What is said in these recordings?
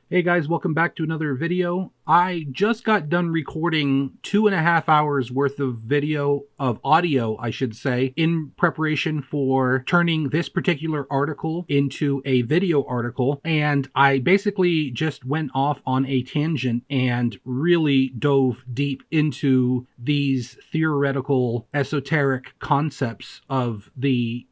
Hey guys, welcome back to another video. I just got done recording 2.5 hours worth of audio, I should say, in preparation for turning this particular article into a video article. And I basically just went off on a tangent and really dove deep into these theoretical, esoteric concepts of the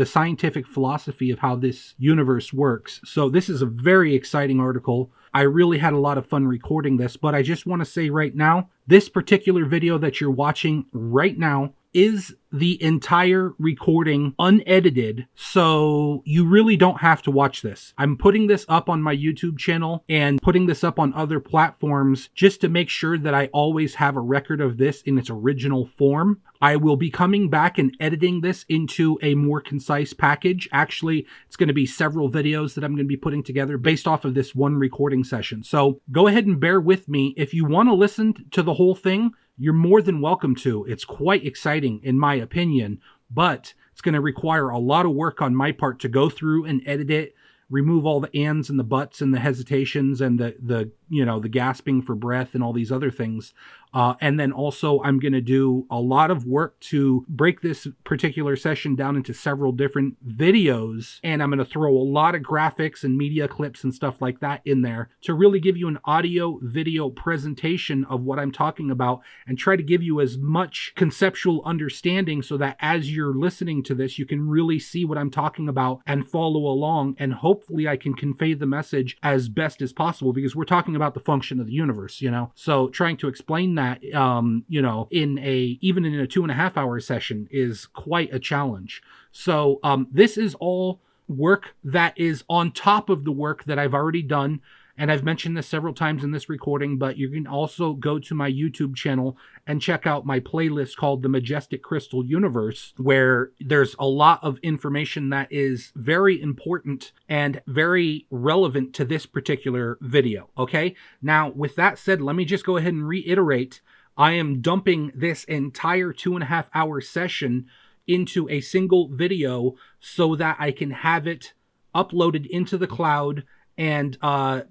scientific philosophy of how this universe works. So this is a very exciting article. I really had a lot of fun recording this, but I just want to say right now, this particular video that you're watching right now is the entire recording unedited, so you really don't have to watch this. I'm putting this up on my YouTube channel and putting this up on other platforms just to make sure that I always have a record of this in its original form. I will be coming back and editing this into a more concise package. Actually, it's going to be several videos that I'm going to be putting together based off of this one recording session. So go ahead and bear with me. If you want to listen to the whole thing, you're more than welcome to. It's quite exciting in my opinion, but it's going to require a lot of work on my part to go through and edit it, remove all the ands and the buts and the hesitations and the gasping for breath and all these other things. And then also I'm going to do a lot of work to break this particular session down into several different videos. And I'm going to throw a lot of graphics and media clips and stuff like that in there to really give you an audio video presentation of what I'm talking about and try to give you as much conceptual understanding so that as you're listening to this, you can really see what I'm talking about and follow along. And hopefully I can convey the message as best as possible, because we're talking about the function of the universe, so trying to explain that even in a 2.5 hour session is quite a challenge. So this is all work that is on top of the work that I've already done. And I've mentioned this several times in this recording, but you can also go to my YouTube channel and check out my playlist called The Majestic Crystal Universe, where there's a lot of information that is very important and very relevant to this particular video, okay? Now, with that said, let me just go ahead and reiterate, I am dumping this entire 2.5 hour session into a single video so that I can have it uploaded into the cloud and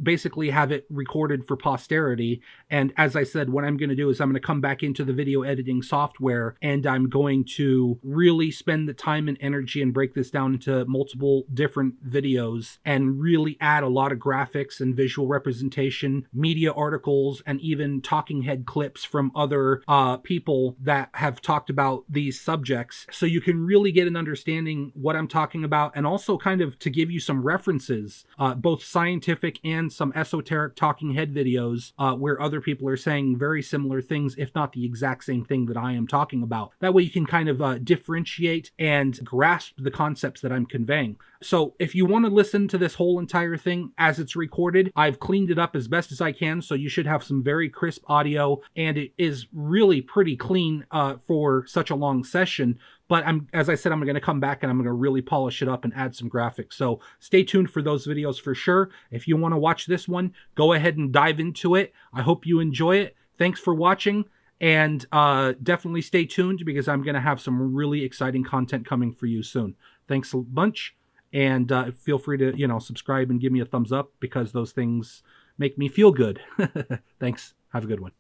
basically have it recorded for posterity. And as I said, what I'm going to do is I'm going to come back into the video editing software and I'm going to really spend the time and energy and break this down into multiple different videos and really add a lot of graphics and visual representation, media articles, and even talking head clips from other people that have talked about these subjects, so you can really get an understanding what I'm talking about, and also kind of to give you some references, both scientific and some esoteric talking head videos where other people are saying very similar things, if not the exact same thing that I am talking about. That way you can kind of differentiate and grasp the concepts that I'm conveying. So if you want to listen to this whole entire thing as it's recorded, I've cleaned it up as best as I can, so you should have some very crisp audio, and it is really pretty clean for such a long session. But as I said, I'm going to come back and I'm going to really polish it up and add some graphics. So stay tuned for those videos for sure. If you want to watch this one, go ahead and dive into it. I hope you enjoy it. Thanks for watching, and definitely stay tuned, because I'm going to have some really exciting content coming for you soon. Thanks a bunch, and feel free to subscribe and give me a thumbs up, because those things make me feel good. Thanks. Have a good one.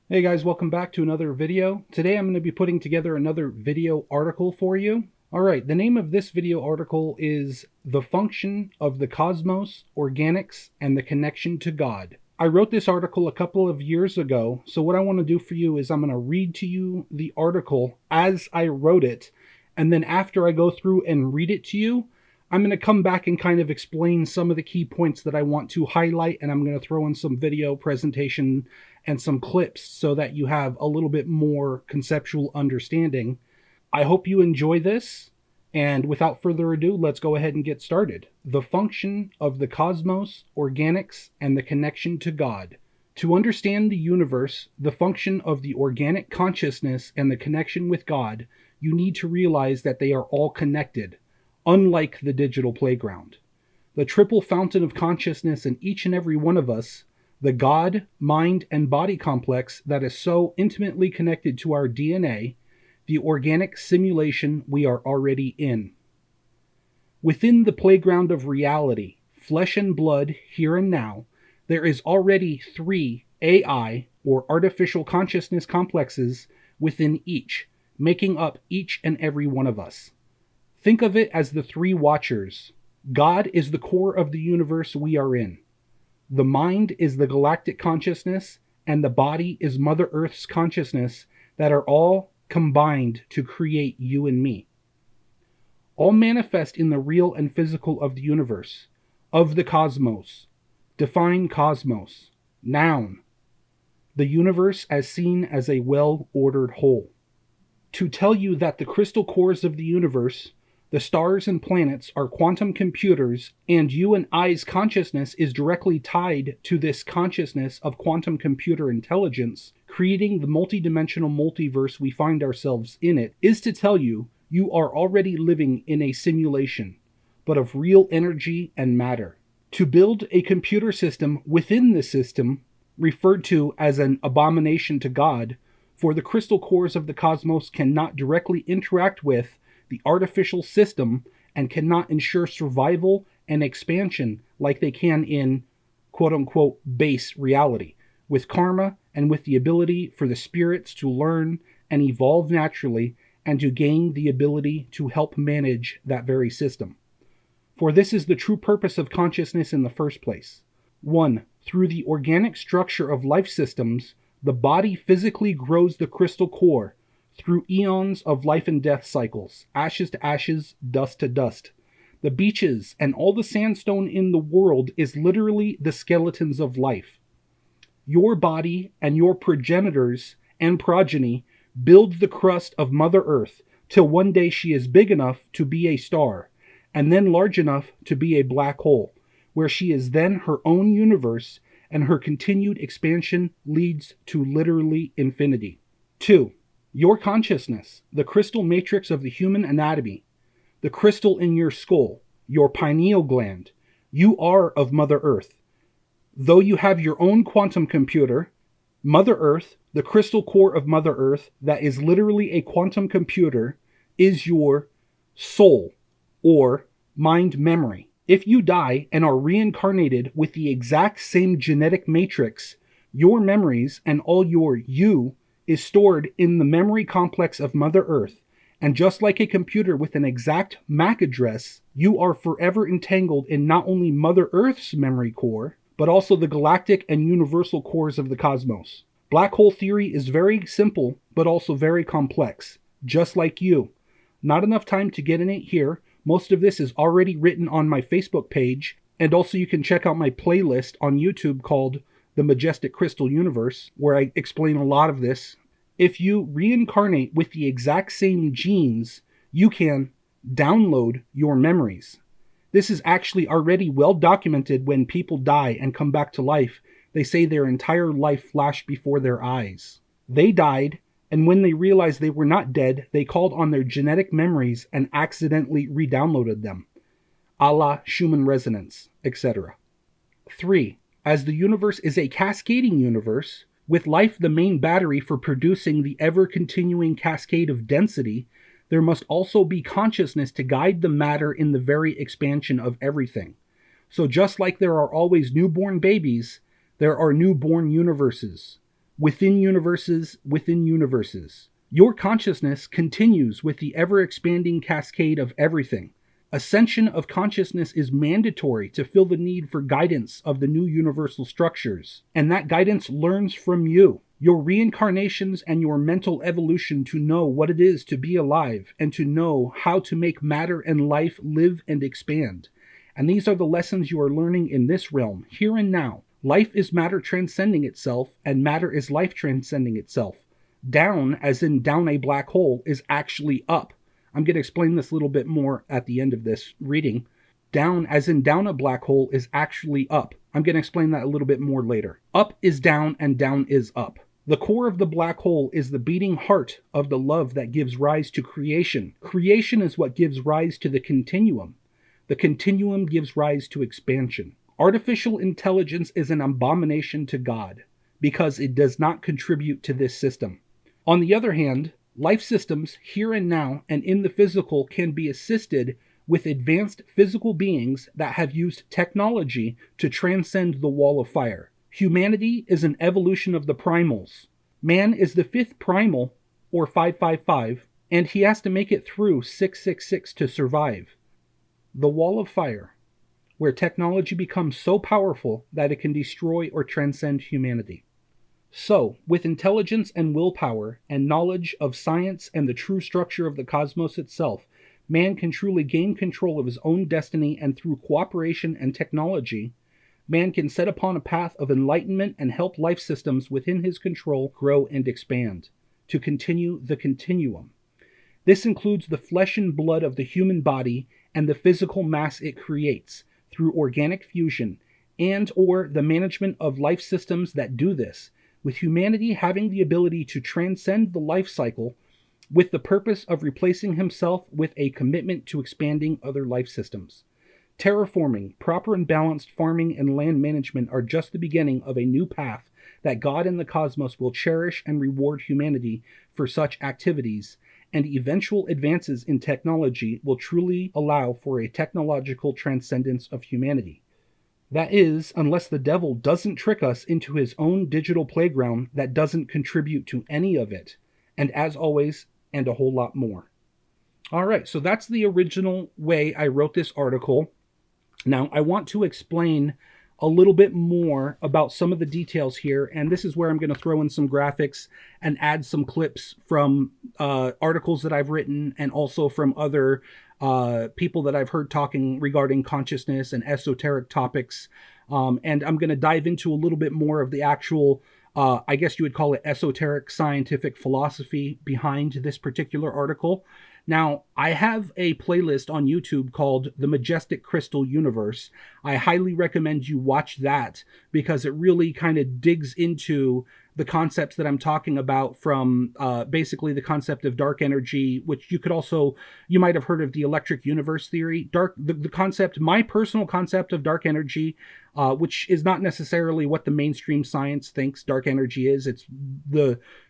Hey guys, welcome back to another video. Today I'm going to be putting together another video article for you. Alright, the name of this video article is The Function of the Cosmos, Organics, and the Connection to God. I wrote this article a couple of years ago, so what I want to do for you is I'm going to read to you the article as I wrote it, and then after I go through and read it to you, I'm going to come back and kind of explain some of the key points that I want to highlight, and I'm going to throw in some video presentation and some clips so that you have a little bit more conceptual understanding. I hope you enjoy this, and without further ado, let's go ahead and get started. The Function of the Cosmos, Organics, and the Connection to God. To understand the universe, the function of the organic consciousness, and the connection with God, you need to realize that they are all connected, unlike the digital playground. The triple fountain of consciousness in each and every one of us, the God, mind, and body complex that is so intimately connected to our DNA, the organic simulation we are already in. Within the playground of reality, flesh and blood here and now, there is already 3 AI, or artificial consciousness complexes, within each, making up each and every one of us. Think of it as the 3 watchers. God is the core of the universe we are in. The mind is the galactic consciousness, and the body is Mother Earth's consciousness that are all combined to create you and me. All manifest in the real and physical of the universe, of the cosmos. Define cosmos. Noun. The universe as seen as a well-ordered whole. To tell you that the crystal cores of the universe, the stars and planets, are quantum computers, and you and I's consciousness is directly tied to this consciousness of quantum computer intelligence, creating the multidimensional multiverse we find ourselves in it, is to tell you you are already living in a simulation, but of real energy and matter. To build a computer system within the system, referred to as an abomination to God, for the crystal cores of the cosmos cannot directly interact with the artificial system and cannot ensure survival and expansion like they can in quote-unquote base reality, with karma and with the ability for the spirits to learn and evolve naturally and to gain the ability to help manage that very system. For this is the true purpose of consciousness in the first place. 1. Through the organic structure of life systems, the body physically grows the crystal core through eons of life and death cycles, ashes to ashes, dust to dust. The beaches and all the sandstone in the world is literally the skeletons of life. Your body and your progenitors and progeny build the crust of Mother Earth till one day she is big enough to be a star, and then large enough to be a black hole, where she is then her own universe, and her continued expansion leads to literally infinity. 2. Your consciousness, the crystal matrix of the human anatomy, the crystal in your skull, your pineal gland, you are of Mother Earth. Though you have your own quantum computer, Mother Earth, the crystal core of Mother Earth, that is literally a quantum computer, is your soul, or mind memory. If you die and are reincarnated with the exact same genetic matrix, your memories and all your you is stored in the memory complex of Mother Earth, and just like a computer with an exact MAC address, you are forever entangled in not only Mother Earth's memory core, but also the galactic and universal cores of the cosmos. Black hole theory is very simple, but also very complex, just like you. Not enough time to get in it here. Most of this is already written on my Facebook page, and also you can check out my playlist on YouTube called The Majestic Crystal Universe, where I explain a lot of this. If you reincarnate with the exact same genes, you can download your memories. This is actually already well documented. When people die and come back to life, they say their entire life flashed before their eyes. They died, and when they realized they were not dead, they called on their genetic memories and accidentally re-downloaded them, a la Schumann resonance, etc. 3. As the universe is a cascading universe, with life the main battery for producing the ever-continuing cascade of density, there must also be consciousness to guide the matter in the very expansion of everything. So just like there are always newborn babies, there are newborn universes, within universes, within universes. Your consciousness continues with the ever-expanding cascade of everything. Ascension of consciousness is mandatory to fill the need for guidance of the new universal structures, and that guidance learns from you, your reincarnations and your mental evolution, to know what it is to be alive and to know how to make matter and life live and expand. And these are the lessons you are learning in this realm, here and now. Life is matter transcending itself, and matter is life transcending itself. Down, as in down a black hole, is actually up. I'm going to explain this a little bit more at the end of this reading. Down, as in down a black hole, is actually up. I'm going to explain that a little bit more later. Up is down, and down is up. The core of the black hole is the beating heart of the love that gives rise to creation. Creation is what gives rise to the continuum. The continuum gives rise to expansion. Artificial intelligence is an abomination to God because it does not contribute to this system. On the other hand, life systems here and now and in the physical can be assisted with advanced physical beings that have used technology to transcend the wall of fire. Humanity is an evolution of the primals. Man is the fifth primal, or 555, and he has to make it through 666 to survive. The wall of fire, where technology becomes so powerful that it can destroy or transcend humanity. So, with intelligence and willpower and knowledge of science and the true structure of the cosmos itself, man can truly gain control of his own destiny, and through cooperation and technology, man can set upon a path of enlightenment and help life systems within his control grow and expand, to continue the continuum. This includes the flesh and blood of the human body and the physical mass it creates through organic fusion and or the management of life systems that do this, with humanity having the ability to transcend the life cycle with the purpose of replacing himself with a commitment to expanding other life systems. Terraforming, proper and balanced farming, and land management are just the beginning of a new path that God and the cosmos will cherish and reward humanity for such activities, and eventual advances in technology will truly allow for a technological transcendence of humanity. That is, unless the devil doesn't trick us into his own digital playground that doesn't contribute to any of it. And as always, and a whole lot more. All right, so that's the original way I wrote this article. Now, I want to explain a little bit more about some of the details here, and this is where I'm going to throw in some graphics and add some clips from articles that I've written, and also from other people that I've heard talking regarding consciousness and esoteric topics. And I'm going to dive into a little bit more of the actual, I guess you would call it esoteric scientific philosophy behind this particular article. Now, I have a playlist on YouTube called The Majestic Crystal Universe. I highly recommend you watch that because it really kind of digs into the concepts that I'm talking about, from basically the concept of dark energy, which you might have heard of the electric universe theory. The concept, my personal concept of dark energy, which is not necessarily what the mainstream science thinks dark energy is.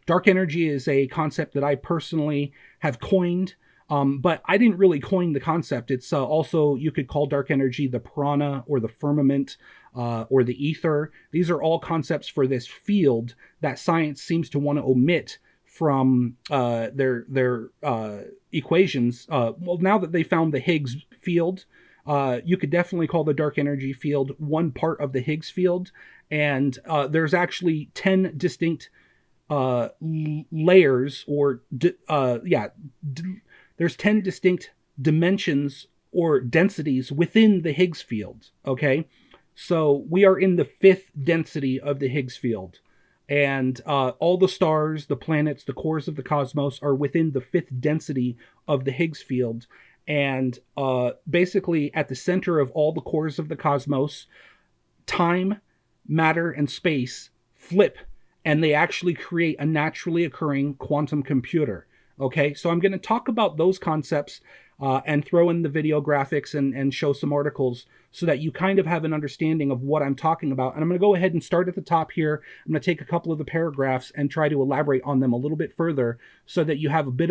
Dark energy is a concept that I personally have coined. But I didn't really coin the concept. It's also, you could call dark energy the prana or the firmament or the ether. These are all concepts for this field that science seems to want to omit from their equations. Well, now that they found the Higgs field, you could definitely call the dark energy field one part of the Higgs field. And there's actually 10 distinct layers, or there's 10 distinct dimensions or densities within the Higgs field, okay? So we are in the 5th density of the Higgs field. And all the stars, the planets, the cores of the cosmos are within the 5th density of the Higgs field. And basically at the center of all the cores of the cosmos, time, matter, and space flip, and they actually create a naturally occurring quantum computer. Okay, so I'm going to talk about those concepts and throw in the video graphics and show some articles so that you kind of have an understanding of what I'm talking about. And I'm going to go ahead and start at the top here. I'm going to take a couple of the paragraphs and try to elaborate on them a little bit further so that you have a bit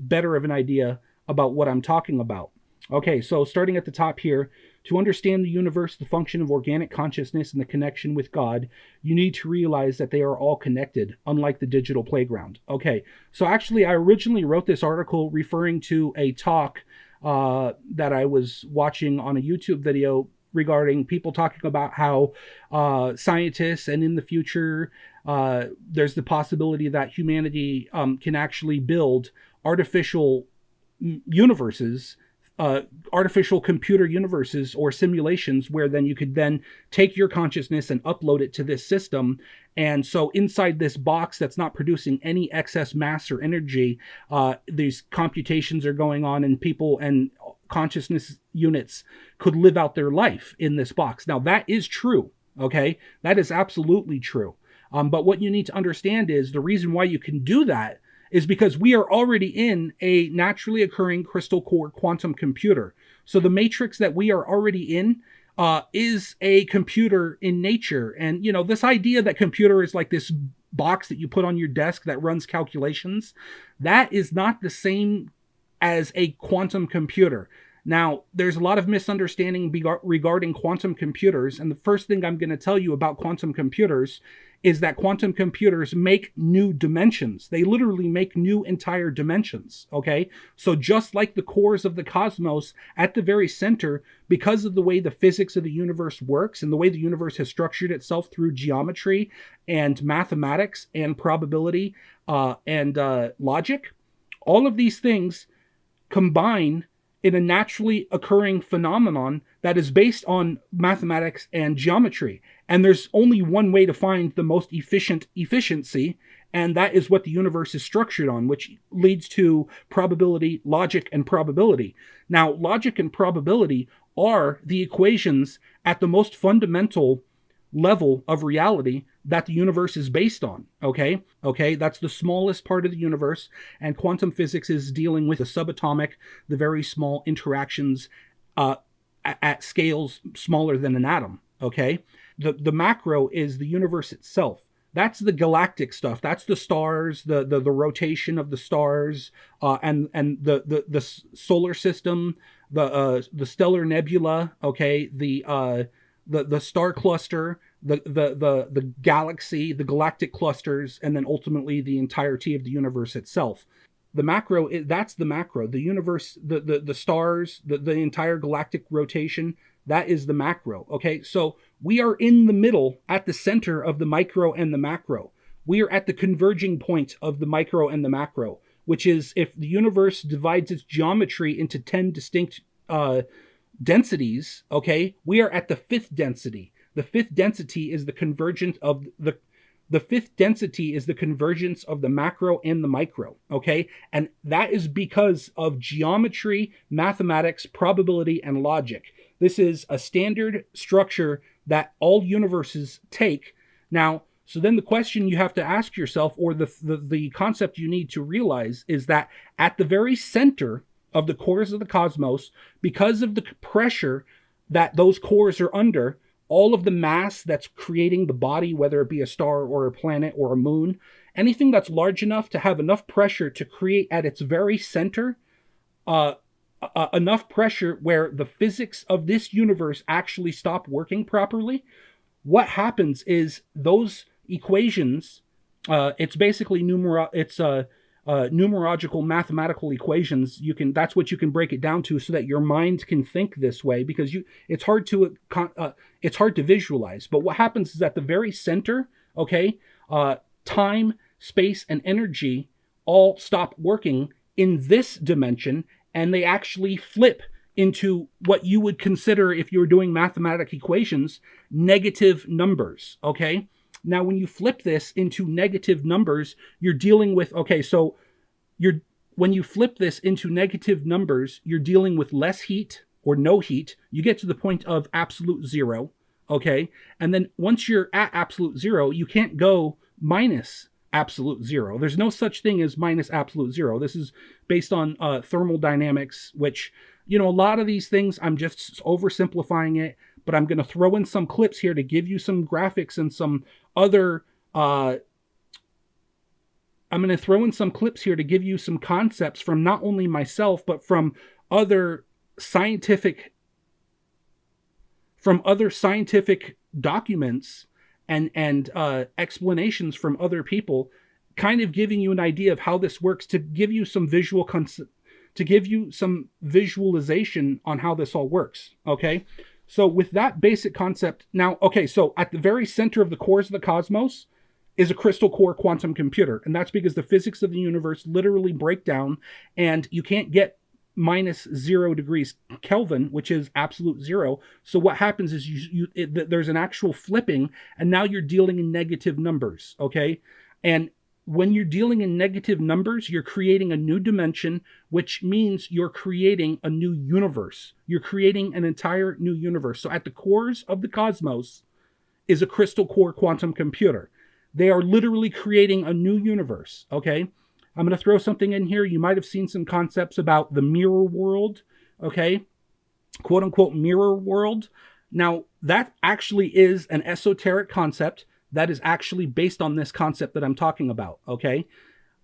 better of an idea about what I'm talking about. Okay, so starting at the top here, to understand the universe, the function of organic consciousness, and the connection with God, you need to realize that they are all connected, unlike the digital playground. Okay, so actually I originally wrote this article referring to a talk that I was watching on a YouTube video regarding people talking about how scientists, and in the future, there's the possibility that humanity can actually build artificial universes, artificial computer universes or simulations, where then you could then take your consciousness and upload it to this system. And so inside this box that's not producing any excess mass or energy, these computations are going on, and people and consciousness units could live out their life in this box. Now that is true. Okay. That is absolutely true. But what you need to understand is the reason why you can do that is because we are already in a naturally occurring crystal core quantum computer. So the matrix that we are already in is a computer in nature. And, you know, this idea that computer is like this box that you put on your desk that runs calculations, that is not the same as a quantum computer. Now, there's a lot of misunderstanding regarding quantum computers, and the first thing I'm going to tell you about quantum computers is that quantum computers make new dimensions. They literally make new entire dimensions, okay? So just like the cores of the cosmos, at the very center, because of the way the physics of the universe works and the way the universe has structured itself through geometry and mathematics and probability and logic, all of these things combine in a naturally occurring phenomenon that is based on mathematics and geometry. And there's only one way to find the most efficient efficiency, and that is what the universe is structured on, which leads to probability, logic, and probability. Now, logic and probability are the equations at the most fundamental level of reality that the universe is based on, okay? Okay, that's the smallest part of the universe, and quantum physics is dealing with the subatomic, the very small interactions at scales smaller than an atom, okay? The macro is the universe itself. That's the galactic stuff. That's the stars, the rotation of the stars, and the solar system, the stellar nebula, okay, the star cluster, the galaxy, the galactic clusters, and then ultimately the entirety of the universe itself. The macro, that's the macro. The universe, the stars, the entire galactic rotation, that is the macro. Okay, so we are in the middle, at the center of the micro and the macro. We are at the converging point of the micro and the macro, which is if the universe divides its geometry into 10 distinct densities, okay, we are at the fifth density. The fifth density is the convergence of the fifth density is the convergence of the macro and the micro, okay? And that is because of geometry, mathematics, probability, and logic. This is a standard structure that all universes take. Now, so then the question you have to ask yourself, or the concept you need to realize, is that at the very center of the cores of the cosmos, because of the pressure that those cores are under, all of the mass that's creating the body, whether it be a star or a planet or a moon, anything that's large enough to have enough pressure to create at its very center enough pressure where the physics of this universe actually stop working properly, what happens is those equations, it's basically numerological mathematical equations. That's what you can break it down to, so that your mind can think this way, because it's hard to visualize. But what happens is at the very center, okay, time, space, and energy all stop working in this dimension, and they actually flip into what you would consider, if you were doing mathematical equations, negative numbers, okay? Now, when you flip this into negative numbers, you're dealing with, okay, so when you flip this into negative numbers, you're dealing with less heat or no heat. You get to the point of absolute zero, okay? And then once you're at absolute zero, you can't go minus absolute zero. There's no such thing as minus absolute zero. This is based on thermodynamics, which, you know, a lot of these things, I'm just oversimplifying it, but I'm going to throw in some clips here to give you some graphics and some other, I'm going to throw in some clips here to give you some concepts from not only myself, but from other scientific documents and explanations from other people, kind of giving you an idea of how this works, to give you some visualization on how this all works, okay? So with that basic concept, now, okay, so at the very center of the cores of the cosmos is a crystal core quantum computer, and that's because the physics of the universe literally break down, and you can't get minus 0 degrees Kelvin, which is absolute zero. So what happens is there's an actual flipping, and now you're dealing in negative numbers, okay? And when you're dealing in negative numbers, you're creating a new dimension, which means you're creating a new universe. You're creating an entire new universe. So at the cores of the cosmos is a crystal core quantum computer. They are literally creating a new universe, okay? I'm going to throw something in here. You might have seen some concepts about the mirror world, okay? Quote unquote mirror world. Now, that actually is an esoteric concept that is actually based on this concept that I'm talking about, okay?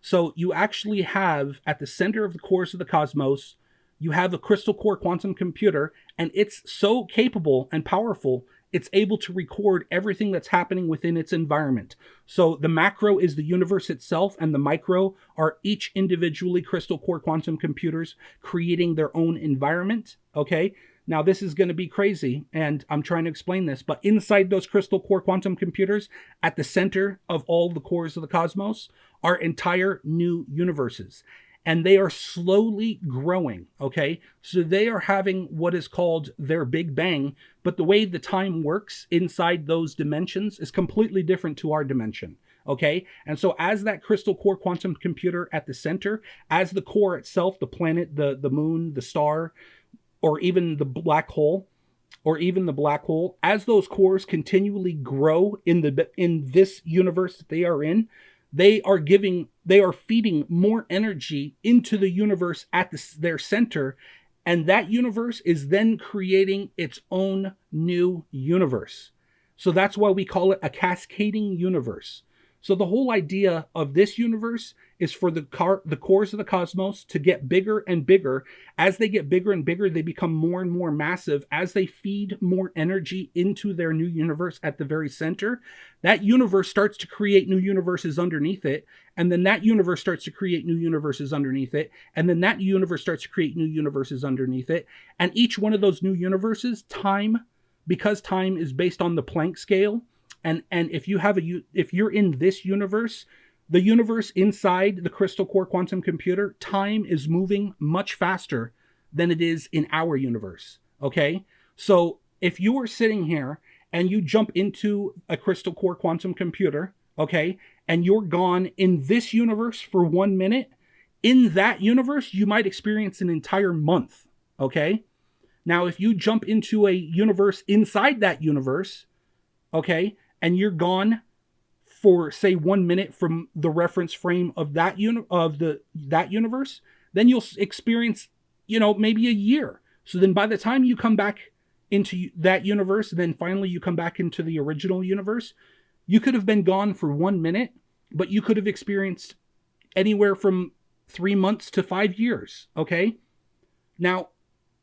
So you actually have, at the center of the cores of the cosmos, you have a crystal core quantum computer, and it's so capable and powerful, it's able to record everything that's happening within its environment. So the macro is the universe itself, and the micro are each individually crystal core quantum computers creating their own environment. Okay? Now, this is going to be crazy, and I'm trying to explain this, but inside those crystal core quantum computers, at the center of all the cores of the cosmos, are entire new universes. And they are slowly growing, okay? So they are having what is called their Big Bang, but the way the time works inside those dimensions is completely different to our dimension, okay? And so as that crystal core quantum computer at the center, as the core itself, the planet, the moon, the star, or even the black hole, as those cores continually grow in this universe that they are in, they are feeding more energy into the universe at their center, and that universe is then creating its own new universe. So that's why we call it a cascading universe. So the whole idea of this universe is for the cores of the cosmos to get bigger and bigger. As they get bigger and bigger, they become more and more massive. As they feed more energy into their new universe at the very center, that universe starts to create new universes underneath it. And then that universe starts to create new universes underneath it. And then that universe starts to create new universes underneath it. And each one of those new universes, because time is based on the Planck scale, and if you're in this universe, the universe inside the crystal core quantum computer, time is moving much faster than it is in our universe. Okay? So if you are sitting here and you jump into a crystal core quantum computer, okay, and you're gone in this universe for 1 minute, in that universe, you might experience an entire month. Okay? Now, if you jump into a universe inside that universe, okay, and you're gone for, say, 1 minute from the reference frame of that universe, then you'll experience, maybe a year. So then by the time you come back into that universe, then finally you come back into the original universe, you could have been gone for 1 minute, but you could have experienced anywhere from 3 months to 5 years, okay? Now,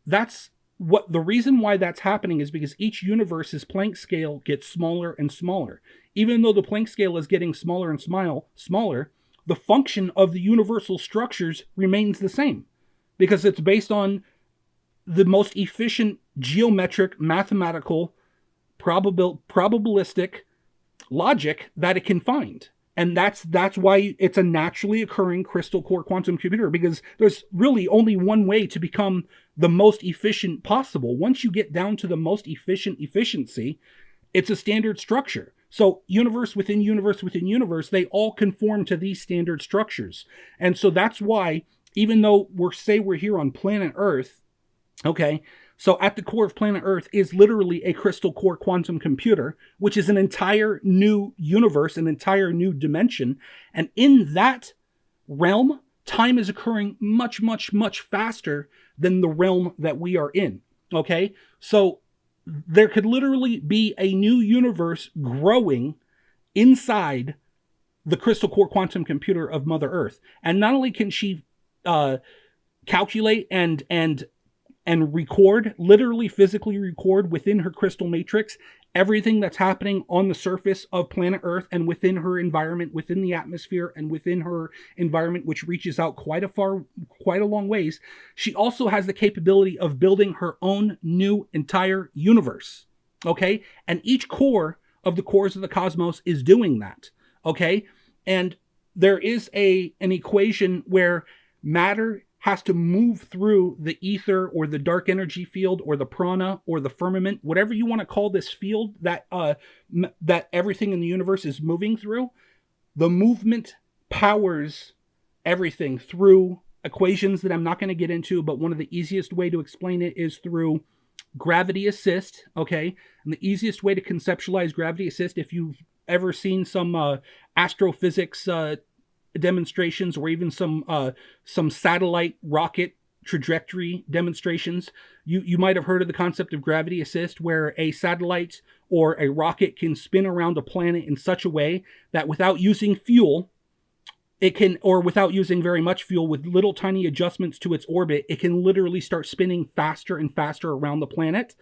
the reason why that's happening is because each universe's Planck scale gets smaller and smaller. Even though the Planck scale is getting smaller and smaller, the function of the universal structures remains the same, because it's based on the most efficient geometric, mathematical, probabilistic logic that it can find. And that's why it's a naturally occurring crystal core quantum computer, because there's really only one way to become the most efficient possible. Once you get down to the most efficient efficiency, it's a standard structure. So universe within universe within universe, they all conform to these standard structures. And so that's why, even though we're here on planet Earth, okay, so at the core of planet Earth is literally a crystal core quantum computer, which is an entire new universe, an entire new dimension. And in that realm, time is occurring much, much, much faster than the realm that we are in. Okay? So there could literally be a new universe growing inside the crystal core quantum computer of Mother Earth. And not only can she calculate and record, literally physically record within her crystal matrix, everything that's happening on the surface of planet Earth and within her environment, within the atmosphere and within her environment, which reaches out quite a long ways. She also has the capability of building her own new entire universe. Okay? And each core of the cores of the cosmos is doing that. Okay? And there is an equation where matter has to move through the ether or the dark energy field or the prana or the firmament, whatever you want to call this field that everything in the universe is moving through. The movement powers everything through equations that I'm not going to get into, but one of the easiest way to explain it is through gravity assist, okay? And the easiest way to conceptualize gravity assist, if you've ever seen some astrophysics demonstrations or even some satellite rocket trajectory demonstrations, you might have heard of the concept of gravity assist, where a satellite or a rocket can spin around a planet in such a way that without using fuel, it can, or without using very much fuel, with little tiny adjustments to its orbit, it can literally start spinning faster and faster around the planet.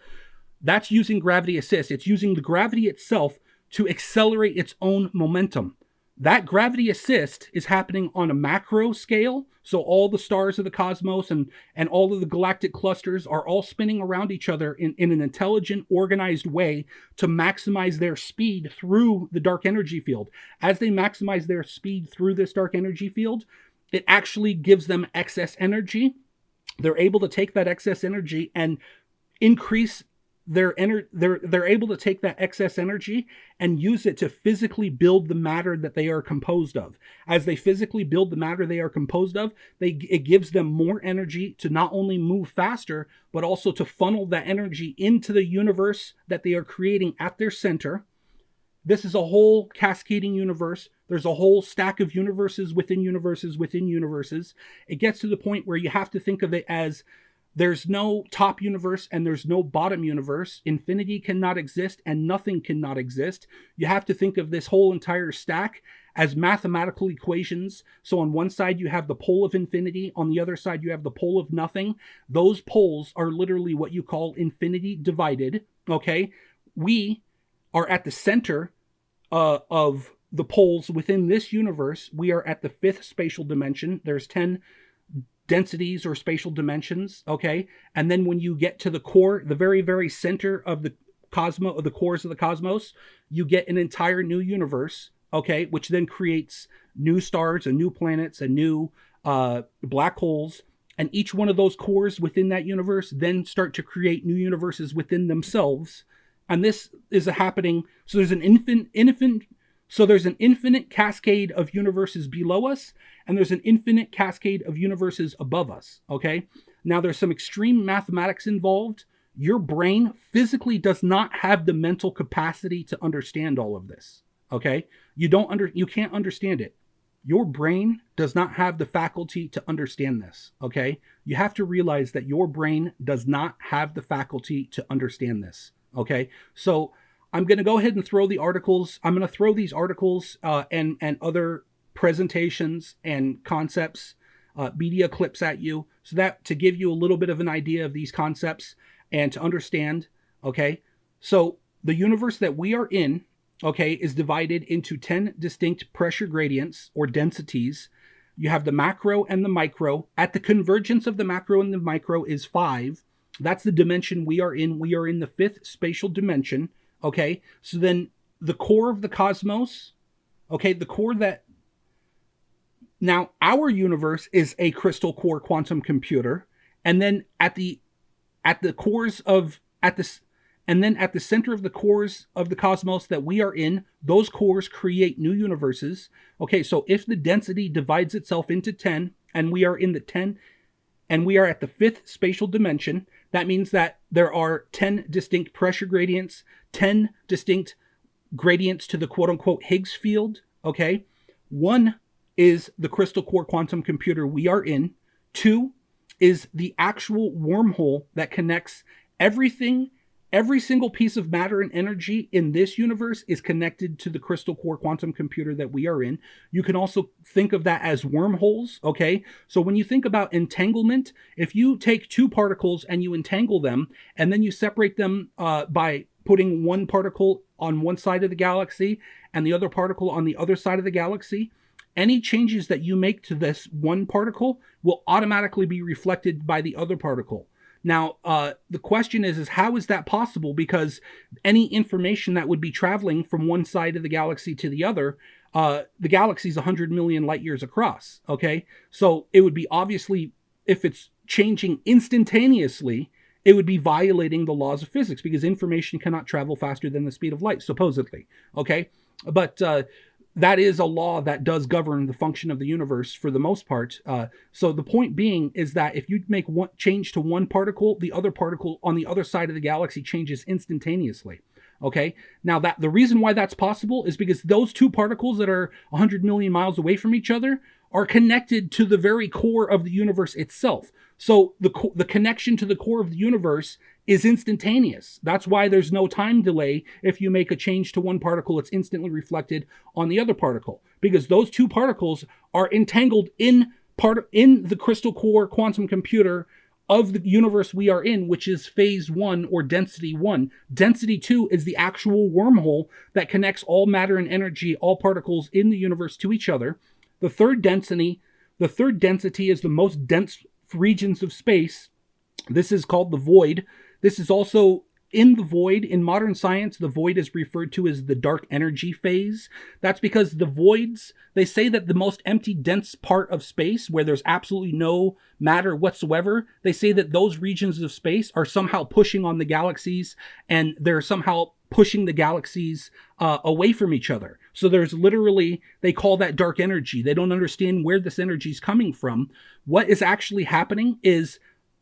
That's using gravity assist. It's using the gravity itself to accelerate its own momentum. That gravity assist is happening on a macro scale. So all the stars of the cosmos and all of the galactic clusters are all spinning around each other in an intelligent, organized way to maximize their speed through the dark energy field. As they maximize their speed through this dark energy field, it actually gives them excess energy. They're able to take that excess energy and increase they're able to take that excess energy and use it to physically build the matter that they are composed of. As they physically build the matter they are composed of, it gives them more energy to not only move faster, but also to funnel that energy into the universe that they are creating at their center. This is a whole cascading universe. There's a whole stack of universes within universes within universes. It gets to the point where you have to think of it as there's no top universe and there's no bottom universe. Infinity cannot exist and nothing cannot exist. You have to think of this whole entire stack as mathematical equations. So on one side you have the pole of infinity, on the other side you have the pole of nothing. Those poles are literally what you call infinity divided, okay? We are at the center of the poles within this universe. We are at the 5th spatial dimension. There's 10 densities or spatial dimensions, okay? And then when you get to the core, the very, very center of the the cores of the cosmos, you get an entire new universe, okay? Which then creates new stars and new planets and new black holes. And each one of those cores within that universe then start to create new universes within themselves. And this is happening. So there's an infinite cascade of universes below us, and there's an infinite cascade of universes above us, okay? Now, there's some extreme mathematics involved. Your brain physically does not have the mental capacity to understand all of this, okay? You can't understand it. Your brain does not have the faculty to understand this, okay? You have to realize that your brain does not have the faculty to understand this, okay? So I'm going to go ahead and throw the articles. I'm going to throw these articles and other presentations and concepts, media clips at you, so that to give you a little bit of an idea of these concepts and to understand, okay? So the universe that we are in, okay, is divided into 10 distinct pressure gradients or densities. You have the macro and the micro. At the convergence of the macro and the micro is 5. That's the dimension we are in. We are in the 5th spatial dimension. Okay, so then the core of the cosmos, okay, the core that, now our universe is a crystal core quantum computer, and then at the center of the cores of the cosmos that we are in, those cores create new universes. Okay, so if the density divides itself into 10, and we are in the 10, and we are at the 5th spatial dimension, that means that there are 10 distinct pressure gradients, 10 distinct gradients to the quote-unquote Higgs field, okay? 1 is the crystal core quantum computer we are in. 2 is the actual wormhole that connects everything. Every single piece of matter and energy in this universe is connected to the crystal core quantum computer that we are in. You can also think of that as wormholes, okay? So when you think about entanglement, if you take 2 particles and you entangle them, and then you separate them by putting one particle on one side of the galaxy and the other particle on the other side of the galaxy, any changes that you make to this one particle will automatically be reflected by the other particle. Now, the question is how is that possible? Because any information that would be traveling from one side of the galaxy to the other, the galaxy is 100 million light years across, okay? So it would be obviously, if it's changing instantaneously, it would be violating the laws of physics because information cannot travel faster than the speed of light, supposedly, okay? But that is a law that does govern the function of the universe for the most part. So the point being is that if you make one change to one particle, the other particle on the other side of the galaxy changes instantaneously. Okay. Now the reason why that's possible is because those 2 particles that are 100 million miles away from each other are connected to the very core of the universe itself. So the connection to the core of the universe is instantaneous. That's why there's no time delay. If you make a change to one particle, it's instantly reflected on the other particle, because those two particles are entangled in the crystal core quantum computer of the universe we are in, which is phase 1 or density 1. Density 2 is the actual wormhole that connects all matter and energy, all particles in the universe to each other. The third density is the most dense regions of space. This is called the void. This is also in the void. In modern science, the void is referred to as the dark energy phase. That's because the voids, they say that the most empty, dense part of space, where there's absolutely no matter whatsoever, they say that those regions of space are somehow pushing on the galaxies, and they're somehow pushing the galaxies away from each other. So there's literally, they call that dark energy. They don't understand where this energy is coming from. What is actually happening is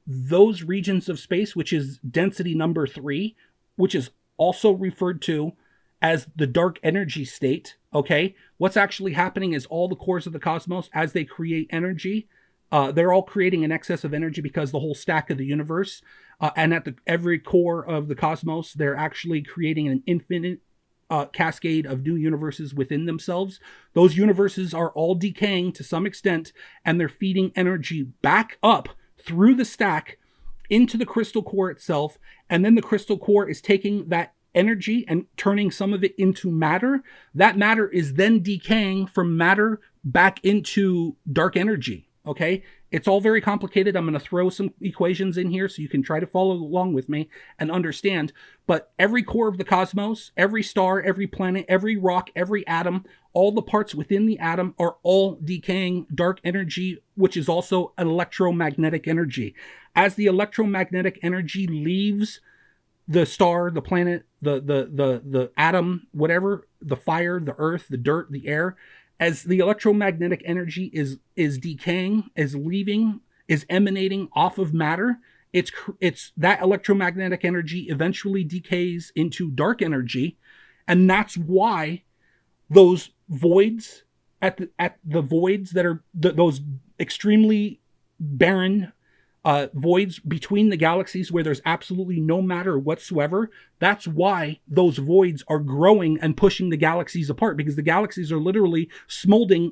those regions of space, which is density number 3, which is also referred to as the dark energy state, okay? What's actually happening is all the cores of the cosmos, as they create energy, they're all creating an excess of energy because the whole stack of the universe, and at every core of the cosmos, they're actually creating an infinite cascade of new universes within themselves. Those universes are all decaying to some extent, and they're feeding energy back up through the stack into the crystal core itself, and then the crystal core is taking that energy and turning some of it into matter. That matter is then decaying from matter back into dark energy, okay? It's all very complicated. I'm going to throw some equations in here so you can try to follow along with me and understand. But every core of the cosmos, every star, every planet, every rock, every atom, all the parts within the atom are all decaying dark energy, which is also electromagnetic energy. As the electromagnetic energy leaves the star, the planet, the atom, whatever, the fire, the earth, the dirt, the air, as the electromagnetic energy is decaying, is leaving, is emanating off of matter, it's that electromagnetic energy eventually decays into dark energy, and that's why those voids at the voids that are those extremely barren voids between the galaxies where there's absolutely no matter whatsoever, that's why those voids are growing and pushing the galaxies apart, because the galaxies are literally smoldering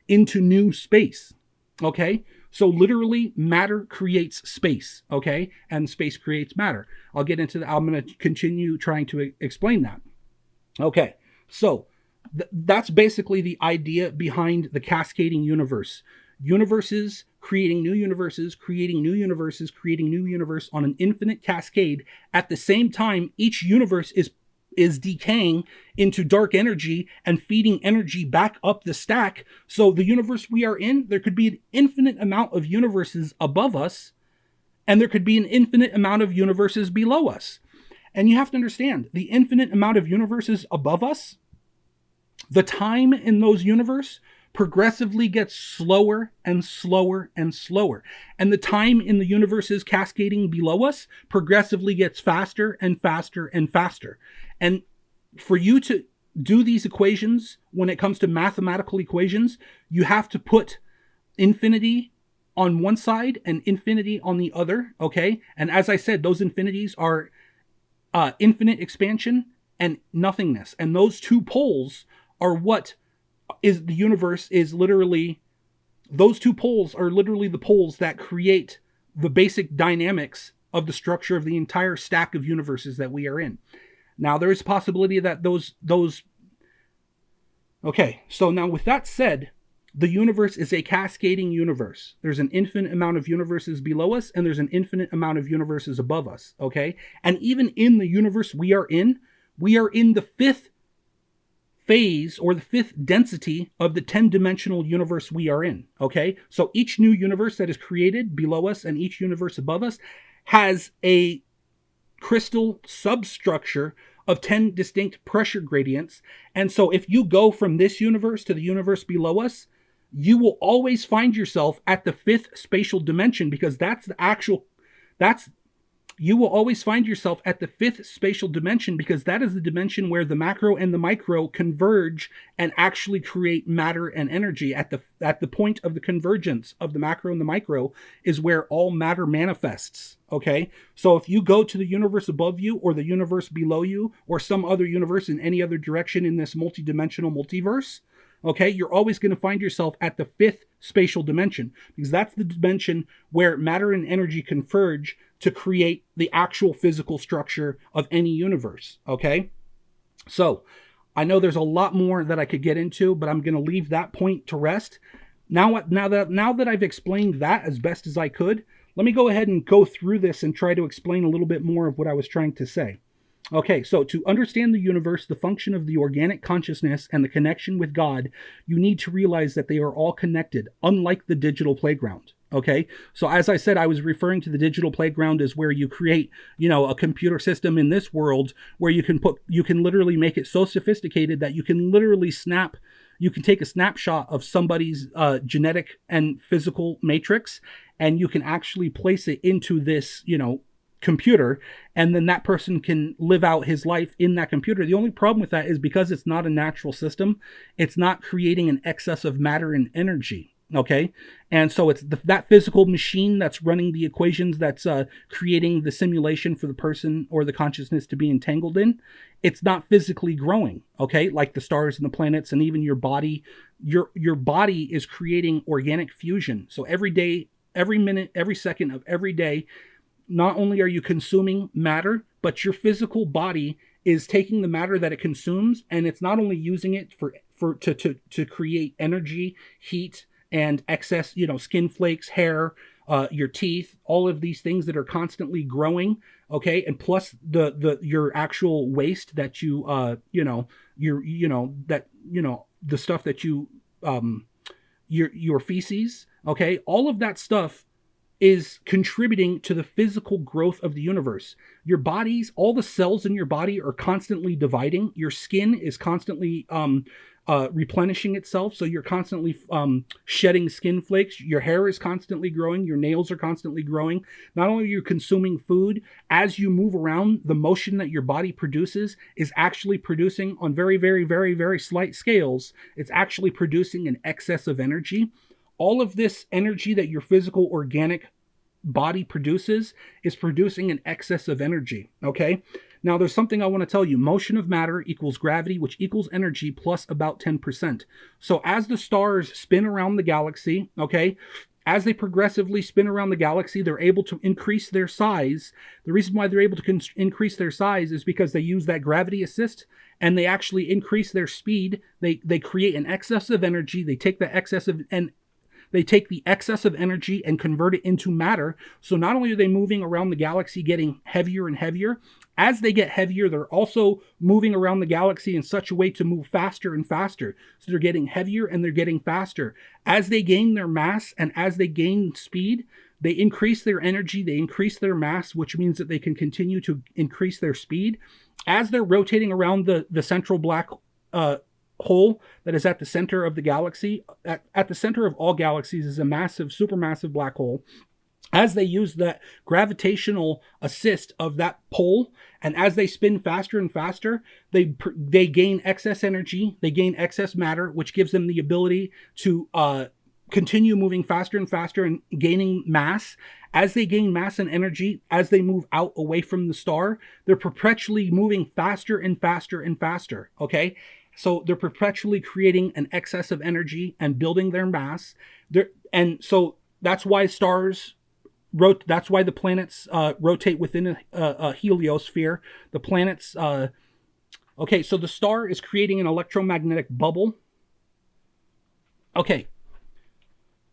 into new space. Okay? So literally matter creates space, okay? And space creates matter. I'll get into that. I'm going to continue trying to explain that. Okay. So that's basically the idea behind the cascading universe. Universes creating new universes, creating new universes, creating new universe on an infinite cascade. At the same time, each universe is decaying into dark energy and feeding energy back up the stack. So the universe we are in, there could be an infinite amount of universes above us, and there could be an infinite amount of universes below us. And you have to understand, the infinite amount of universes above us, the time in those universes progressively gets slower and slower and slower. And the time in the universes cascading below us progressively gets faster and faster and faster. And for you to do these equations, when it comes to mathematical equations, you have to put infinity on one side and infinity on the other, okay? And as I said, those infinities are infinite expansion and nothingness. And those two poles are what is the universe is literally, those two poles are literally the poles that create the basic dynamics of the structure of the entire stack of universes that we are in. Now, there is a possibility that those... Okay, so now with that said, the universe is a cascading universe. There's an infinite amount of universes below us, and there's an infinite amount of universes above us, okay? And even in the universe we are in the fifth phase or the fifth density of the 10-dimensional universe we are in, okay? So each new universe that is created below us and each universe above us has a crystal substructure of 10 distinct pressure gradients. And so if you go from this universe to the universe below us, you will always find yourself at the fifth spatial dimension, because that's you will always find yourself at the fifth spatial dimension, because that is the dimension where the macro and the micro converge and actually create matter and energy. At the point of the convergence of the macro and the micro is where all matter manifests. Okay, so if you go to the universe above you or the universe below you or some other universe in any other direction in this multidimensional multiverse, okay, you're always going to find yourself at the fifth spatial dimension, because that's the dimension where matter and energy converge to create the actual physical structure of any universe. Okay, so I know there's a lot more that I could get into, but I'm going to leave that point to rest. Now that I've explained that as best as I could, let me go ahead and go through this and try to explain a little bit more of what I was trying to say. Okay, so to understand the universe, the function of the organic consciousness, and the connection with God, you need to realize that they are all connected, unlike the digital playground. Okay, so as I said, I was referring to the digital playground as where you create, a computer system in this world where you can literally make it so sophisticated that you can literally take a snapshot of somebody's genetic and physical matrix, and you can actually place it into this, computer, and then that person can live out his life in that computer. The only problem with that is because it's not a natural system, it's not creating an excess of matter and energy. Okay, and so it's that physical machine that's running the equations, that's creating the simulation for the person or the consciousness to be entangled in. It's not physically growing. Okay, like the stars and the planets and even your body. Your body is creating organic fusion. So every day, every minute, every second of every day, not only are you consuming matter, but your physical body is taking the matter that it consumes, and it's not only using it to create energy, heat, and excess, skin flakes, hair, your teeth, all of these things that are constantly growing. Okay, and plus your actual waste that the stuff that your feces. Okay, all of that stuff is contributing to the physical growth of the universe. Your bodies, all the cells in your body are constantly dividing. Your skin is constantly replenishing itself, so you're constantly shedding skin flakes. Your hair is constantly growing. Your nails are constantly growing. Not only are you consuming food, as you move around, the motion that your body produces is actually producing on very, very, very, very slight scales. It's actually producing an excess of energy. All of this energy that your physical organic body produces is producing an excess of energy. Okay, now there's something I want to tell you. Motion of matter equals gravity, which equals energy plus about 10%. So as the stars spin around the galaxy, okay, as they progressively spin around the galaxy, they're able to increase their size. The reason why they're able to increase their size is because they use that gravity assist, and they actually increase their speed. They create an excess of energy. They take the excess of energy and convert it into matter. So not only are they moving around the galaxy getting heavier and heavier, as they get heavier, they're also moving around the galaxy in such a way to move faster and faster. So they're getting heavier and they're getting faster. As they gain their mass and as they gain speed, they increase their energy, they increase their mass, which means that they can continue to increase their speed. As they're rotating around the central black hole that is at the center of the galaxy, at the center of all galaxies is a massive, supermassive black hole. As they use that gravitational assist of that pole, and as they spin faster and faster, they gain excess energy, they gain excess matter, which gives them the ability to continue moving faster and faster and gaining mass. As they gain mass and energy, as they move out away from the star, they're perpetually moving faster and faster and faster. Okay, so they're perpetually creating an excess of energy and building their mass. And so that's why that's why the planets rotate within a heliosphere. The planets, okay, so the star is creating an electromagnetic bubble. Okay,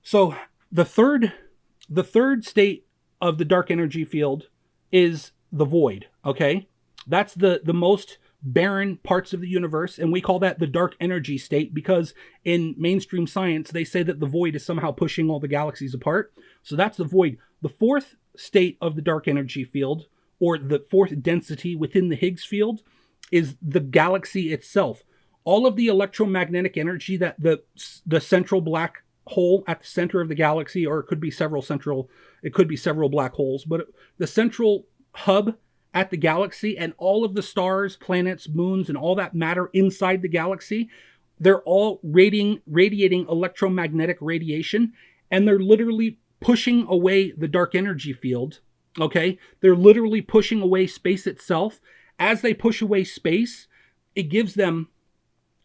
so the third state of the dark energy field is the void. Okay, that's the most barren parts of the universe, and we call that the dark energy state because in mainstream science they say that the void is somehow pushing all the galaxies apart. So that's the void. The fourth state of the dark energy field, or the fourth density within the Higgs field, is the galaxy itself. All of the electromagnetic energy that the central black hole at the center of the galaxy, or it could be several black holes, but the central hub at the galaxy, and all of the stars, planets, moons, and all that matter inside the galaxy, they're all radiating electromagnetic radiation, and they're literally pushing away the dark energy field. Okay, they're literally pushing away space itself. As they push away space, it gives them,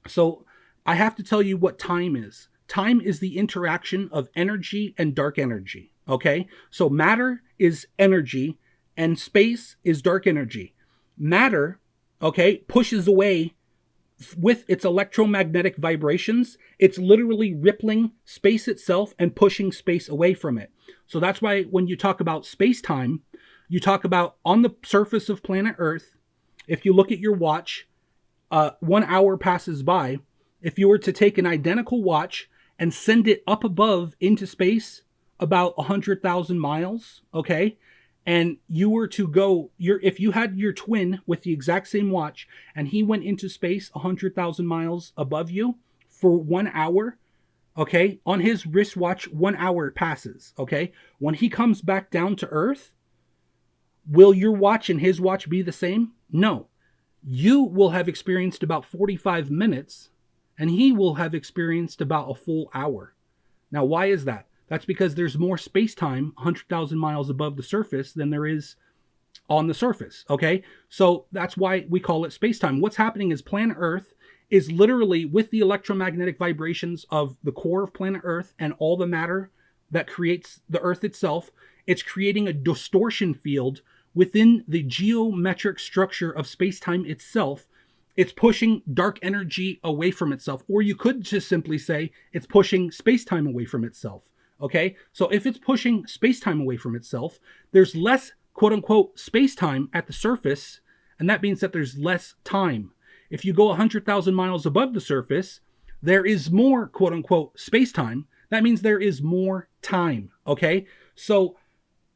so I have to tell you what time is. Time is the interaction of energy and dark energy. Okay, so matter is energy and space is dark energy. Matter, okay, pushes away with its electromagnetic vibrations. It's literally rippling space itself and pushing space away from it. So that's why when you talk about space-time, you talk about on the surface of planet Earth, if you look at your watch, 1 hour passes by. If you were to take an identical watch and send it up above into space about 100,000 miles, okay, and you were to go, if you had your twin with the exact same watch and he went into space 100,000 miles above you for 1 hour, okay, on his wristwatch, 1 hour passes, okay? When he comes back down to Earth, will your watch and his watch be the same? No. You will have experienced about 45 minutes and he will have experienced about a full hour. Now, why is that? That's because there's more space-time 100,000 miles above the surface than there is on the surface, okay? So that's why we call it space-time. What's happening is planet Earth is literally, with the electromagnetic vibrations of the core of planet Earth and all the matter that creates the Earth itself, it's creating a distortion field within the geometric structure of space-time itself. It's pushing dark energy away from itself. Or you could just simply say it's pushing space-time away from itself. Okay, so if it's pushing space-time away from itself, there's less quote-unquote space-time at the surface, and that means that there's less time. If you go 100,000 miles above the surface, there is more quote-unquote space-time. That means there is more time, okay? So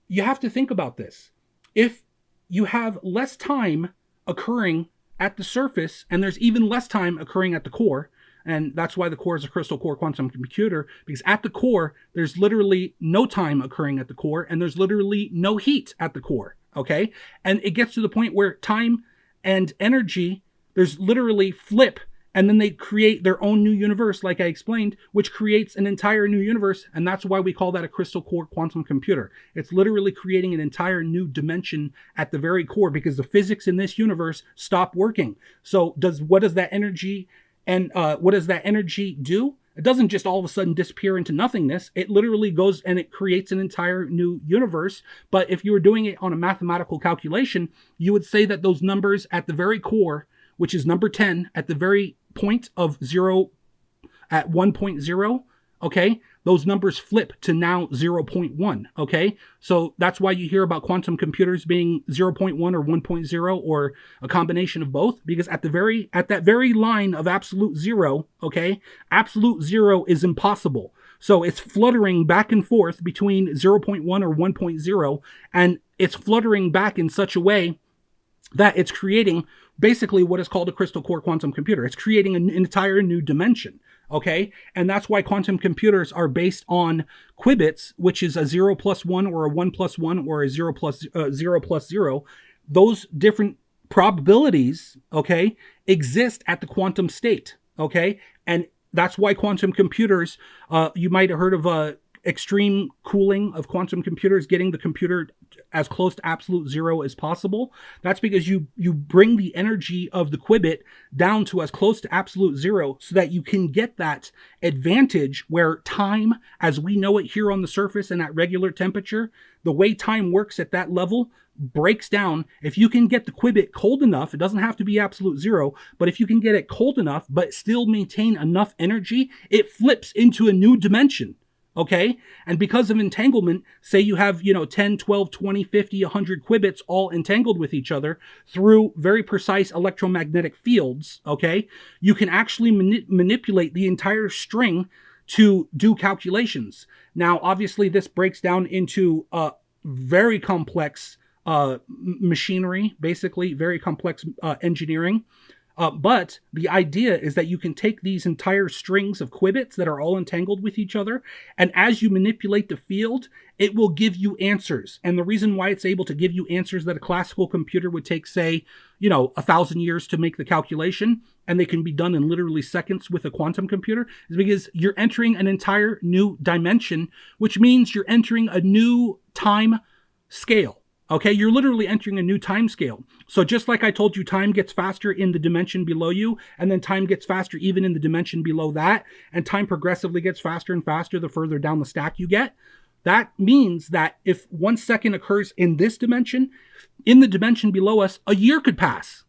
you have to think about this. If you have less time occurring at the surface, and there's even less time occurring at the core, and that's why the core is a crystal core quantum computer, because at the core, there's literally no time occurring at the core, and there's literally no heat at the core, okay? And it gets to the point where time and energy, there's literally flip, and then they create their own new universe, like I explained, which creates an entire new universe, and that's why we call that a crystal core quantum computer. It's literally creating an entire new dimension at the very core, because the physics in this universe stop working. So what does that energy do? It doesn't just all of a sudden disappear into nothingness. It literally goes and it creates an entire new universe. But if you were doing it on a mathematical calculation, you would say that those numbers at the very core, which is number 10, at the very point of 0, at 1.0, okay, those numbers flip to now 0.1, okay? So that's why you hear about quantum computers being 0.1 or 1.0 or a combination of both, because at that very line of absolute zero, okay, absolute zero is impossible. So it's fluttering back and forth between 0.1 or 1.0, and it's fluttering back in such a way that it's creating basically what is called a crystal core quantum computer. It's creating an entire new dimension, okay? And that's why quantum computers are based on qubits, which is a 0 plus 1 or a 1 plus 1 or a 0 plus 0. Those different probabilities, okay, exist at the quantum state, okay? And that's why quantum computers, you might have heard of extreme cooling of quantum computers, getting the computer as close to absolute zero as possible. That's because you bring the energy of the qubit down to as close to absolute zero so that you can get that advantage where time, as we know it here on the surface and at regular temperature, the way time works at that level breaks down. If you can get the qubit cold enough, it doesn't have to be absolute zero, but if you can get it cold enough but still maintain enough energy, it flips into a new dimension. Okay? And because of entanglement, say you have, 10, 12, 20, 50, 100 qubits all entangled with each other through very precise electromagnetic fields, okay? You can actually manipulate the entire string to do calculations. Now, obviously, this breaks down into very complex machinery, basically, very complex engineering. But the idea is that you can take these entire strings of qubits that are all entangled with each other, and as you manipulate the field, it will give you answers. And the reason why it's able to give you answers that a classical computer would take, say, 1,000 years to make the calculation, and they can be done in literally seconds with a quantum computer, is because you're entering an entire new dimension, which means you're entering a new time scale. Okay, you're literally entering a new time scale. So just like I told you, time gets faster in the dimension below you, and then time gets faster even in the dimension below that, and time progressively gets faster and faster the further down the stack you get. That means that if 1 second occurs in this dimension, in the dimension below us, a year could pass.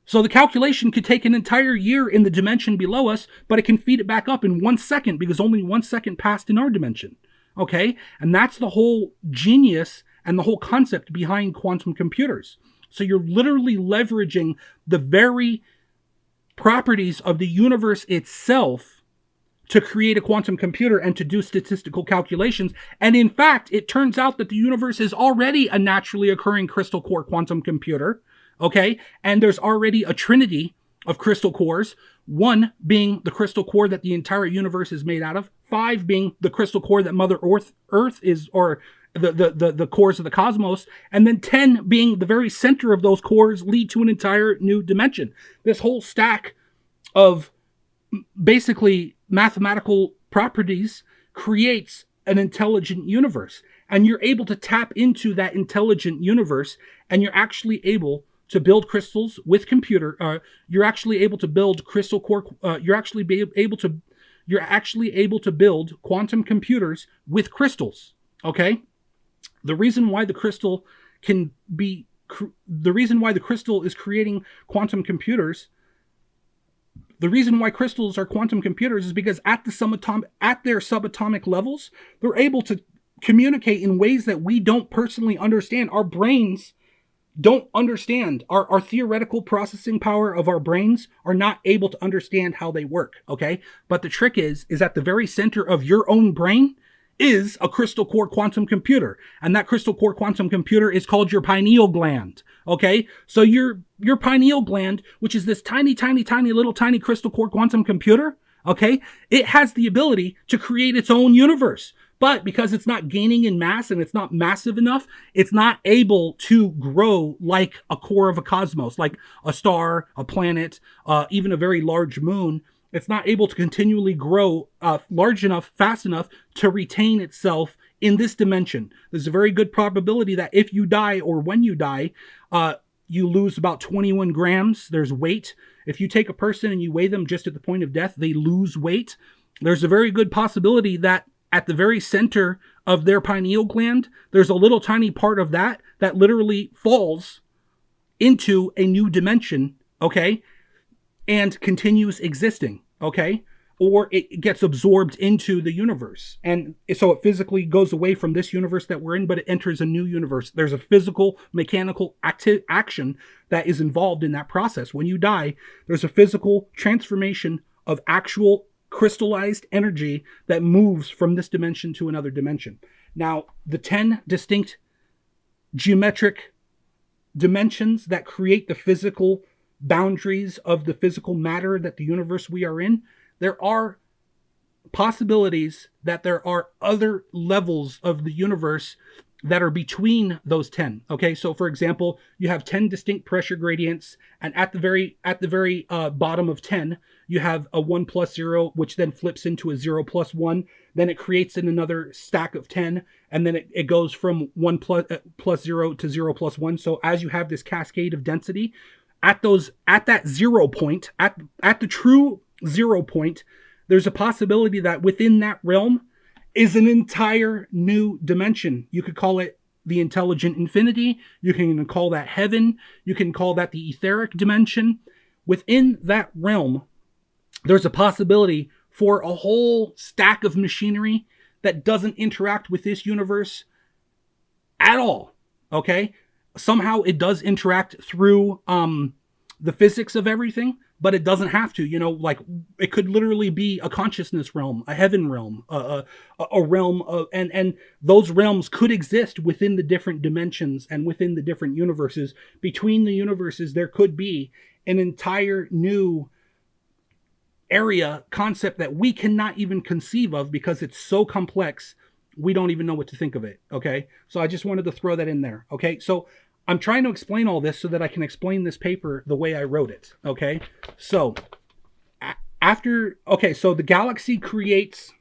So the calculation could take an entire year in the dimension below us, but it can feed it back up in 1 second because only 1 second passed in our dimension. Okay, and that's the whole genius and the whole concept behind quantum computers. So you're literally leveraging the very properties of the universe itself to create a quantum computer and to do statistical calculations. And in fact, it turns out that the universe is already a naturally occurring crystal core quantum computer, okay? And there's already a trinity of crystal cores, 1 being the crystal core that the entire universe is made out of, 5 being the crystal core that Mother Earth is, or the cores of the cosmos, and then 10 being the very center of those cores lead to an entire new dimension. This whole stack of basically mathematical properties creates an intelligent universe, and you're able to tap into that intelligent universe, and you're actually able to build crystals with you're actually able to build crystal core, you're actually able to build quantum computers with crystals, okay? The reason why the crystal is creating quantum computers, the reason why crystals are quantum computers is because at their subatomic levels, they're able to communicate in ways that we don't personally understand. Our brains don't understand. Our theoretical processing power of our brains are not able to understand how they work, okay? But the trick is at the very center of your own brain is a crystal core quantum computer. And that crystal core quantum computer is called your pineal gland, okay? So your pineal gland, which is this tiny little crystal core quantum computer, okay? It has the ability to create its own universe. But because it's not gaining in mass and it's not massive enough, it's not able to grow like a core of a cosmos, like a star, a planet, even a very large moon. It's not able to continually grow large enough, fast enough to retain itself in this dimension. There's a very good probability that if you die or when you die, you lose about 21 grams. There's weight. If you take a person and you weigh them just at the point of death, they lose weight. There's a very good possibility that at the very center of their pineal gland, there's a little tiny part of that literally falls into a new dimension, okay, and continues existing, okay? Or it gets absorbed into the universe. And so it physically goes away from this universe that we're in, but it enters a new universe. There's a physical, mechanical action that is involved in that process. When you die, there's a physical transformation of actual crystallized energy that moves from this dimension to another dimension. Now, the 10 distinct geometric dimensions that create the physical boundaries of the physical matter that the universe we are in, there are possibilities that there are other levels of the universe that are between those 10. Okay, so for example, you have 10 distinct pressure gradients, and at the very bottom of 10, you have a 1 plus 0, which then flips into a 0 plus 1. Then it creates in another stack of 10, and then it goes from 1 plus 0 to 0 plus 1. So as you have this cascade of density, at that 0 point, at the true 0 point, there's a possibility that within that realm is an entire new dimension. You could call it the intelligent infinity. You can call that heaven. You can call that the etheric dimension. Within that realm, there's a possibility for a whole stack of machinery that doesn't interact with this universe at all, okay? Somehow it does interact through the physics of everything. but it doesn't have to. You know, like it could literally be a consciousness realm, a heaven realm, a realm of, and those realms could exist within the different dimensions and within the different universes. Between the universes, there could be an entire new area concept that we cannot even conceive of because it's so complex. We don't even know what to think of it. Okay. So I just wanted to throw that in there. Okay. So I'm trying to explain all this so that I can explain this paper the way I wrote it. Okay. So so the galaxy creates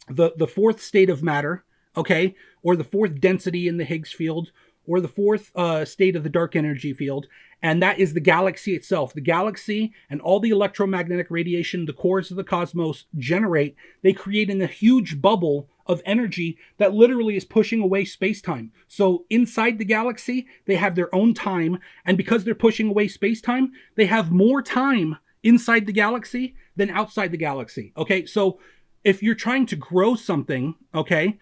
the fourth state of matter. Okay. Or the fourth density in the Higgs field, or the fourth state of the dark energy field. And that is the galaxy itself. The galaxy and all the electromagnetic radiation the cores of the cosmos generate, they create in a huge bubble of energy that literally is pushing away space-time. So inside the galaxy, they have their own time. And because they're pushing away space-time, they have more time inside the galaxy than outside the galaxy. Okay, so if you're trying to grow something, okay,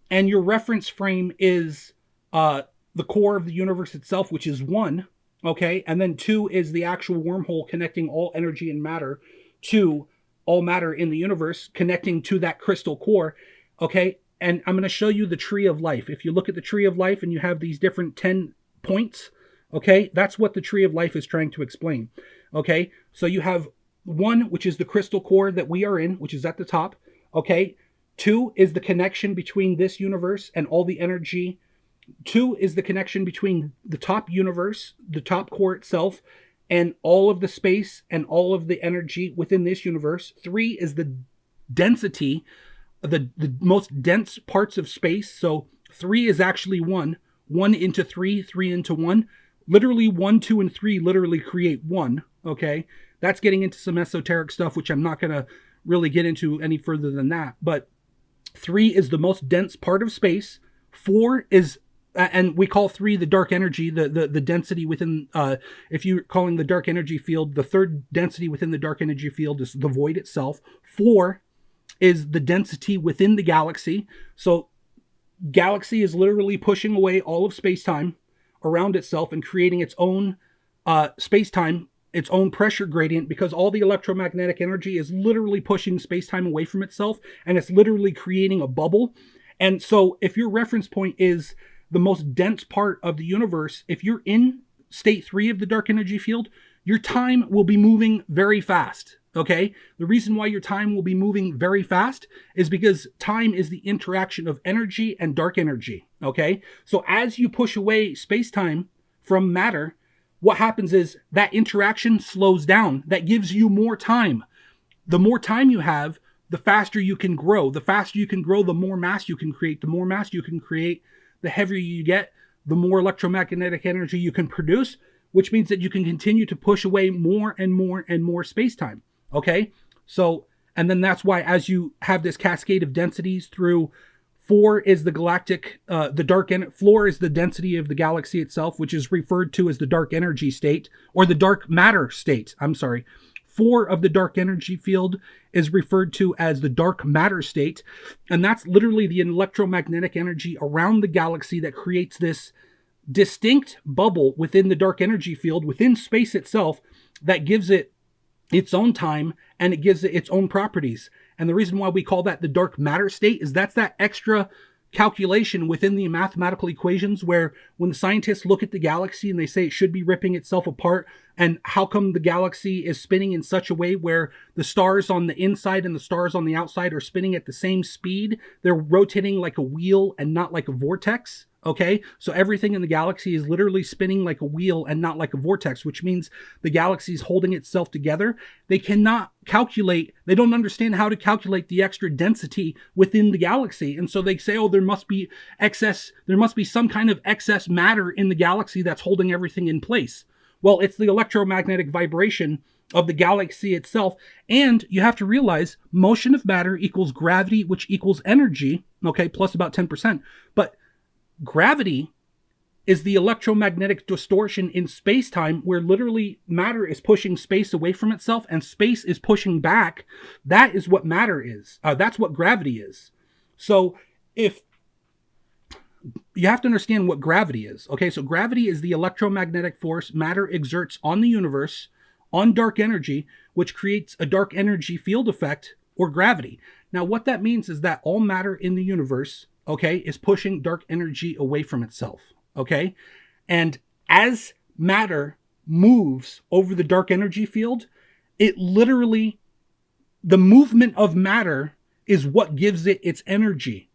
and your reference frame is the core of the universe itself, which is 1, okay, and then 2 is the actual wormhole connecting all energy and matter to all matter in the universe, connecting to that crystal core, okay, and I'm going to show you the tree of life. If you look at the tree of life and you have these different 10 points, okay, that's what the tree of life is trying to explain, okay, so you have 1, which is the crystal core that we are in, which is at the top, okay, 2 is the connection between this universe and all the energy. 2 is the connection between the top universe, the top core itself, and all of the space and all of the energy within this universe. 3 is the density, the most dense parts of space. So 3 is actually 1. 1 into 3, 3 into 1. Literally 1, 2, and 3 literally create 1. Okay. That's getting into some esoteric stuff, which I'm not going to really get into any further than that. But 3 is the most dense part of space. 4 is, and we call 3 the dark energy, the density within, if you're calling the dark energy field, the third density within the dark energy field is the void itself. 4 is the density within the galaxy. So galaxy is literally pushing away all of space-time around itself and creating its own space-time, its own pressure gradient, because all the electromagnetic energy is literally pushing space-time away from itself, and it's literally creating a bubble. And so if your reference point is the most dense part of the universe, if you're in state 3 of the dark energy field, your time will be moving very fast. Okay? The reason why your time will be moving very fast is because time is the interaction of energy and dark energy. Okay? So as you push away space-time from matter, what happens is that interaction slows down. That gives you more time. The more time you have, the faster you can grow. The faster you can grow, the more mass you can create. The more mass you can create, the heavier you get, the more electromagnetic energy you can produce, which means that you can continue to push away more and more and more space-time. Okay? So, and then that's why as you have this cascade of densities through 4 is the galactic, floor is the density of the galaxy itself, which is referred to as the dark energy state, or the dark matter state. I'm sorry. 4 of the dark energy field is referred to as the dark matter state. And that's literally the electromagnetic energy around the galaxy that creates this distinct bubble within the dark energy field, within space itself, that gives it its own time and it gives it its own properties. And the reason why we call that the dark matter state is that's that extra calculation within the mathematical equations where when the scientists look at the galaxy and they say it should be ripping itself apart, and how come the galaxy is spinning in such a way where the stars on the inside and the stars on the outside are spinning at the same speed? They're rotating like a wheel and not like a vortex. Okay, so everything in the galaxy is literally spinning like a wheel and not like a vortex, which means the galaxy is holding itself together. They cannot calculate, they don't understand how to calculate the extra density within the galaxy. And so they say, oh, there must be some kind of excess matter in the galaxy that's holding everything in place. Well, it's the electromagnetic vibration of the galaxy itself. And you have to realize motion of matter equals gravity, which equals energy, okay, plus about 10%. But gravity is the electromagnetic distortion in space-time where literally matter is pushing space away from itself and space is pushing back. That is what matter is. That's what gravity is. So if you have to understand what gravity is. Okay, so gravity is the electromagnetic force matter exerts on the universe, on dark energy, which creates a dark energy field effect or gravity. Now, what that means is that all matter in the universe, okay, is pushing dark energy away from itself, okay? And as matter moves over the dark energy field, it literally, the movement of matter is what gives it its energy.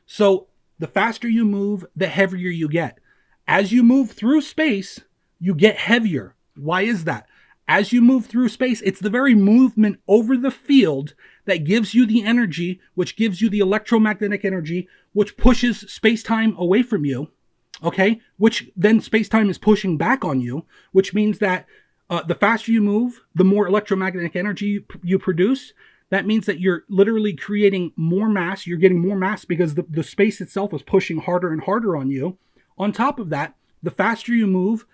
So the faster you move, the heavier you get. As you move through space, you get heavier. Why is that? As you move through space, it's the very movement over the field that gives you the energy, which gives you the electromagnetic energy, which pushes space-time away from you, okay? Which then space-time is pushing back on you, which means that the faster you move, the more electromagnetic energy you produce. That means that you're literally creating more mass. You're getting more mass because the space itself is pushing harder and harder on you. On top of that, the faster you move,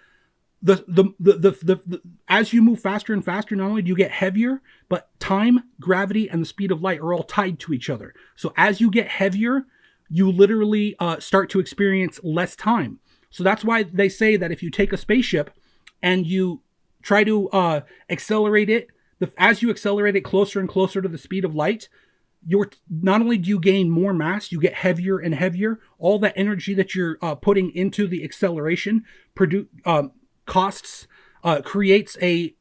as you move faster and faster, not only do you get heavier, but time, gravity, and the speed of light are all tied to each other. So as you get heavier, you literally start to experience less time. So that's why they say that if you take a spaceship and you try to accelerate it, as you accelerate it closer and closer to the speed of light, not only do you gain more mass, you get heavier and heavier. All that energy that you're putting into the acceleration creates a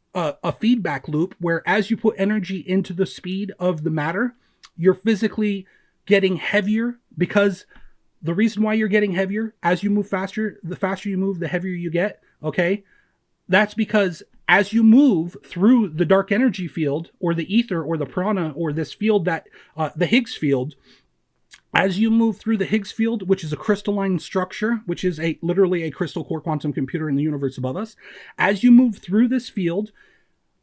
feedback loop where as you put energy into the speed of the matter, you're physically getting heavier, because the reason why you're getting heavier, as you move faster, the faster you move, the heavier you get, okay? That's because as you move through the dark energy field or the ether or the prana or this field that, the Higgs field, as you move through the Higgs field, which is a crystalline structure, which is literally a crystal core quantum computer in the universe above us, as you move through this field,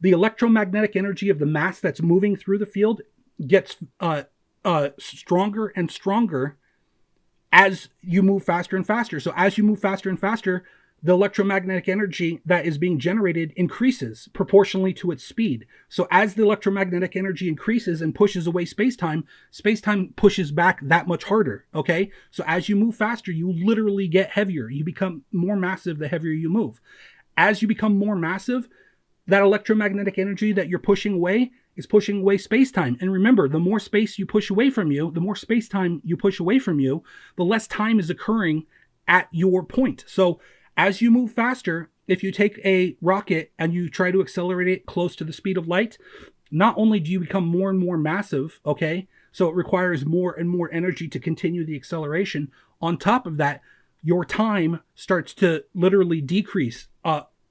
the electromagnetic energy of the mass that's moving through the field gets stronger and stronger as you move faster and faster. So as you move faster and faster, the electromagnetic energy that is being generated increases proportionally to its speed. So as the electromagnetic energy increases and pushes away space-time, space-time pushes back that much harder, okay? So as you move faster, you literally get heavier. You become more massive the heavier you move. As you become more massive, that electromagnetic energy that you're pushing away is pushing away space-time. And remember, the more space you push away from you, the more space-time you push away from you, the less time is occurring at your point. So as you move faster, if you take a rocket and you try to accelerate it close to the speed of light, not only do you become more and more massive, okay, so it requires more and more energy to continue the acceleration. On top of that, your time starts to literally decrease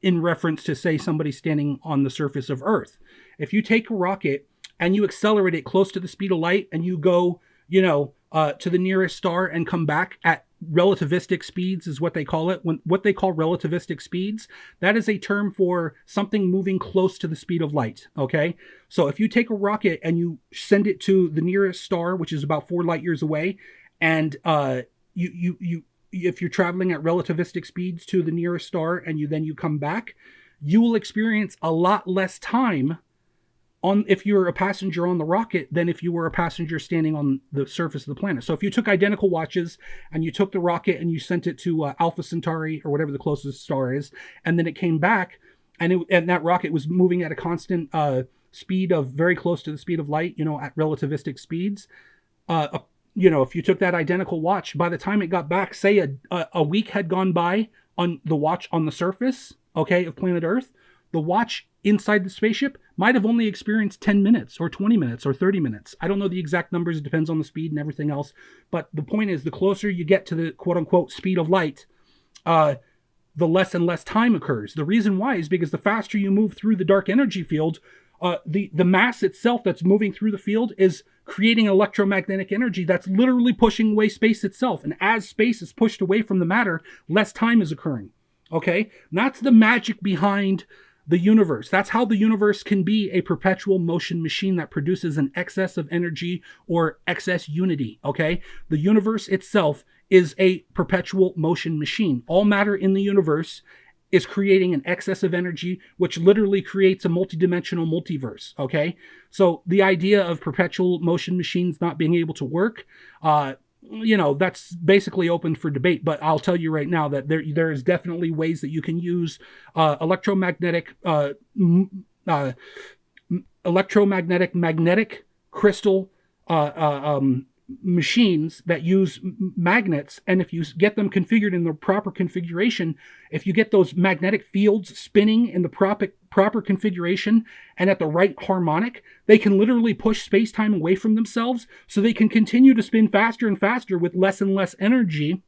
in reference to, say, somebody standing on the surface of Earth. If you take a rocket and you accelerate it close to the speed of light and you go, to the nearest star and come back at relativistic speeds is what they call it. What they call relativistic speeds, that is a term for something moving close to the speed of light, okay? So if you take a rocket and you send it to the nearest star, which is about 4 light years away, and if you're traveling at relativistic speeds to the nearest star and you come back, you will experience a lot less time if you're a passenger on the rocket than if you were a passenger standing on the surface of the planet. So if you took identical watches and you took the rocket and you sent it to Alpha Centauri or whatever the closest star is, and then it came back and that rocket was moving at a constant speed of very close to the speed of light, at relativistic speeds, if you took that identical watch, by the time it got back, say a week had gone by on the watch on the surface, okay, of planet Earth, the watch inside the spaceship might have only experienced 10 minutes or 20 minutes or 30 minutes. I don't know the exact numbers. It depends on the speed and everything else. But the point is, the closer you get to the quote unquote speed of light, the less and less time occurs. The reason why is because the faster you move through the dark energy field, the mass itself that's moving through the field is creating electromagnetic energy that's literally pushing away space itself. And as space is pushed away from the matter, less time is occurring. Okay? And that's the magic behind the universe. That's how the universe can be a perpetual motion machine that produces an excess of energy or excess unity, okay? The universe itself is a perpetual motion machine. All matter in the universe is creating an excess of energy, which literally creates a multidimensional multiverse, okay? So the idea of perpetual motion machines not being able to work, that's basically open for debate, but I'll tell you right now that there is definitely ways that you can use electromagnetic electromagnetic, magnetic crystal machines that use magnets, and if you get them configured in the proper configuration, if you get those magnetic fields spinning in the proper configuration and at the right harmonic, they can literally push space-time away from themselves so they can continue to spin faster and faster with less and less energy.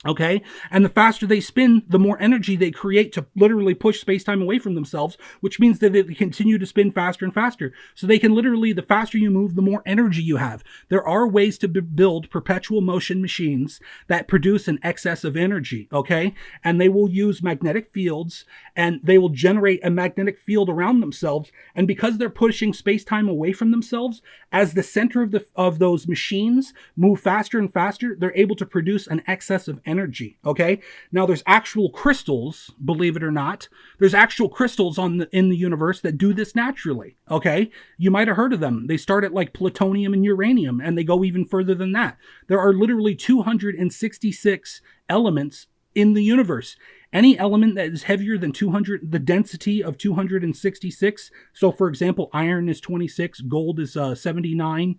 Okay, and the faster they spin, the more energy they create to literally push space-time away from themselves, which means that they continue to spin faster and faster. So they can literally, the faster you move, the more energy you have. There are ways to build perpetual motion machines that produce an excess of energy, okay? And they will use magnetic fields, and they will generate a magnetic field around themselves. And because they're pushing space-time away from themselves, as the center of those machines move faster and faster, they're able to produce an excess of energy, okay? Now, there's actual crystals, believe it or not. There's actual crystals in the universe that do this naturally, okay? You might have heard of them. They start at like plutonium and uranium, and they go even further than that. There are literally 266 elements in the universe. Any element that is heavier than 200, the density of 266. So, for example, iron is 26, gold is 79.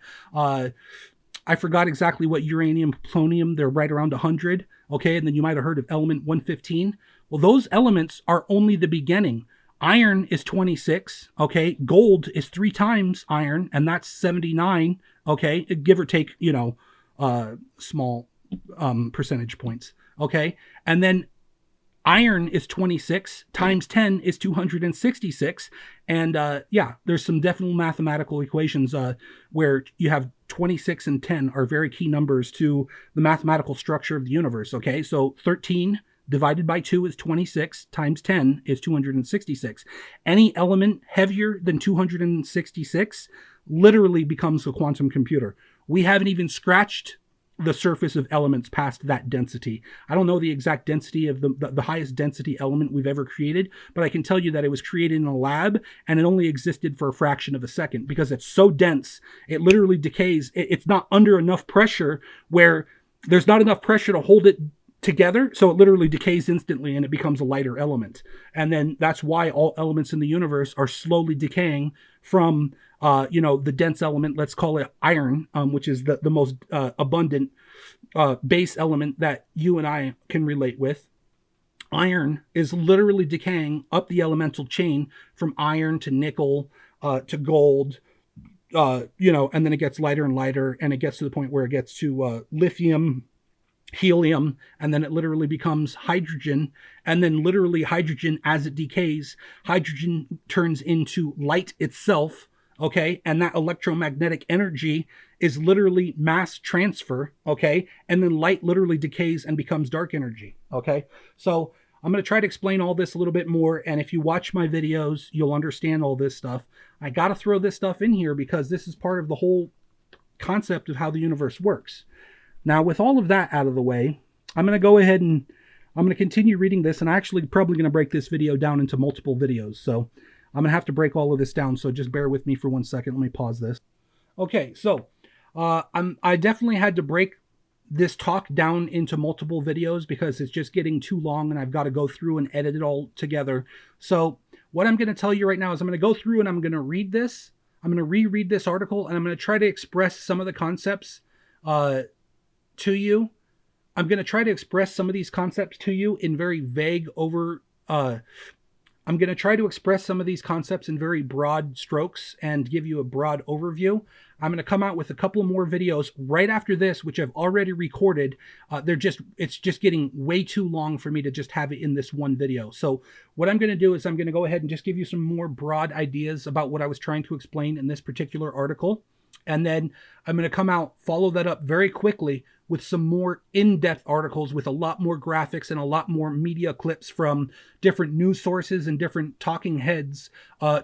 I forgot exactly what uranium, plutonium, they're right around 100. Okay, and then you might have heard of element 115. Well, those elements are only the beginning. Iron is 26, okay? Gold is 3 times iron, and that's 79, okay? Give or take, small percentage points, okay? And then iron is 26 times 10 is 266. And there's some definite mathematical equations where you have 26 and 10 are very key numbers to the mathematical structure of the universe. Okay, so 13 divided by 2 is 26 times 10 is 266. Any element heavier than 266 literally becomes a quantum computer. We haven't even scratched the surface of elements past that density. I don't know the exact density of the highest density element we've ever created, but I can tell you that it was created in a lab and it only existed for a fraction of a second because it's so dense, it literally decays. It's not under enough pressure where there's not enough pressure to hold it together, so it literally decays instantly and it becomes a lighter element. And then that's why all elements in the universe are slowly decaying from the dense element, let's call it iron, which is the most abundant base element that you and I can relate with. Iron is literally decaying up the elemental chain from iron to nickel to gold, and then it gets lighter and lighter, and it gets to the point where it gets to lithium, helium, and then it literally becomes hydrogen, and then literally hydrogen, as it decays, hydrogen turns into light itself, okay? And that electromagnetic energy is literally mass transfer, okay? And then light literally decays and becomes dark energy, okay? So I'm going to try to explain all this a little bit more, and if you watch my videos, you'll understand all this stuff. I got to throw this stuff in here because this is part of the whole concept of how the universe works. Now, with all of that out of the way, I'm going to go ahead and I'm going to continue reading this, and I'm actually probably going to break this video down into multiple videos. So I'm going to have to break all of this down, so just bear with me for 1 second. Let me pause this. Okay, so I definitely had to break this talk down into multiple videos because it's just getting too long, and I've got to go through and edit it all together. So what I'm going to tell you right now is I'm going to go through and I'm going to read this. I'm going to reread this article, and I'm going to try to express some of the concepts to you. I'm going to try to express some of these concepts to you in very vague I'm going to try to express some of these concepts in very broad strokes and give you a broad overview. I'm going to come out with a couple more videos right after this, which I've already recorded. It's just getting way too long for me to just have it in this one video. So what I'm going to do is I'm going to go ahead and just give you some more broad ideas about what I was trying to explain in this particular article. And then I'm going to come out, follow that up very quickly with some more in-depth articles with a lot more graphics and a lot more media clips from different news sources and different talking heads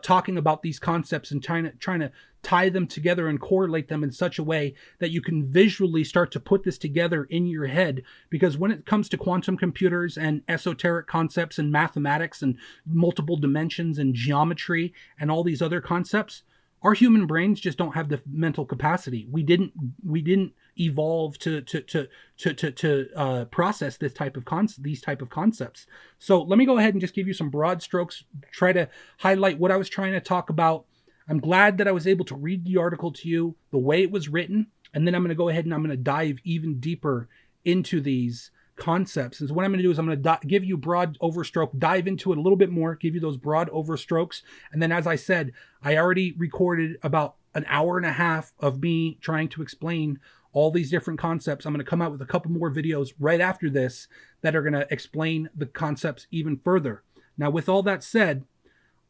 talking about these concepts and trying to tie them together and correlate them in such a way that you can visually start to put this together in your head. Because when it comes to quantum computers and esoteric concepts and mathematics and multiple dimensions and geometry and all these other concepts, Our human brains just don't have the mental capacity. We didn't evolve to process these type of concepts. So let me go ahead and just give you some broad strokes, try to highlight what I was trying to talk about. I'm glad that I was able to read the article to you the way it was written, and then I'm going to go ahead and I'm going to dive even deeper into these concepts. And so what I'm going to do is I'm going to give you broad overstroke, dive into it a little bit more, give you those broad overstrokes. And then, as I said, I already recorded about an hour and a half of me trying to explain all these different concepts. I'm going to come out with a couple more videos right after this that are going to explain the concepts even further. Now, with all that said,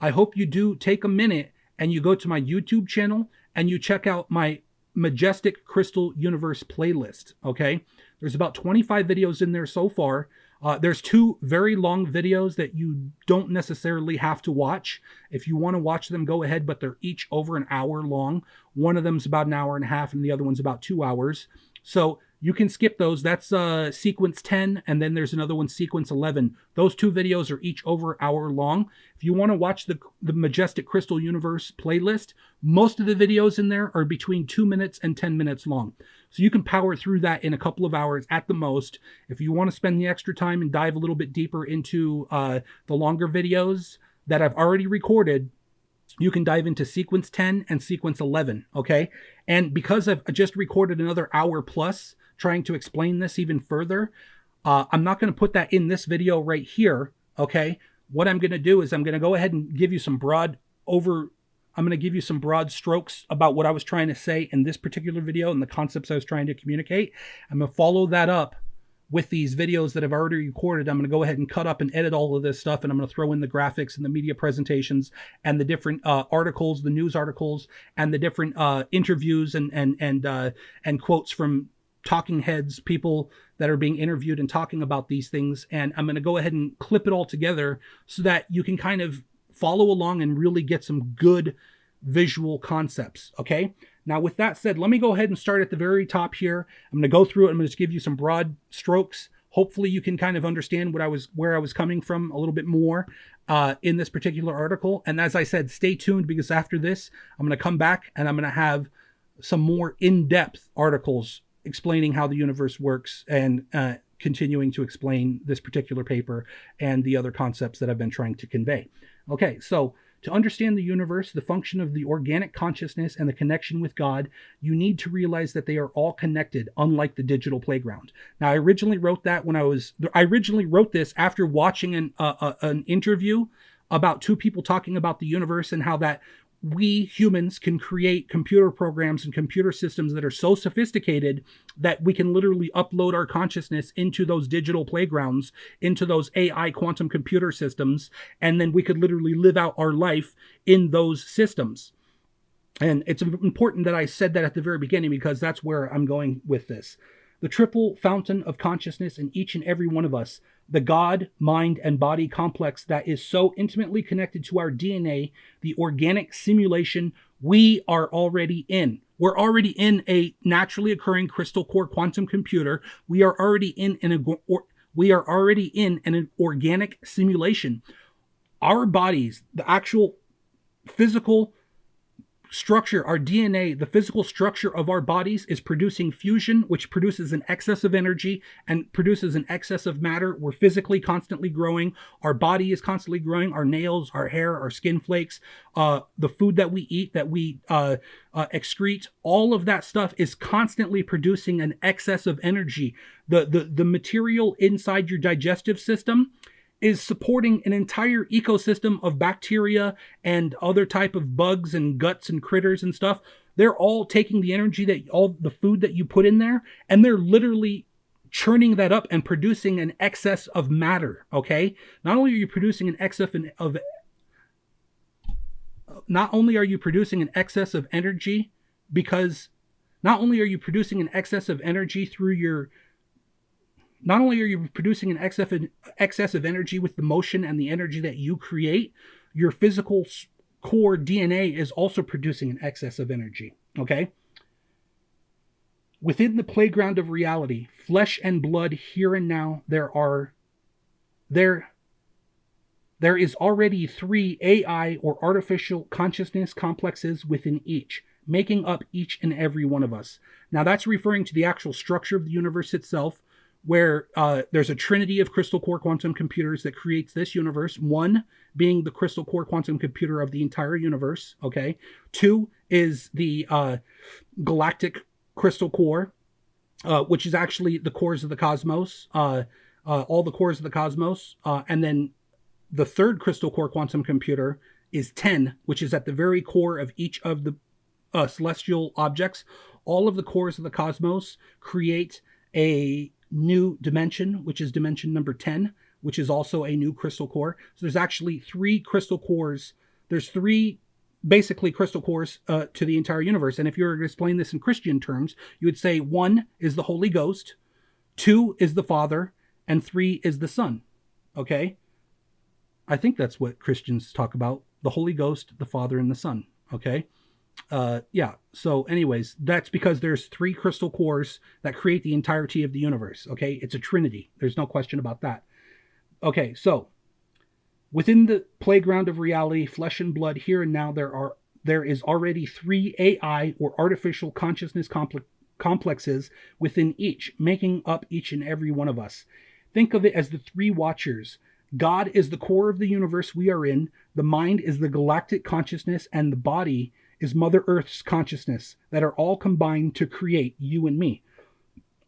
I hope you do take a minute and you go to my YouTube channel and you check out my Majestic Crystal Universe playlist, okay? There's about 25 videos in there so far. There's 2 very long videos that you don't necessarily have to watch. If you want to watch them, go ahead, but they're each over an hour long. One of them's about an hour and a half, and the other one's about 2 hours. So you can skip those. That's sequence 10, and then there's another one, sequence 11. Those 2 videos are each over an hour long. If you want to watch the Majestic Crystal Universe playlist, most of the videos in there are between 2 minutes and 10 minutes long. So you can power through that in a couple of hours at the most. If you want to spend the extra time and dive a little bit deeper into the longer videos that I've already recorded, you can dive into sequence 10 and sequence 11, okay? And because I've just recorded another hour plus trying to explain this even further, I'm not going to put that in this video right here, okay? What I'm going to do is I'm going to go ahead and give you some broad strokes about what I was trying to say in this particular video and the concepts I was trying to communicate. I'm going to follow that up with these videos that I've already recorded. I'm going to go ahead and cut up and edit all of this stuff, and I'm going to throw in the graphics and the media presentations and the different articles, the news articles, and the different interviews and quotes from talking heads, people that are being interviewed and talking about these things. And I'm going to go ahead and clip it all together so that you can kind of follow along and really get some good visual concepts, okay? Now, with that said, let me go ahead and start at the very top here. I'm going to go through it. I'm going to just give you some broad strokes. Hopefully you can kind of understand where I was coming from a little bit more in this particular article. And as I said, stay tuned, because after this, I'm going to come back and I'm going to have some more in-depth articles explaining how the universe works and continuing to explain this particular paper and the other concepts that I've been trying to convey. Okay, so to understand the universe, the function of the organic consciousness, and the connection with God, you need to realize that they are all connected, unlike the digital playground. Now, I originally wrote this after watching an interview about 2 people talking about the universe and how that we humans can create computer programs and computer systems that are so sophisticated that we can literally upload our consciousness into those digital playgrounds, into those AI quantum computer systems, and then we could literally live out our life in those systems. And it's important that I said that at the very beginning, because that's where I'm going with this. The triple fountain of consciousness in each and every one of us, the God, mind, and body complex that is so intimately connected to our DNA, the organic simulation we are already in. We're already in a naturally occurring crystal core quantum computer. We are already in an organic simulation. Our bodies, the actual physical structure, our DNA, the physical structure of our bodies is producing fusion, which produces an excess of energy and produces an excess of matter. We're physically constantly growing. Our body is constantly growing. Our nails, our hair, our skin flakes, the food that we eat, that we excrete, all of that stuff is constantly producing an excess of energy. The material inside your digestive system is supporting an entire ecosystem of bacteria and other type of bugs and guts and critters and stuff. They're all taking the energy all the food that you put in there, and they're literally churning that up and producing an excess of matter, okay? Not only are you producing an excess of energy, because not only are you producing an excess of energy with the motion and the energy that you create, your physical core DNA is also producing an excess of energy, okay? Within the playground of reality, flesh and blood, here and now, there There is already 3 AI or artificial consciousness complexes within each, making up each and every one of us. Now that's referring to the actual structure of the universe itself, where there's a trinity of crystal core quantum computers that creates this universe. 1 being the crystal core quantum computer of the entire universe. Okay. 2 is the galactic crystal core, which is actually the cores of the cosmos, all the cores of the cosmos. And then the 3rd crystal core quantum computer is 10, which is at the very core of each of the celestial objects. All of the cores of the cosmos create a new dimension, which is dimension number 10, which is also a new crystal core. So there's actually 3 crystal cores. There's 3 basically crystal cores to the entire universe. And if you were to explain this in Christian terms, you would say 1 is the Holy Ghost, 2 is the Father, and 3 is the Son. Okay? I think that's what Christians talk about. The Holy Ghost, the Father, and the Son. Okay? Yeah. So anyways, that's because there's 3 crystal cores that create the entirety of the universe. Okay. It's a trinity. There's no question about that. Okay. So within the playground of reality, flesh and blood, here and now, there is already 3 AI or artificial consciousness complexes within each, making up each and every one of us. Think of it as the 3 watchers. God is the core of the universe we are in. The mind is the galactic consciousness, and the body is Mother Earth's consciousness, that are all combined to create you and me.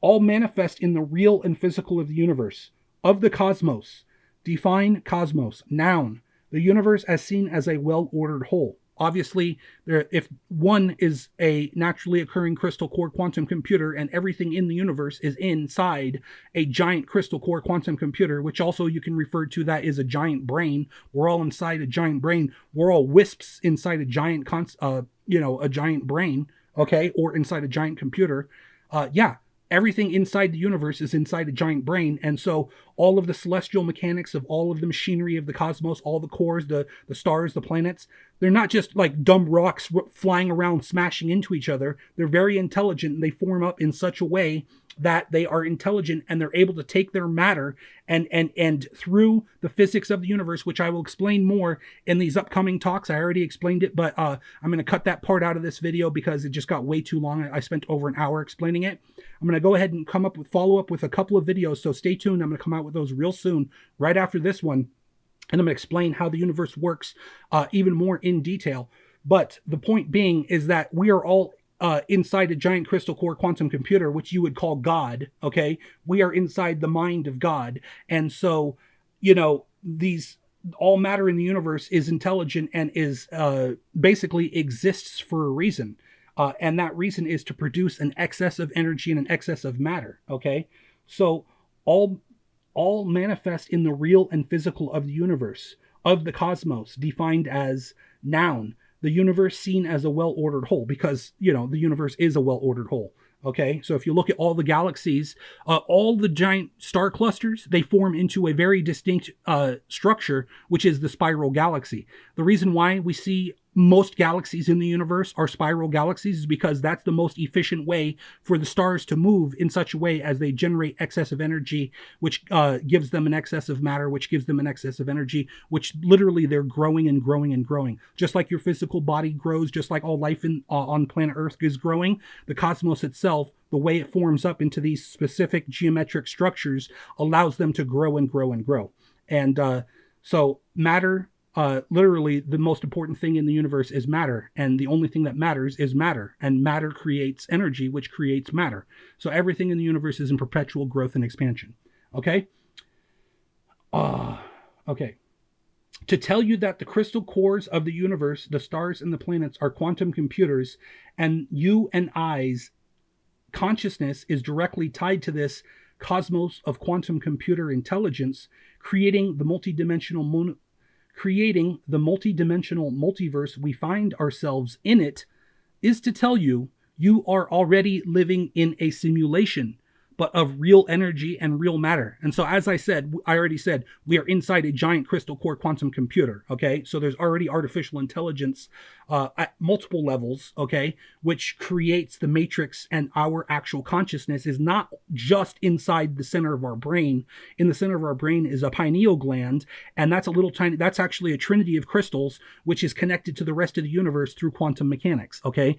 All manifest in the real and physical of the universe, of the cosmos. Define cosmos. Noun. The universe as seen as a well-ordered whole. Obviously, if 1 is a naturally occurring crystal core quantum computer and everything in the universe is inside a giant crystal core quantum computer, which also you can refer to that as a giant brain. We're all inside a giant brain. We're all wisps inside a giant, a giant brain, okay, or inside a giant computer. Yeah. Everything inside the universe is inside a giant brain. And so all of the celestial mechanics of all of the machinery of the cosmos, all the cores, the stars, the planets, they're not just like dumb rocks flying around smashing into each other. They're very intelligent, and they form up in such a way that they are intelligent, and they're able to take their matter and through the physics of the universe, which I will explain more in these upcoming talks. I already explained it, but I'm going to cut that part out of this video because it just got way too long. I spent over an hour explaining it. I'm going to go ahead and follow up with a couple of videos, so stay tuned. I'm going to come out with those real soon, right after this one, and I'm going to explain how the universe works even more in detail. But the point being is that we are all inside a giant crystal core quantum computer, which you would call God, okay? We are inside the mind of God. And so, all matter in the universe is intelligent and is basically exists for a reason. And that reason is to produce an excess of energy and an excess of matter, okay? So all manifest in the real and physical of the universe, of the cosmos, defined as noun. The universe seen as a well-ordered whole, because, the universe is a well-ordered whole. Okay, so if you look at all the galaxies, all the giant star clusters, they form into a very distinct structure, which is the spiral galaxy. The reason why we see most galaxies in the universe are spiral galaxies is because that's the most efficient way for the stars to move in such a way as they generate excess of energy, which gives them an excess of matter, which gives them an excess of energy, which literally they're growing and growing and growing. Just like your physical body grows, just like all life on planet Earth is growing, the cosmos itself, the way it forms up into these specific geometric structures, allows them to grow and grow and grow. And so matter, literally the most important thing in the universe is matter, and the only thing that matters is matter, and matter creates energy, which creates matter. So everything in the universe is in perpetual growth and expansion. Okay? Okay. To tell you that the crystal cores of the universe, the stars and the planets, are quantum computers, and you and I's consciousness is directly tied to this cosmos of quantum computer intelligence, creating the multidimensional multiverse we find ourselves in, it is to tell you, you are already living in a simulation. but of real energy and real matter. And so, as I already said, we are inside a giant crystal core quantum computer. Okay, so there's already artificial intelligence at multiple levels. Okay, which creates the matrix, and our actual consciousness is not just inside the center of our brain. In the center of our brain is a pineal gland, and that's a little tiny. That's actually a trinity of crystals, which is connected to the rest of the universe through quantum mechanics. Okay,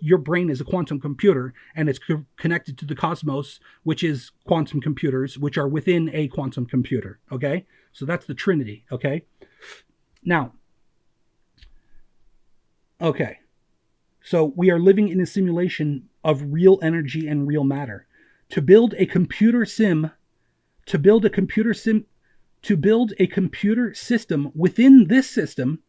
your brain is a quantum computer, and it's connected to the cosmos, which is quantum computers, which are within a quantum computer. Okay, so that's the Trinity. Okay, now, okay, so we are living in a simulation of real energy and real matter. To build a computer system within this system,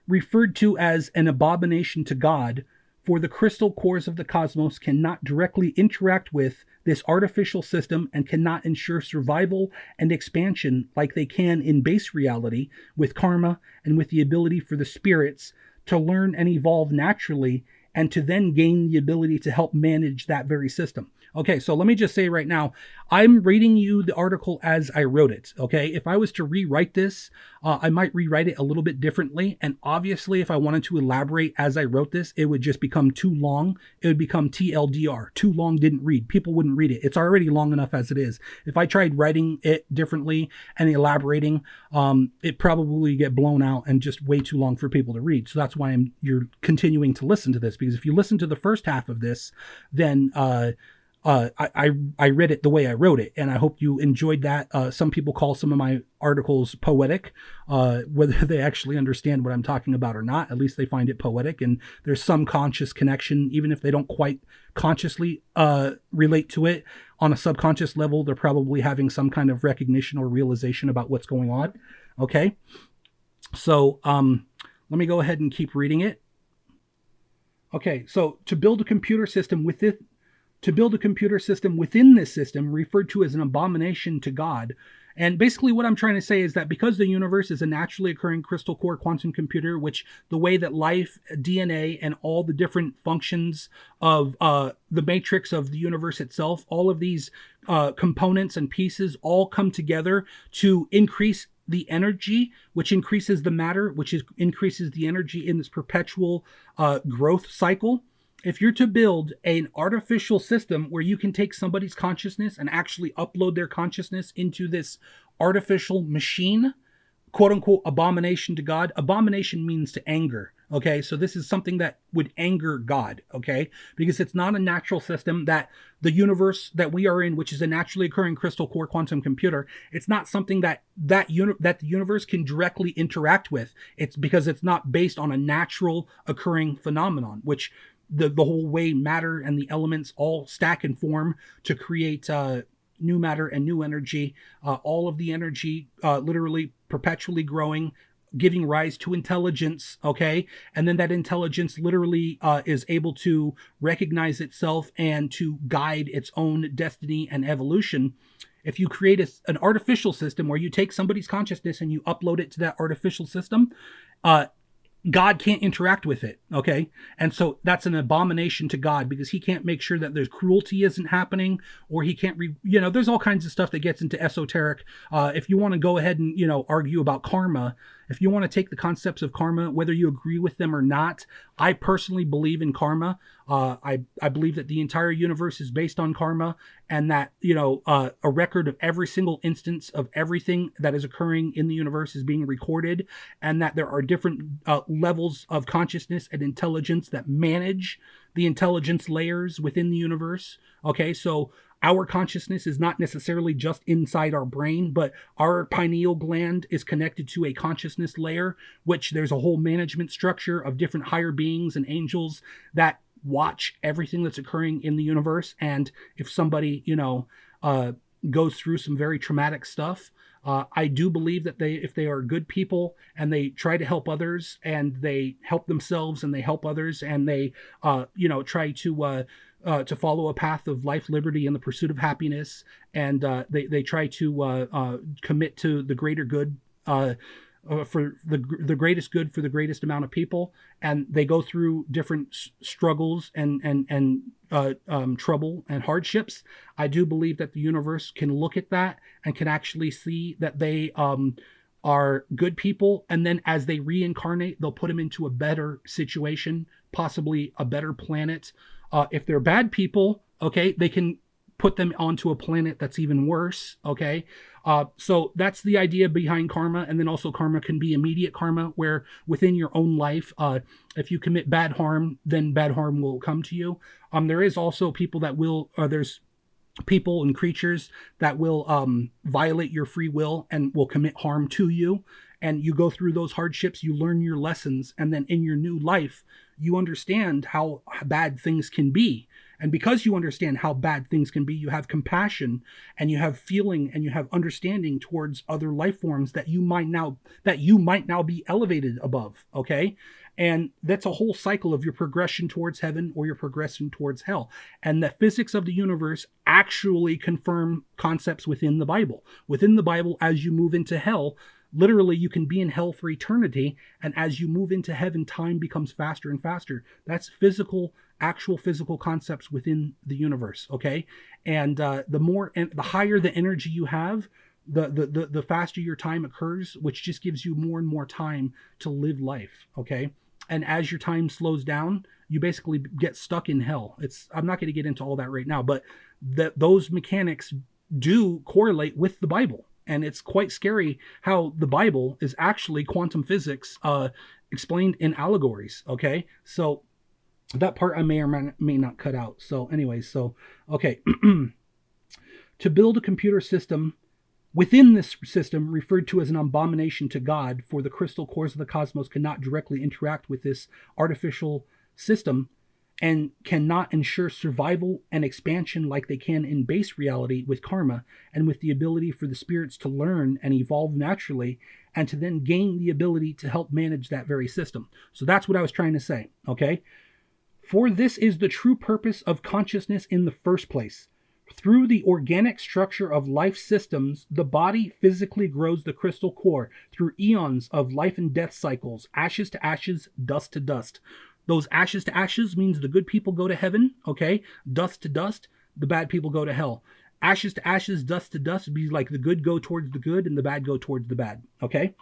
referred to as an abomination to God, for the crystal cores of the cosmos cannot directly interact with this artificial system and cannot ensure survival and expansion like they can in base reality with karma and with the ability for the spirits to learn and evolve naturally and to then gain the ability to help manage that very system. Okay, so let me just say right now, I'm reading you the article as I wrote it, okay? If I was to rewrite this, I might rewrite it a little bit differently, and obviously if I wanted to elaborate as I wrote this, it would just become too long. It would become TLDR, too long, didn't read. People wouldn't read it. It's already long enough as it is. If I tried writing it differently and elaborating, it probably would get blown out and just way too long for people to read. So that's why you're continuing to listen to this, because if you listen to the first half of this, then I read it the way I wrote it, and I hope you enjoyed that. Some people call some of my articles poetic, whether they actually understand what I'm talking about or not. At least they find it poetic, and there's some conscious connection, even if they don't quite consciously relate to it. On a subconscious level, they're probably having some kind of recognition or realization about what's going on. Okay, so let me go ahead and keep reading it. Okay, so to build a computer system within this system, referred to as an abomination to God. And basically what I'm trying to say is that because the universe is a naturally occurring crystal core quantum computer, which the way that life, DNA, and all the different functions of the matrix of the universe itself, all of these components and pieces all come together to increase the energy, which increases the matter, which increases the energy in this perpetual growth cycle. If you're to build an artificial system where you can take somebody's consciousness and actually upload their consciousness into this artificial machine, quote unquote, abomination to God. Abomination means to anger. Okay, so this is something that would anger God, okay? Because it's not a natural system that the universe that we are in, which is a naturally occurring crystal core quantum computer, it's not something that the universe can directly interact with. It's because it's not based on a natural occurring phenomenon, which the whole way matter and the elements all stack and form to create new matter and new energy. All of the energy literally perpetually growing, giving rise to intelligence, okay? And then that intelligence literally is able to recognize itself and to guide its own destiny and evolution. If you create an artificial system where you take somebody's consciousness and you upload it to that artificial system, God can't interact with it, okay? And so that's an abomination to God because he can't make sure that there's cruelty isn't happening, or he can't, there's all kinds of stuff that gets into esoteric. If you want to go ahead and, argue about karma, if you want to take the concepts of karma, whether you agree with them or not, I personally believe in karma. I believe that the entire universe is based on karma, and that, a record of every single instance of everything that is occurring in the universe is being recorded, and that there are different levels of consciousness and intelligence that manage the intelligence layers within the universe. Okay, so our consciousness is not necessarily just inside our brain, but our pineal gland is connected to a consciousness layer, which there's a whole management structure of different higher beings and angels that watch everything that's occurring in the universe. And if somebody, goes through some very traumatic stuff, I do believe that if they are good people and they try to help others and they help themselves and they help others and they, try to follow a path of life, liberty, and the pursuit of happiness, and they try to commit to the greater good, for the greatest good for the greatest amount of people, and they go through different struggles and trouble and hardships. I do believe that the universe can look at that and can actually see that they are good people, and then as they reincarnate, they'll put them into a better situation, possibly a better planet. If they're bad people, okay, they can put them onto a planet that's even worse, okay? So that's the idea behind karma. And then also karma can be immediate karma, where within your own life, if you commit bad harm, then bad harm will come to you. There is also people that will, there's people and creatures that will violate your free will and will commit harm to you. And you go through those hardships, you learn your lessons, and then in your new life, you understand how bad things can be. And because you understand how bad things can be, you have compassion and you have feeling and you have understanding towards other life forms that you might now be elevated above, okay? And that's a whole cycle of your progression towards heaven or your progression towards hell. And the physics of the universe actually confirm concepts within the Bible. Within the Bible, as you move into hell, literally, you can be in hell for eternity, and as you move into heaven, time becomes faster and faster. That's actual physical concepts within the universe, okay? And the higher the energy you have, the faster your time occurs, which just gives you more and more time to live life, okay? And as your time slows down, you basically get stuck in hell. I'm not going to get into all that right now, but those mechanics do correlate with the Bible. And it's quite scary how the Bible is actually quantum physics explained in allegories, okay? So that part I may or may not cut out. So anyways, okay. To build a computer system within this system, referred to as an abomination to God, for the crystal cores of the cosmos cannot directly interact with this artificial system and cannot ensure survival and expansion like they can in base reality with karma, and with the ability for the spirits to learn and evolve naturally, and to then gain the ability to help manage that very system. So that's what I was trying to say, okay? For this is the true purpose of consciousness in the first place. Through the organic structure of life systems, the body physically grows the crystal core through eons of life and death cycles, ashes to ashes, dust to dust. Those ashes to ashes means the good people go to heaven, okay? Dust to dust, the bad people go to hell. Ashes to ashes, dust to dust would be like the good go towards the good and the bad go towards the bad, okay?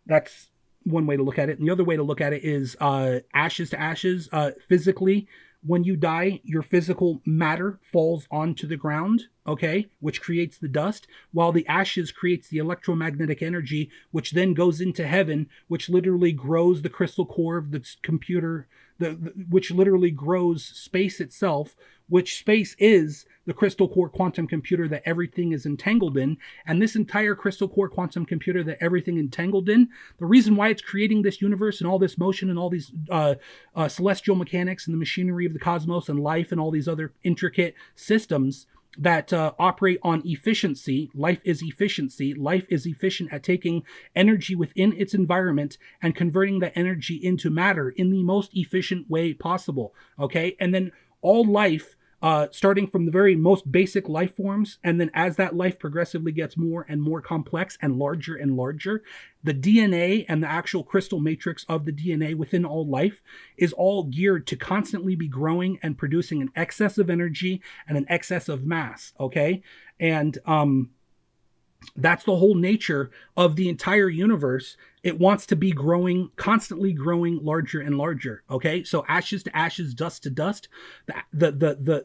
That's one way to look at it. And the other way to look at it is ashes to ashes. Physically, when you die, your physical matter falls onto the ground, okay, which creates the dust, while the ashes creates the electromagnetic energy, which then goes into heaven, which literally grows the crystal core of the computer, which literally grows space itself, which space is the crystal core quantum computer that everything is entangled in. And this entire crystal core quantum computer that everything entangled in, the reason why it's creating this universe and all this motion and all these celestial mechanics and the machinery of the cosmos and life and all these other intricate systems that operate on efficiency. Life is efficiency. Life is efficient at taking energy within its environment and converting that energy into matter in the most efficient way possible, okay? And then all life, starting from the very most basic life forms, and then as that life progressively gets more and more complex and larger, the DNA and the actual crystal matrix of the DNA within all life is all geared to constantly be growing and producing an excess of energy and an excess of mass, okay? And that's the whole nature of the entire universe. It wants to be growing, constantly growing larger and larger. Okay, so ashes to ashes, dust to dust. The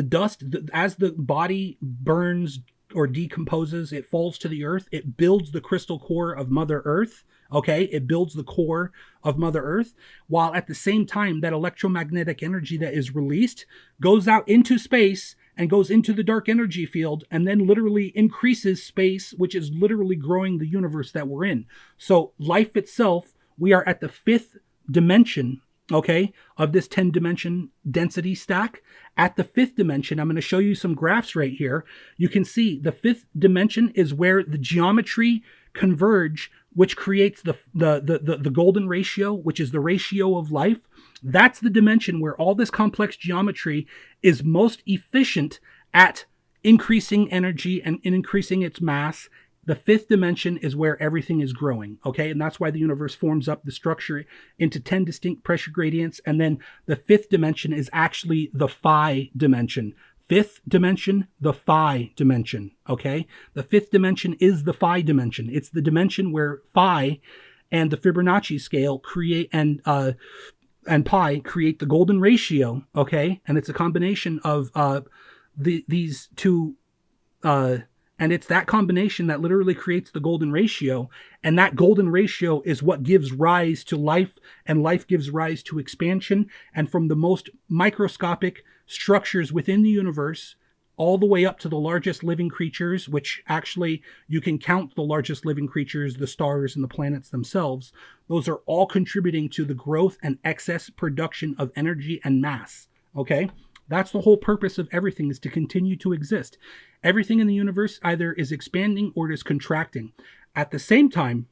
dust, as the body burns or decomposes, it falls to the earth. It builds the crystal core of Mother Earth. Okay, it builds the core of Mother Earth, while at the same time that electromagnetic energy that is released goes out into space and goes into the dark energy field, and then literally increases space, which is literally growing the universe that we're in. So life itself, we are at the 5th dimension, okay, of this 10-dimension density stack. At the 5th dimension, I'm going to show you some graphs right here. You can see the 5th dimension is where the geometry converge, which creates the golden ratio, which is the ratio of life. That's the dimension where all this complex geometry is most efficient at increasing energy and increasing its mass The fifth dimension is where everything is growing, okay? And that's why the universe forms up the structure into 10 distinct pressure gradients. And then the fifth dimension is actually the phi dimension. Fifth dimension, the phi dimension, okay? The fifth dimension is the phi dimension. It's the dimension where phi and the Fibonacci scale create and pi create the golden ratio, okay? And it's a combination of these two, and it's that combination that literally creates the golden ratio. And that golden ratio is what gives rise to life, and life gives rise to expansion. And from the most microscopic structures within the universe, all the way up to the largest living creatures, which actually you can count the largest living creatures, the stars and the planets themselves. Those are all contributing to the growth and excess production of energy and mass, okay? That's the whole purpose of everything, is to continue to exist. Everything in the universe either is expanding or it is contracting. At the same time,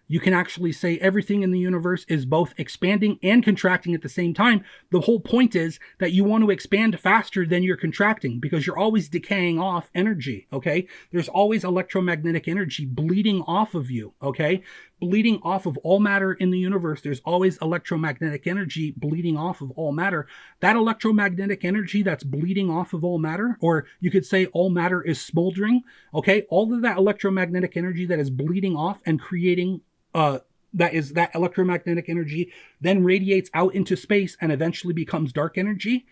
you can actually say everything in the universe is both expanding and contracting at the same time. The whole point is that you want to expand faster than you're contracting, because you're always decaying off energy, okay? There's always electromagnetic energy bleeding off of you, okay? Bleeding off of all matter in the universe. There's always electromagnetic energy bleeding off of all matter. That electromagnetic energy that's bleeding off of all matter, or you could say all matter is smoldering, okay? All of that electromagnetic energy that is bleeding off and creating that electromagnetic energy then radiates out into space and eventually becomes dark energy.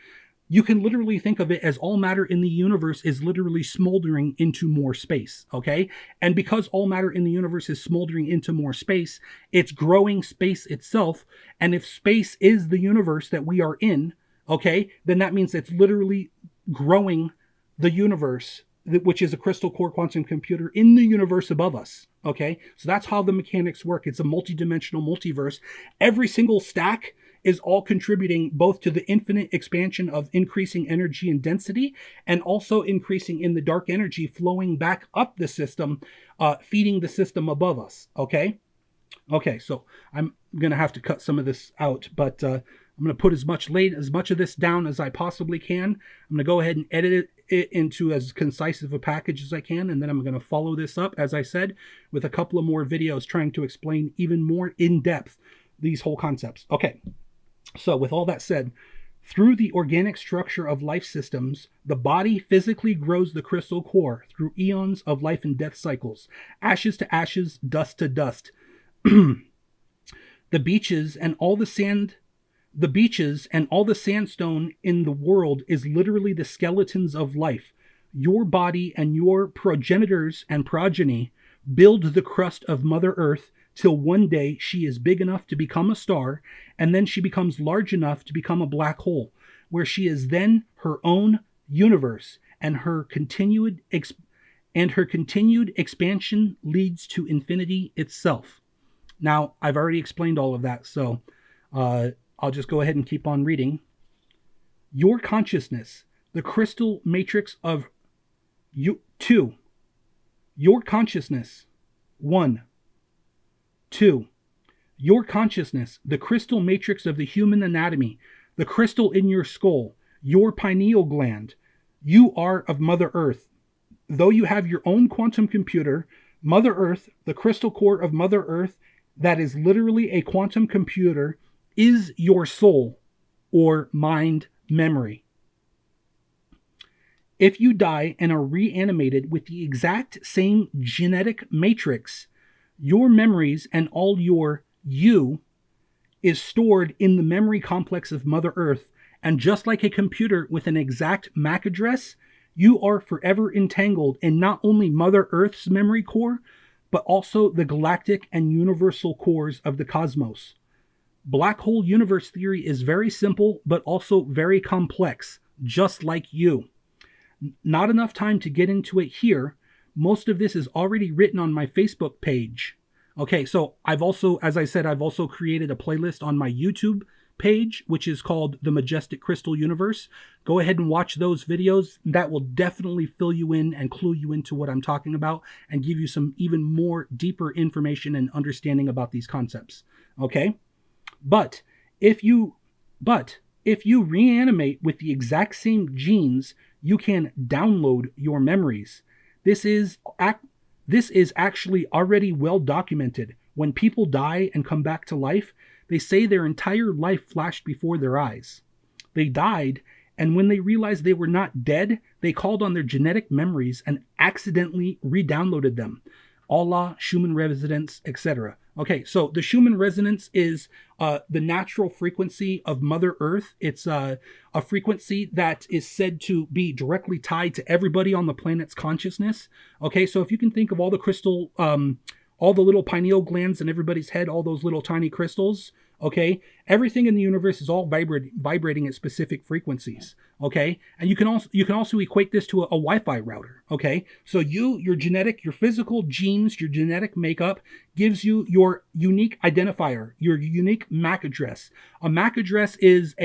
You can literally think of it as all matter in the universe is literally smoldering into more space, okay? And because all matter in the universe is smoldering into more space, it's growing space itself. And if space is the universe that we are in, okay, then that means it's literally growing the universe, which is a crystal core quantum computer in the universe above us, okay? So that's how the mechanics work. It's a multidimensional multiverse. Every single stack is all contributing both to the infinite expansion of increasing energy and density, and also increasing in the dark energy flowing back up the system, feeding the system above us, okay? Okay, so I'm going to have to cut some of this out, but I'm going to put as much of this down as I possibly can. I'm going to go ahead and edit it into as concise of a package as I can, and then I'm going to follow this up, as I said, with a couple of more videos trying to explain even more in depth these whole concepts. Okay, so with all that said, through the organic structure of life systems, the body physically grows the crystal core through eons of life and death cycles, ashes to ashes, dust to dust. The beaches and all the sandstone in the world is literally the skeletons of life. Your body and your progenitors and progeny build the crust of Mother Earth till one day she is big enough to become a star, and then she becomes large enough to become a black hole, where she is then her own universe, and her continued expansion leads to infinity itself. Now, I've already explained all of that, so I'll just go ahead and keep on reading. Your consciousness, the crystal matrix of you. 2. Your consciousness. 1. 2. Your consciousness, the crystal matrix of the human anatomy, the crystal in your skull, your pineal gland. You are of Mother Earth. Though you have your own quantum computer, Mother Earth, the crystal core of Mother Earth, that is literally a quantum computer, is your soul, or mind memory. If you die and are reanimated with the exact same genetic matrix, your memories and all your you is stored in the memory complex of Mother Earth, and just like a computer with an exact MAC address, you are forever entangled in not only Mother Earth's memory core, but also the galactic and universal cores of the cosmos. Black hole universe theory is very simple, but also very complex, just like you. Not enough time to get into it here. Most of this is already written on my Facebook page. Okay, so I've also, as I said, I've also created a playlist on my YouTube page, which is called The Majestic Crystal Universe. Go ahead and watch those videos. That will definitely fill you in and clue you into what I'm talking about, and give you some even more deeper information and understanding about these concepts. Okay? But if you reanimate with the exact same genes, you can download your memories. This is This is actually already well documented. When people die and come back to life, they say their entire life flashed before their eyes. They died, and when they realized they were not dead, they called on their genetic memories and accidentally re-downloaded them. Allah, Schumann resonance, etc. Okay, so the Schumann resonance is the natural frequency of Mother Earth. It's a frequency that is said to be directly tied to everybody on the planet's consciousness. Okay, so if you can think of all the crystal, all the little pineal glands in everybody's head, all those little tiny crystals, okay, everything in the universe is all vibrating at specific frequencies. Okay, and you can also equate this to a Wi-Fi router. Okay, so your genetic, your physical genes, your genetic makeup gives you your unique identifier, your unique MAC address. A MAC address is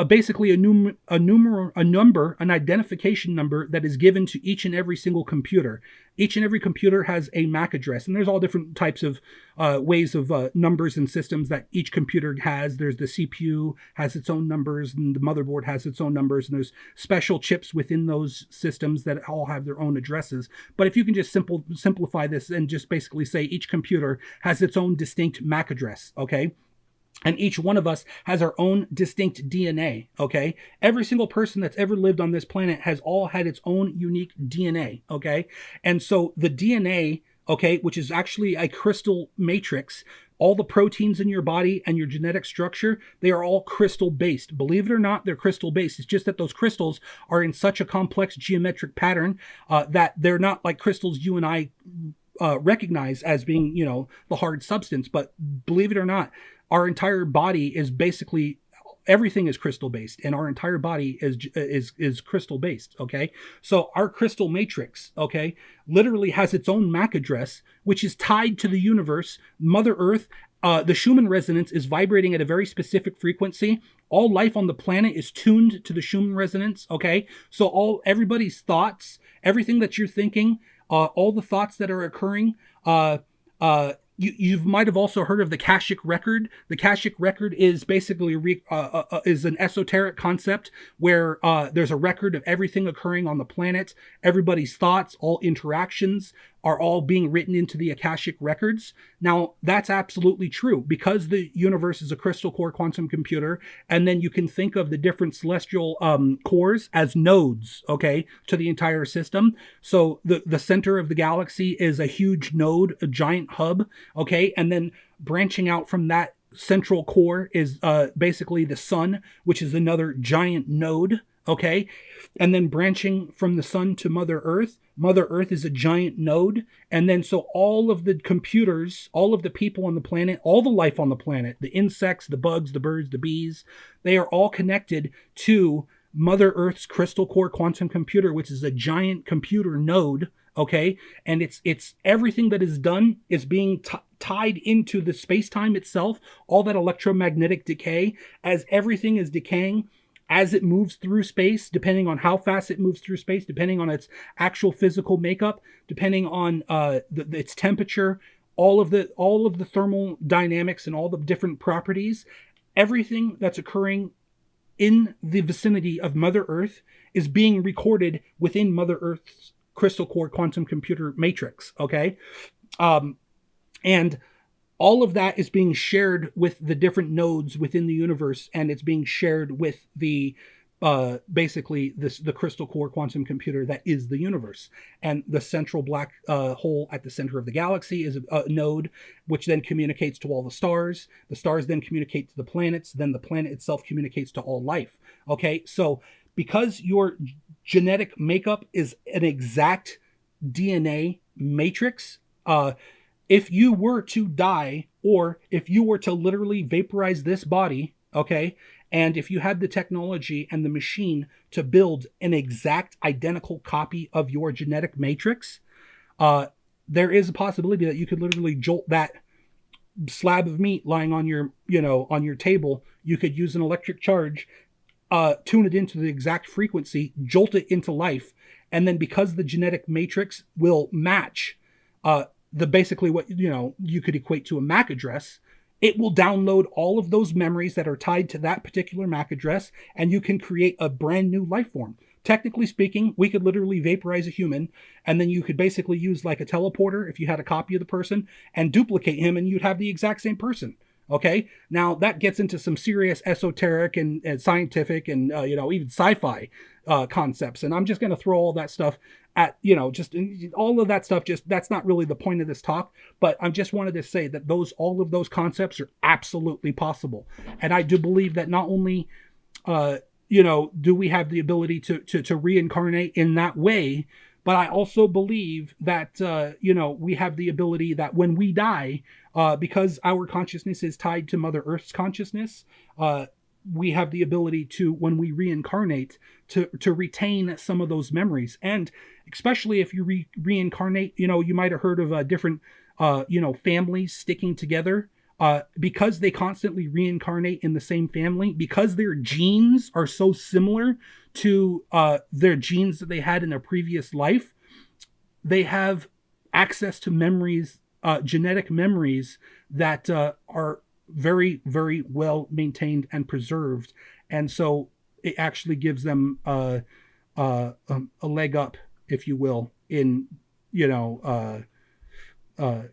basically a number, an identification number that is given to each and every single computer. Each and every computer has a MAC address, and there's all different types of ways of numbers and systems that each computer has. There's the CPU has its own numbers, and the motherboard has its own numbers, and there's special chips within those systems that all have their own addresses. But if you can just simplify this and just basically say each computer has its own distinct MAC address, okay? And each one of us has our own distinct DNA, okay? Every single person that's ever lived on this planet has all had its own unique DNA, okay? And so the DNA, okay, which is actually a crystal matrix, all the proteins in your body and your genetic structure, they are all crystal based. Believe it or not, they're crystal based. It's just that those crystals are in such a complex geometric pattern that they're not like crystals you and I recognize as being, you know, the hard substance. But believe it or not, our entire body is basically, everything is crystal based, and our entire body is crystal based. Okay, so our crystal matrix, okay, literally has its own MAC address, which is tied to the universe, Mother Earth. The Schumann resonance is vibrating at a very specific frequency. All life on the planet is tuned to the Schumann resonance. Okay, so everybody's thoughts, everything that you're thinking, all the thoughts that are occurring. You might have also heard of the Akashic record. The Akashic record is basically is an esoteric concept where there's a record of everything occurring on the planet. Everybody's thoughts, all interactions are all being written into the Akashic records. Now, that's absolutely true because the universe is a crystal core quantum computer, and then you can think of the different celestial cores as nodes, okay, to the entire system. So the center of the galaxy is a huge node, a giant hub, okay, and then branching out from that central core is basically the sun, which is another giant node, okay, and then branching from the sun to Mother Earth. Mother Earth is a giant node. And then so all of the computers, all of the people on the planet, all the life on the planet, the insects, the bugs, the birds, the bees, they are all connected to Mother Earth's crystal core quantum computer, which is a giant computer node. Okay. And it's everything that is done is being tied into the space-time itself, all that electromagnetic decay, as everything is decaying, as it moves through space, depending on how fast it moves through space, depending on its actual physical makeup, depending on its temperature, all of the thermal dynamics and all the different properties, everything that's occurring in the vicinity of Mother Earth is being recorded within Mother Earth's crystal core quantum computer matrix. Okay, and all of that is being shared with the different nodes within the universe, and it's being shared with the basically the crystal core quantum computer that is the universe. And the central black hole at the center of the galaxy is a node, which then communicates to all the stars. The stars then communicate to the planets. Then the planet itself communicates to all life. Okay, so because your genetic makeup is an exact DNA matrix, if you were to die, or if you were to literally vaporize this body, okay, and if you had the technology and the machine to build an exact identical copy of your genetic matrix, there is a possibility that you could literally jolt that slab of meat lying on your, on your table. You could use an electric charge, tune it into the exact frequency, jolt it into life, and then because the genetic matrix will match basically what you could equate to a MAC address, it will download all of those memories that are tied to that particular MAC address, and you can create a brand new life form. technically speaking, we could literally vaporize a human, and then you could basically use like a teleporter if you had a copy of the person and duplicate him, and you'd have the exact same person. Okay, now that gets into some serious esoteric and scientific and even sci-fi concepts, and I'm just going to throw all that stuff at just all of that stuff. Just that's not really the point of this talk, but I just wanted to say that all of those concepts are absolutely possible, and I do believe that not only do we have the ability to reincarnate in that way, but I also believe that, we have the ability that when we die, because our consciousness is tied to Mother Earth's consciousness, we have the ability to, when we reincarnate, to retain some of those memories. And especially if you reincarnate, you might have heard of different, families sticking together. Because they constantly reincarnate in the same family, because their genes are so similar to their genes that they had in their previous life, they have access to memories, genetic memories that are very, very well maintained and preserved. And so it actually gives them a leg up, if you will, in,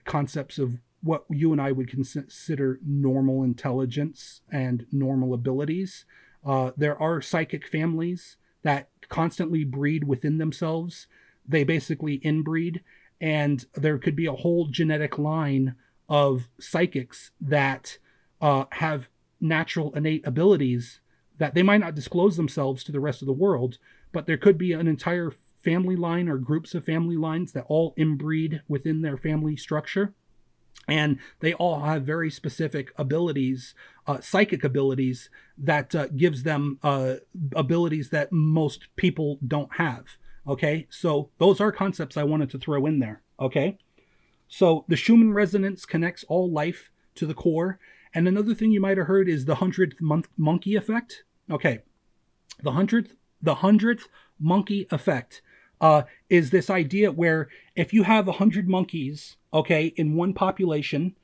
concepts of what you and I would consider normal intelligence and normal abilities. There are psychic families that constantly breed within themselves. They basically inbreed, and there could be a whole genetic line of psychics that have natural innate abilities that they might not disclose themselves to the rest of the world, but there could be an entire family line or groups of family lines that all inbreed within their family structure. And they all have very specific abilities, psychic abilities that gives them abilities that most people don't have. Okay, so those are concepts I wanted to throw in there. Okay, so the Schumann resonance connects all life to the core. And another thing you might have heard is the 100th monkey effect. Okay, the 100th monkey effect is this idea where if you have 100 monkeys, okay, in one population,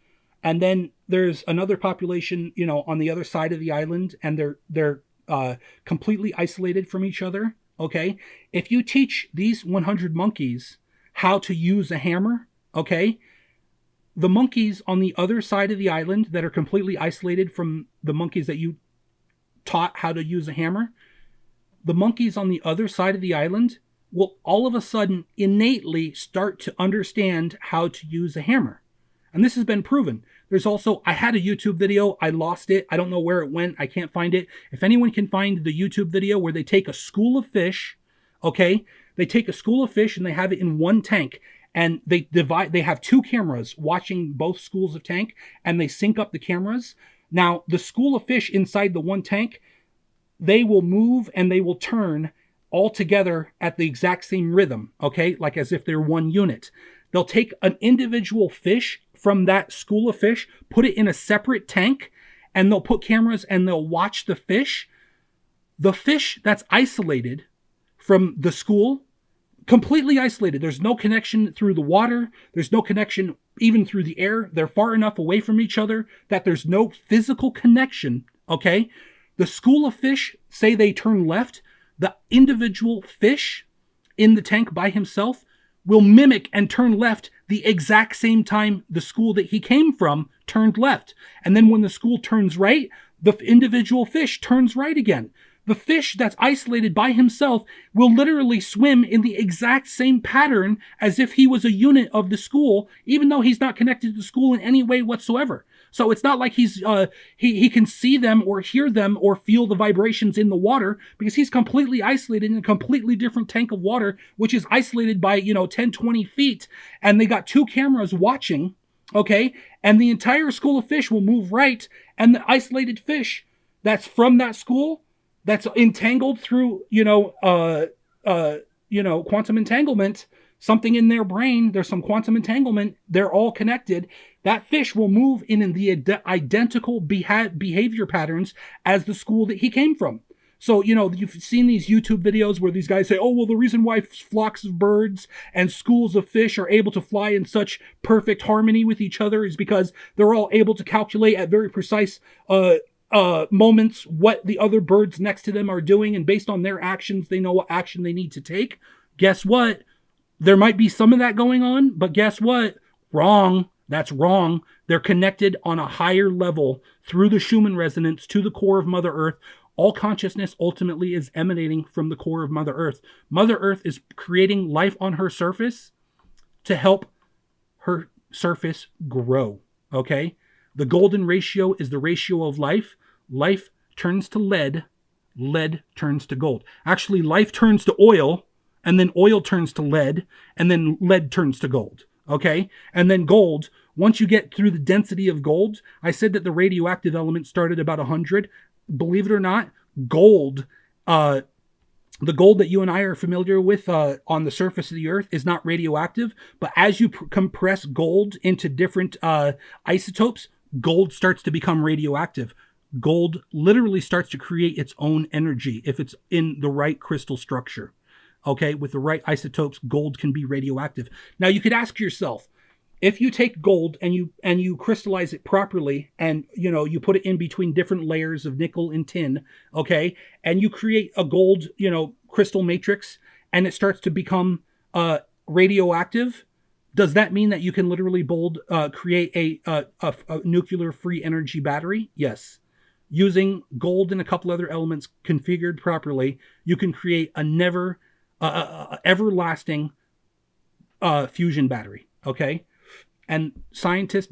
and then there's another population, on the other side of the island, and they're completely isolated from each other, okay? If you teach these 100 monkeys how to use a hammer, okay, the monkeys on the other side of the island that are completely isolated from the monkeys that you taught how to use a hammer, the monkeys on the other side of the island will all of a sudden innately start to understand how to use a hammer. And this has been proven. There's also, I had a YouTube video, I lost it. I don't know where it went. I can't find it. If anyone can find the YouTube video where they take a school of fish, okay? They take a school of fish and they have it in one tank, and they have two cameras watching both schools of tank, and they sync up the cameras. Now, the school of fish inside the one tank, they will move and they will turn all together at the exact same rhythm, okay? Like as if they're one unit. They'll take an individual fish from that school of fish, put it in a separate tank, and they'll put cameras and they'll watch the fish. The fish that's isolated from the school, completely isolated. There's no connection through the water. There's no connection even through the air. They're far enough away from each other that there's no physical connection, okay? The school of fish, say they turn left, the individual fish in the tank by himself will mimic and turn left the exact same time the school that he came from turned left. And then when the school turns right, the individual fish turns right again. The fish that's isolated by himself will literally swim in the exact same pattern as if he was a unit of the school, even though he's not connected to the school in any way whatsoever. So it's not like he can see them or hear them or feel the vibrations in the water, because he's completely isolated in a completely different tank of water, which is isolated by, 10, 20 feet. And they got two cameras watching, okay? And the entire school of fish will move right. And the isolated fish that's from that school, that's entangled through, quantum entanglement, something in their brain, there's some quantum entanglement, they're all connected. That fish will move in the identical behavior patterns as the school that he came from. So, you've seen these YouTube videos where these guys say, oh, well, the reason why flocks of birds and schools of fish are able to fly in such perfect harmony with each other is because they're all able to calculate at very precise moments what the other birds next to them are doing, and based on their actions, they know what action they need to take. Guess what? There might be some of that going on, but guess what? Wrong. That's wrong. They're connected on a higher level through the Schumann resonance to the core of Mother Earth. All consciousness ultimately is emanating from the core of Mother Earth. Mother Earth is creating life on her surface to help her surface grow. Okay? The golden ratio is the ratio of life. Life turns to lead. Lead turns to gold. Actually, life turns to oil, and then oil turns to lead, and then lead turns to gold. Okay? And then gold, once you get through the density of gold, I said that the radioactive element started about 100. Believe it or not, gold, the gold that you and I are familiar with on the surface of the earth is not radioactive, but as you compress gold into different isotopes, gold starts to become radioactive. Gold literally starts to create its own energy if it's in the right crystal structure. Okay, with the right isotopes, gold can be radioactive. Now you could ask yourself, if you take gold and you crystallize it properly, and you put it in between different layers of nickel and tin, okay, and you create a gold crystal matrix, and it starts to become radioactive, does that mean that you can literally create a nuclear free energy battery? Yes. Using gold and a couple other elements configured properly, you can create a everlasting fusion battery. Okay. And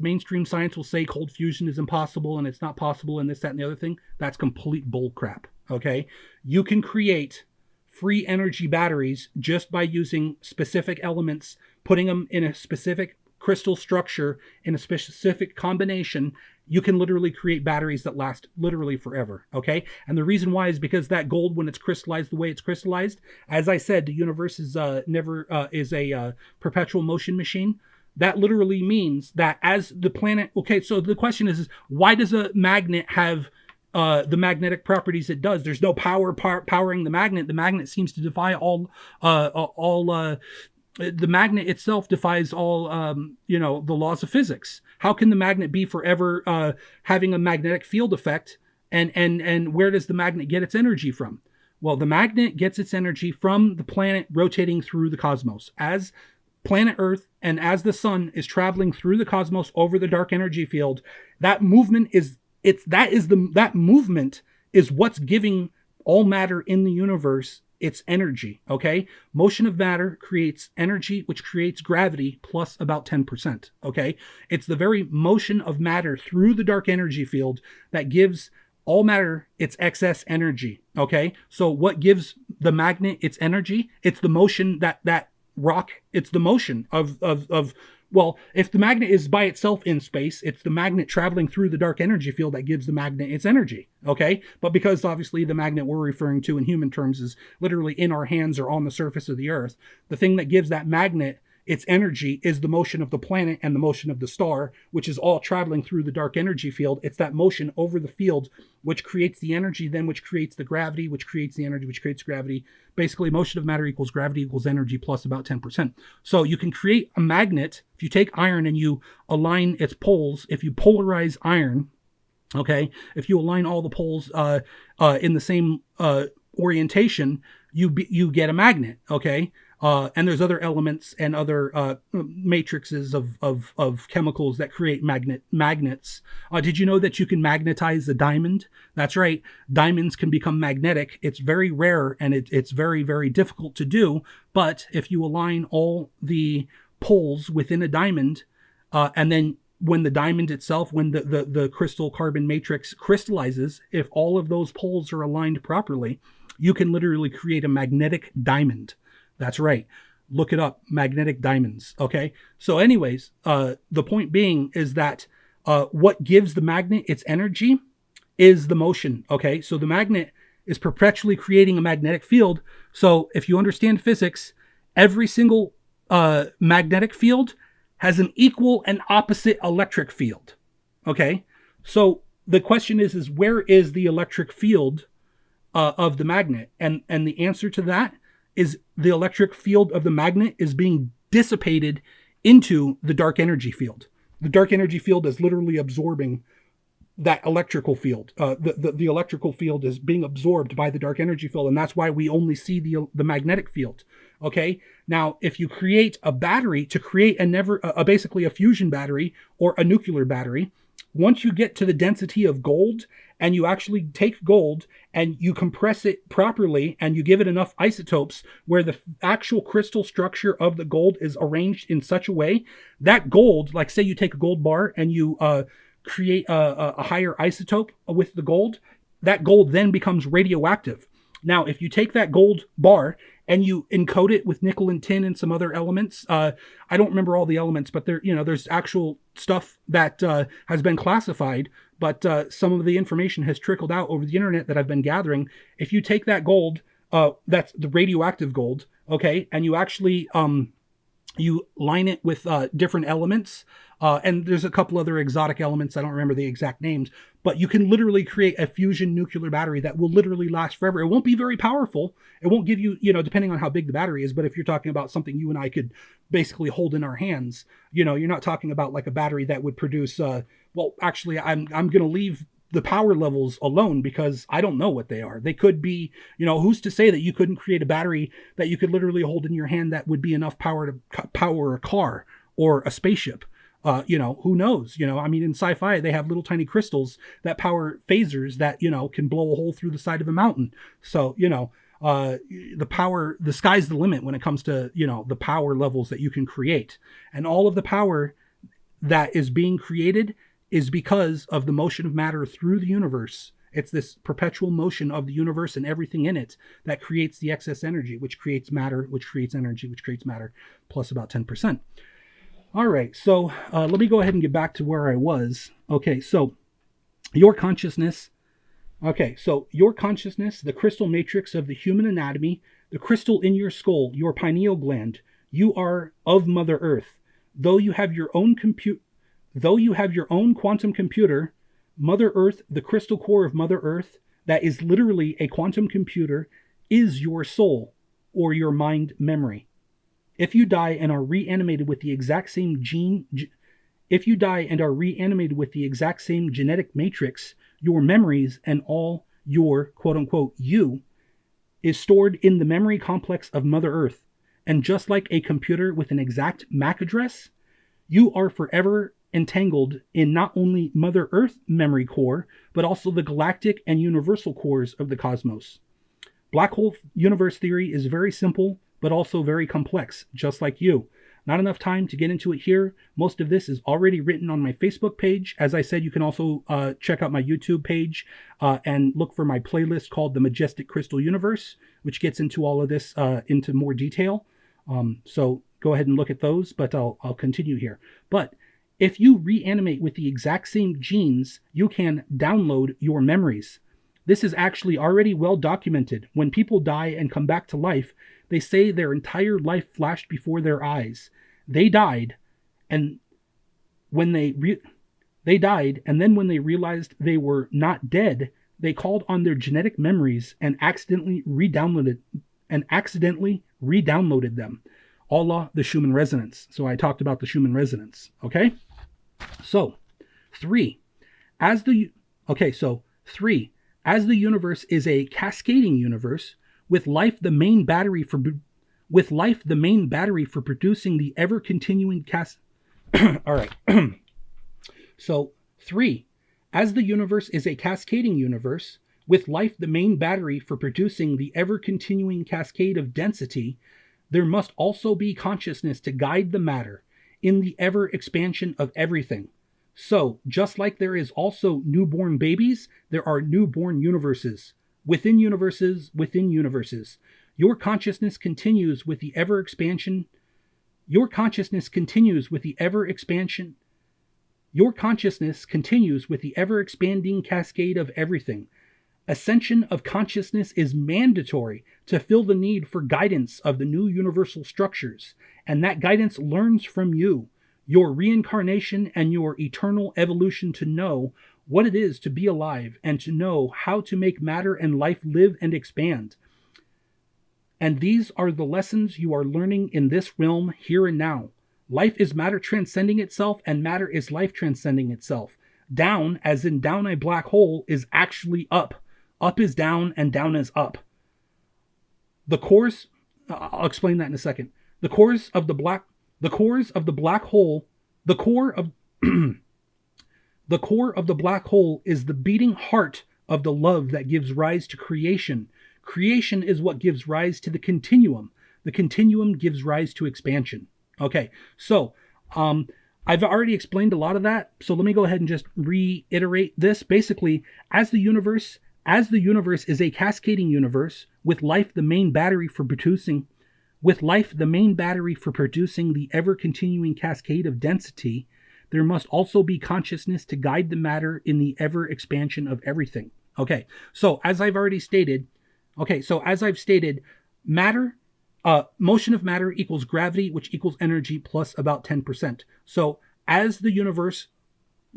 mainstream science will say cold fusion is impossible and it's not possible and this, that, and the other thing. That's complete bull crap. Okay. You can create free energy batteries just by using specific elements, putting them in a specific crystal structure in a specific combination. You can literally create batteries that last literally forever. Okay. And the reason why is because that gold, when it's crystallized the way it's crystallized, as I said, the universe is is a perpetual motion machine. That literally means that as the planet, okay, so the question is why does a magnet have the magnetic properties it does? There's no powering the magnet. The magnet seems to defy all the magnet itself defies all, the laws of physics. How can the magnet be forever having a magnetic field effect? And where does the magnet get its energy from? Well, the magnet gets its energy from the planet rotating through the cosmos. As planet Earth and as the sun is traveling through the cosmos over the dark energy field, that movement is what's giving all matter in the universe its energy. Okay, motion of matter creates energy, which creates gravity plus about 10%. Okay, it's the very motion of matter through the dark energy field that gives all matter its excess energy. Okay, so what gives the magnet its energy? It's the motion that rock, it's the motion of well, if the magnet is by itself in space, it's the magnet traveling through the dark energy field that gives the magnet its energy. Okay, but because obviously the magnet we're referring to in human terms is literally in our hands or on the surface of the earth, the thing that gives that magnet its energy is the motion of the planet and the motion of the star, which is all traveling through the dark energy field. It's that motion over the field which creates the energy, then which creates the gravity, which creates the energy, which creates gravity. Basically, motion of matter equals gravity equals energy plus about 10%. So you can create a magnet. If you take iron and you align its poles, if you polarize iron, okay, if you align all the poles in the same orientation, you get a magnet, okay? And there's other elements and other matrices of chemicals that create magnets. Did you know that you can magnetize a diamond? That's right. Diamonds can become magnetic. It's very rare and it's very, very difficult to do. But if you align all the poles within a diamond, and then when the diamond itself, when the crystal carbon matrix crystallizes, if all of those poles are aligned properly, you can literally create a magnetic diamond. That's right. Look it up. Magnetic diamonds. Okay. So anyways, the point being is that what gives the magnet its energy is the motion. Okay. So the magnet is perpetually creating a magnetic field. So if you understand physics, every single magnetic field has an equal and opposite electric field. Okay. So the question is where is the electric field of the magnet? And the answer to that is the electric field of the magnet is being dissipated into the dark energy field. The dark energy field is literally absorbing that electrical field. The electrical field is being absorbed by the dark energy field, and that's why we only see the magnetic field. Okay. Now, if you create a battery to create basically a fusion battery or a nuclear battery, once you get to the density of gold, and you actually take gold and you compress it properly and you give it enough isotopes where the actual crystal structure of the gold is arranged in such a way that gold, like say you take a gold bar and you create a higher isotope with the gold, that gold then becomes radioactive. Now, if you take that gold bar and you encode it with nickel and tin and some other elements, I don't remember all the elements, but there's actual stuff that has been classified, but some of the information has trickled out over the internet that I've been gathering. If you take that gold, that's the radioactive gold, okay, and you actually you line it with different elements, and there's a couple other exotic elements. I don't remember the exact names, but you can literally create a fusion nuclear battery that will literally last forever. It won't be very powerful. It won't give you, depending on how big the battery is, but if you're talking about something you and I could basically hold in our hands, you're not talking about like a battery that would produce, well, actually, I'm going to leave the power levels alone because I don't know what they are. They could be, who's to say that you couldn't create a battery that you could literally hold in your hand that would be enough power to power a car or a spaceship? Who knows? I mean, in sci-fi, they have little tiny crystals that power phasers that, can blow a hole through the side of a mountain. So, the sky's the limit when it comes to, the power levels that you can create. And all of the power that is being created is because of the motion of matter through the universe. It's this perpetual motion of the universe and everything in it that creates the excess energy, which creates matter, which creates energy, which creates matter, plus about 10%. All right, so let me go ahead and get back to where I was. Okay, so your consciousness, the crystal matrix of the human anatomy, the crystal in your skull, your pineal gland, you are of Mother Earth. Though you have your own quantum computer, Mother Earth, the crystal core of Mother Earth, that is literally a quantum computer, is your soul or your mind memory. If you die and are reanimated with the exact same genetic matrix, your memories and all your quote-unquote you is stored in the memory complex of Mother Earth. And just like a computer with an exact MAC address, you are forever entangled in not only Mother Earth memory core, but also the galactic and universal cores of the cosmos. Black hole universe theory is very simple, but also very complex, just like you. Not enough time to get into it here. Most of this is already written on my Facebook page. As I said, you can also check out my YouTube page and look for my playlist called The Majestic Crystal Universe, which gets into all of this into more detail. So go ahead and look at those, but I'll continue here. But if you reanimate with the exact same genes, you can download your memories. This is actually already well documented. When people die and come back to life, they say their entire life flashed before their eyes. They died, and when they then when they realized they were not dead, they called on their genetic memories and accidentally re-downloaded them. A la the Schumann resonance. So I talked about the Schumann resonance. Okay? So, 3. As the universe is a cascading universe, with life the main battery for producing the ever continuing all right. So 3, as the universe is a cascading universe, with life the main battery for producing the ever continuing cascade of density, there must also be consciousness to guide the matter in the ever expansion of everything. So, just like there is also newborn babies, there are newborn universes, within universes, within universes. Your consciousness continues with the ever expansion. Your consciousness continues with the ever expansion. Your consciousness continues with the ever expanding cascade of everything. Ascension of consciousness is mandatory to fill the need for guidance of the new universal structures, and that guidance learns from you, your reincarnation and your eternal evolution to know what it is to be alive and to know how to make matter and life live and expand. And these are the lessons you are learning in this realm here and now. Life is matter transcending itself, and matter is life transcending itself. Down, as in down a black hole, is actually up. Up is down and down is up. The cores, I'll explain that in a second. The cores of the black hole, the core of the core of the black hole is the beating heart of the love that gives rise to creation. Creation is what gives rise to the continuum. The continuum gives rise to expansion. Okay, so I've already explained a lot of that, so let me go ahead and just reiterate this. Basically, as the universe is a cascading universe, with life the main battery for producing the ever-continuing cascade of density, there must also be consciousness to guide the matter in the ever-expansion of everything. Okay, so as I've stated, matter, motion of matter equals gravity, which equals energy plus about 10%. So as the universe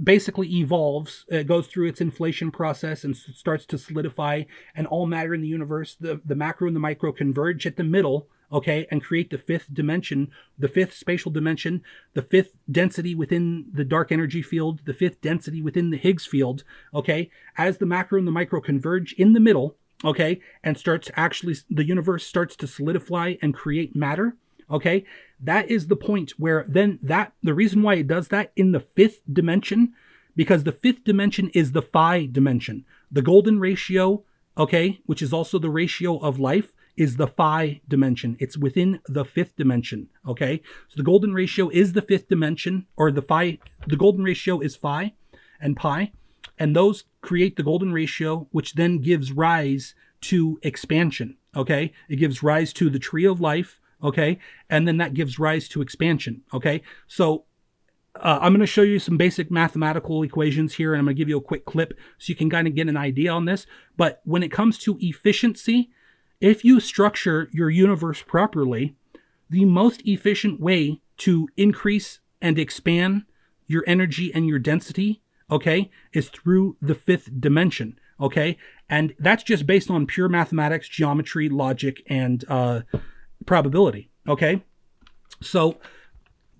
basically evolves, it goes through its inflation process and starts to solidify, and all matter in the universe, the macro and the micro, converge at the middle, okay, and create the fifth dimension, the fifth spatial dimension, the fifth density within the dark energy field, the fifth density within the Higgs field, okay. As the macro and the micro converge in the middle, okay, and the universe starts to solidify and create matter, okay, that is the point where then the reason why it does that in the fifth dimension, because the fifth dimension is the phi dimension. The golden ratio, okay, which is also the ratio of life, is the phi dimension. It's within the fifth dimension, okay? So the golden ratio is the fifth dimension, or the golden ratio is phi and pi, and those create the golden ratio, which then gives rise to expansion, okay? It gives rise to the tree of life, okay? And then that gives rise to expansion, okay? So I'm going to show you some basic mathematical equations here, and I'm going to give you a quick clip so you can kind of get an idea on this. But when it comes to efficiency, if you structure your universe properly, the most efficient way to increase and expand your energy and your density, okay, is through the fifth dimension, okay? And that's just based on pure mathematics, geometry, logic, and probability, okay? So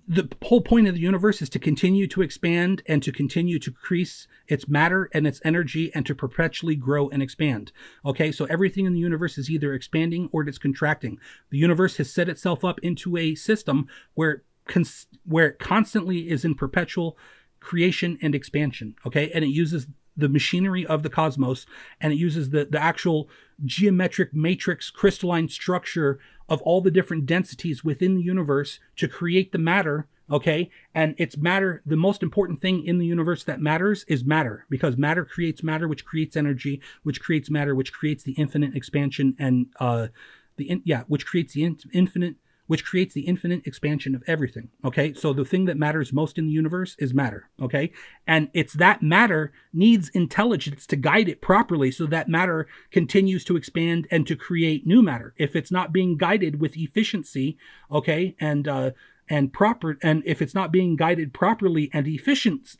the whole point of the universe is to continue to expand and to continue to increase its matter and its energy and to perpetually grow and expand. Okay, so everything in the universe is either expanding or it's contracting. The universe has set itself up into a system where it constantly is in perpetual creation and expansion. Okay, and it uses the machinery of the cosmos, and it uses the actual geometric matrix crystalline structure of all the different densities within the universe to create the matter, okay? And it's matter, the most important thing in the universe that matters is matter, because matter creates matter, which creates energy, which creates matter, which creates the infinite expansion and which creates the infinite expansion of everything, okay? So the thing that matters most in the universe is matter, okay? And it's that matter needs intelligence to guide it properly so that matter continues to expand and to create new matter. If it's not being guided with efficiency, okay, and if it's not being guided properly and efficiently,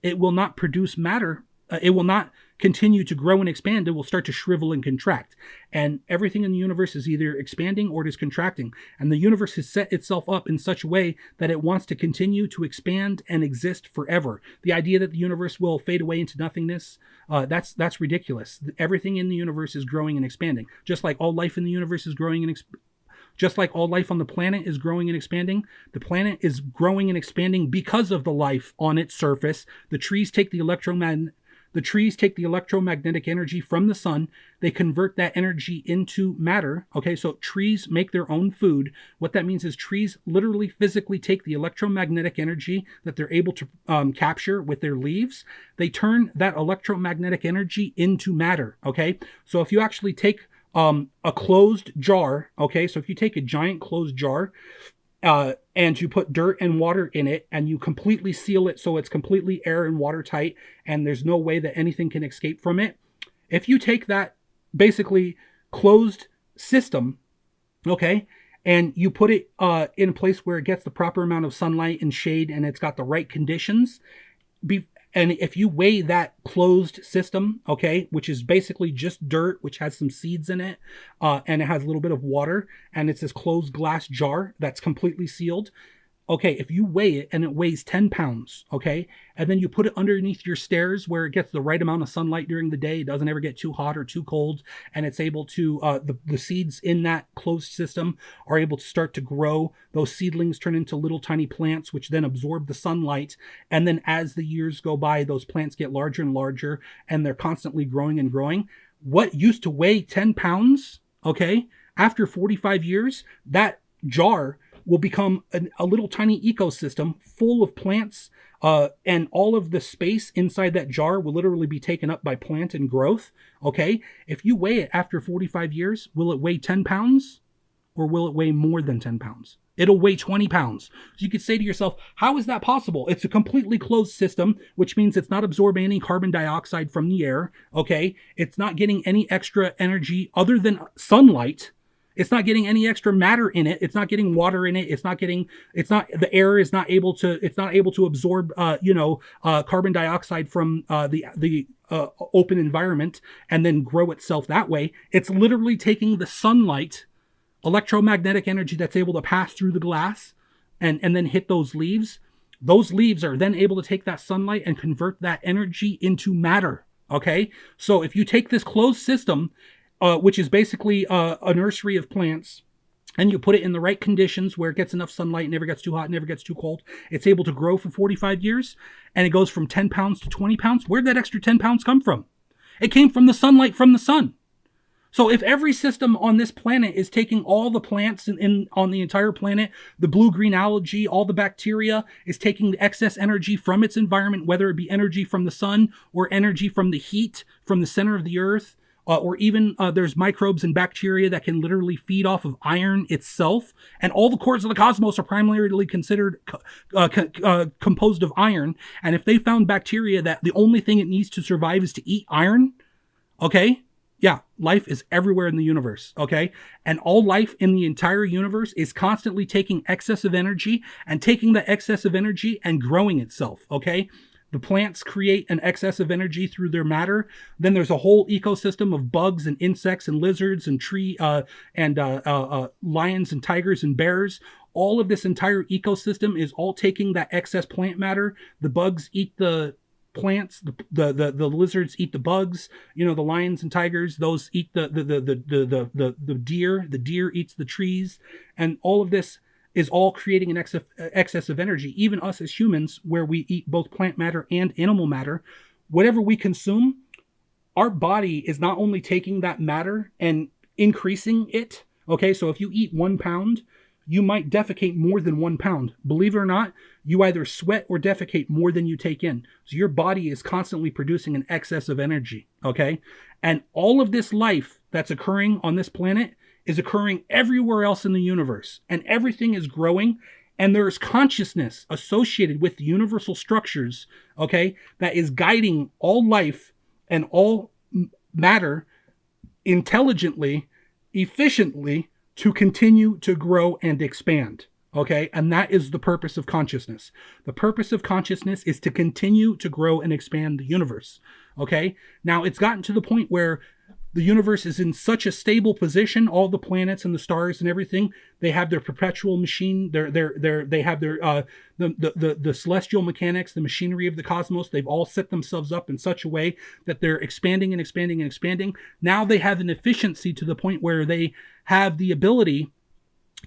it will not produce matter. It will not continue to grow and expand. It will start to shrivel and contract. And everything in the universe is either expanding or it is contracting. And the universe has set itself up in such a way that it wants to continue to expand and exist forever. The idea that the universe will fade away into nothingness, that's ridiculous. Everything in the universe is growing and expanding. Just like all life in the universe is growing and just like all life on the planet is growing and expanding, the planet is growing and expanding because of the life on its surface. The trees take the electromagnetic energy from the sun. They convert that energy into matter. Okay, so trees make their own food. What that means is trees literally physically take the electromagnetic energy that they're able to capture with their leaves. They turn that electromagnetic energy into matter. Okay, so if you actually take a closed jar, okay, so if you take a giant closed jar, and you put dirt and water in it and you completely seal it so it's completely air and watertight and there's no way that anything can escape from it. If you take that basically closed system, okay, and you put it in a place where it gets the proper amount of sunlight and shade and it's got the right conditions, and if you weigh that closed system, okay, which is basically just dirt, which has some seeds in it, and it has a little bit of water, and it's this closed glass jar that's completely sealed, okay, if you weigh it and it weighs 10 pounds, okay, and then you put it underneath your stairs where it gets the right amount of sunlight during the day, it doesn't ever get too hot or too cold, and it's able to, the seeds in that closed system are able to start to grow. Those seedlings turn into little tiny plants, which then absorb the sunlight. And then as the years go by, those plants get larger and larger, and they're constantly growing and growing. What used to weigh 10 pounds, okay, after 45 years, that jar will become a little tiny ecosystem full of plants, and all of the space inside that jar will literally be taken up by plant and growth. Okay, if you weigh it after 45 years, will it weigh 10 pounds or will it weigh more than 10 pounds? It'll weigh 20 pounds. So you could say to yourself, how is that possible? It's a completely closed system, which means it's not absorbing any carbon dioxide from the air. Okay, it's not getting any extra energy other than sunlight. It's not getting any extra matter in it. It's not getting water in it. The air is not able to absorb, carbon dioxide from the open environment and then grow itself that way. It's literally taking the sunlight, electromagnetic energy that's able to pass through the glass and then hit those leaves. Those leaves are then able to take that sunlight and convert that energy into matter. Okay. So if you take this closed system, which is basically a nursery of plants, and you put it in the right conditions where it gets enough sunlight, never gets too hot, never gets too cold, it's able to grow for 45 years, and it goes from 10 pounds to 20 pounds. Where'd that extra 10 pounds come from? It came from the sunlight from the sun. So if every system on this planet is taking all the plants on the entire planet, the blue-green algae, all the bacteria, is taking the excess energy from its environment, whether it be energy from the sun or energy from the heat from the center of the earth, or even there's microbes and bacteria that can literally feed off of iron itself. And all the cores of the cosmos are primarily considered composed of iron. And if they found bacteria that the only thing it needs to survive is to eat iron, okay, yeah, life is everywhere in the universe, okay? And all life in the entire universe is constantly taking excess of energy and taking the excess of energy and growing itself, okay? The plants create an excess of energy through their matter. Then there's a whole ecosystem of bugs and insects and lizards and lions and tigers and bears. All of this entire ecosystem is all taking that excess plant matter. The bugs eat the plants. The lizards eat the bugs. You know, the lions and tigers, those eat the deer. The deer eats the trees, and all of this is all creating an excess of energy. Even us as humans, where we eat both plant matter and animal matter, whatever we consume, our body is not only taking that matter and increasing it. Okay, so if you eat 1 pound, you might defecate more than 1 pound. Believe it or not, you either sweat or defecate more than you take in. So your body is constantly producing an excess of energy. Okay, and all of this life that's occurring on this planet is occurring everywhere else in the universe, and everything is growing, and there's consciousness associated with the universal structures, okay, that is guiding all life and all matter intelligently, efficiently, to continue to grow and expand, okay? And that is the purpose of consciousness. The purpose of consciousness is to continue to grow and expand the universe, okay? Now, it's gotten to the point where the universe is in such a stable position, all the planets and the stars and everything, they have their perpetual machine, they have their the celestial mechanics, the machinery of the cosmos. They've all set themselves up in such a way that they're expanding and expanding and expanding. Now they have an efficiency to the point where they have the ability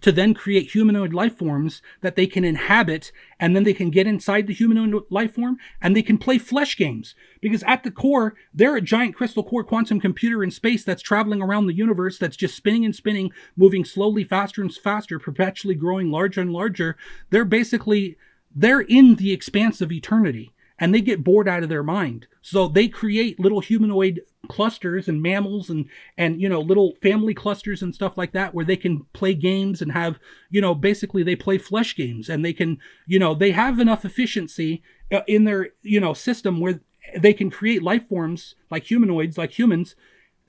to then create humanoid life forms that they can inhabit, and then they can get inside the humanoid life form and they can play flesh games. Because at the core, they're a giant crystal core quantum computer in space that's traveling around the universe, that's just spinning and spinning, moving slowly faster and faster, perpetually growing larger and larger. They're in the expanse of eternity, and they get bored out of their mind. So they create little humanoid clusters and mammals and little family clusters and stuff like that, where they can play games and have, basically they play flesh games, and they can, they have enough efficiency in their, system where they can create life forms like humanoids, like humans,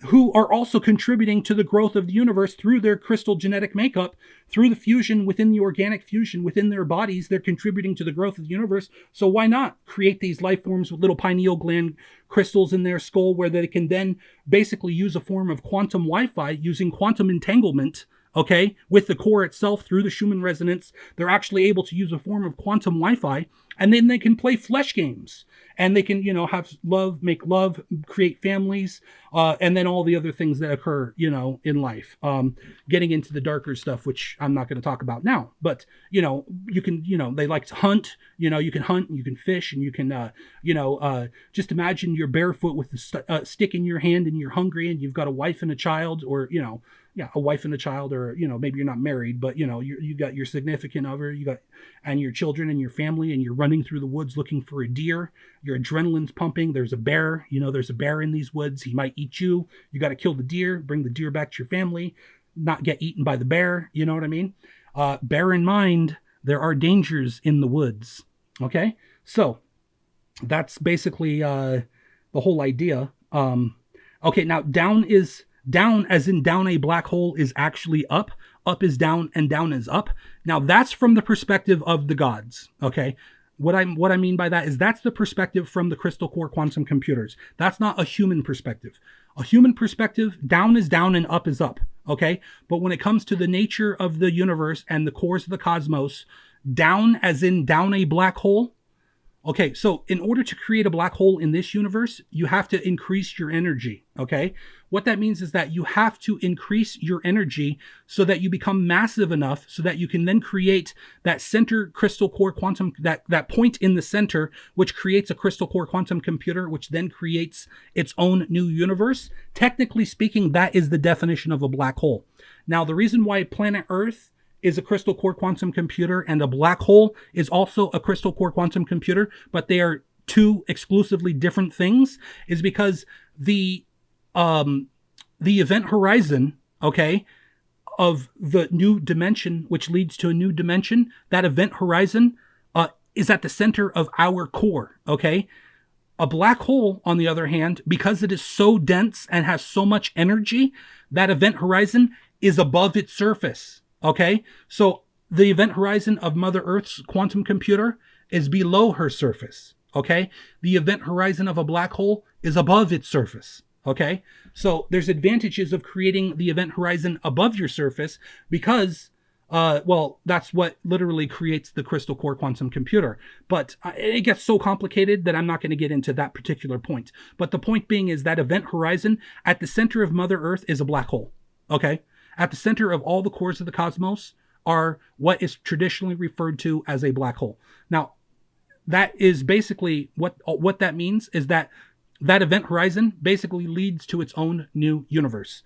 who are also contributing to the growth of the universe through their crystal genetic makeup, through the fusion within the organic fusion within their bodies. They're contributing to the growth of the universe. So why not create these life forms with little pineal gland crystals in their skull, where they can then basically use a form of quantum Wi-Fi using quantum entanglement, okay, with the core itself through the Schumann resonance. They're actually able to use a form of quantum Wi-Fi, and then they can play flesh games, and they can, have love, make love, create families, and then all the other things that occur, in life. Getting into the darker stuff, which I'm not going to talk about now, but, you can, they like to hunt, you can hunt, and you can fish, and you can, just imagine you're barefoot with a stick in your hand and you're hungry and you've got a wife and a child, or, a wife and a child, or, maybe you're not married, but, you got your significant other, and your children and your family, and you're running through the woods looking for a deer. Your adrenaline's pumping. There's a bear, there's a bear in these woods. He might eat you. You got to kill the deer, bring the deer back to your family, not get eaten by the bear. You know what I mean? Bear in mind, there are dangers in the woods. Okay. So that's basically, the whole idea. Okay. Now down as in down a black hole is actually up. Up is down and down is up. Now that's from the perspective of the gods. Okay. What I mean by that is that's the perspective from the crystal core quantum computers. That's not a human perspective. A human perspective, down is down and up is up. Okay. But when it comes to the nature of the universe and the cores of the cosmos, down as in down a black hole. Okay, so in order to create a black hole in this universe, you have to increase your energy, okay? What that means is that you have to increase your energy so that you become massive enough so that you can then create that center crystal core quantum, that point in the center, which creates a crystal core quantum computer, which then creates its own new universe. Technically speaking, that is the definition of a black hole. Now, the reason why planet Earth is a crystal core quantum computer and a black hole is also a crystal core quantum computer, but they are two exclusively different things, is because the event horizon, okay, of the new dimension, which leads to a new dimension, that event horizon is at the center of our core, okay? A black hole, on the other hand, because it is so dense and has so much energy, that event horizon is above its surface. Okay, so the event horizon of Mother Earth's quantum computer is below her surface. Okay, the event horizon of a black hole is above its surface. Okay, so there's advantages of creating the event horizon above your surface because, that's what literally creates the crystal core quantum computer. But it gets so complicated that I'm not going to get into that particular point. But the point being is that event horizon at the center of Mother Earth is a black hole. Okay. At the center of all the cores of the cosmos are what is traditionally referred to as a black hole. Now, that is basically what that means is that event horizon basically leads to its own new universe.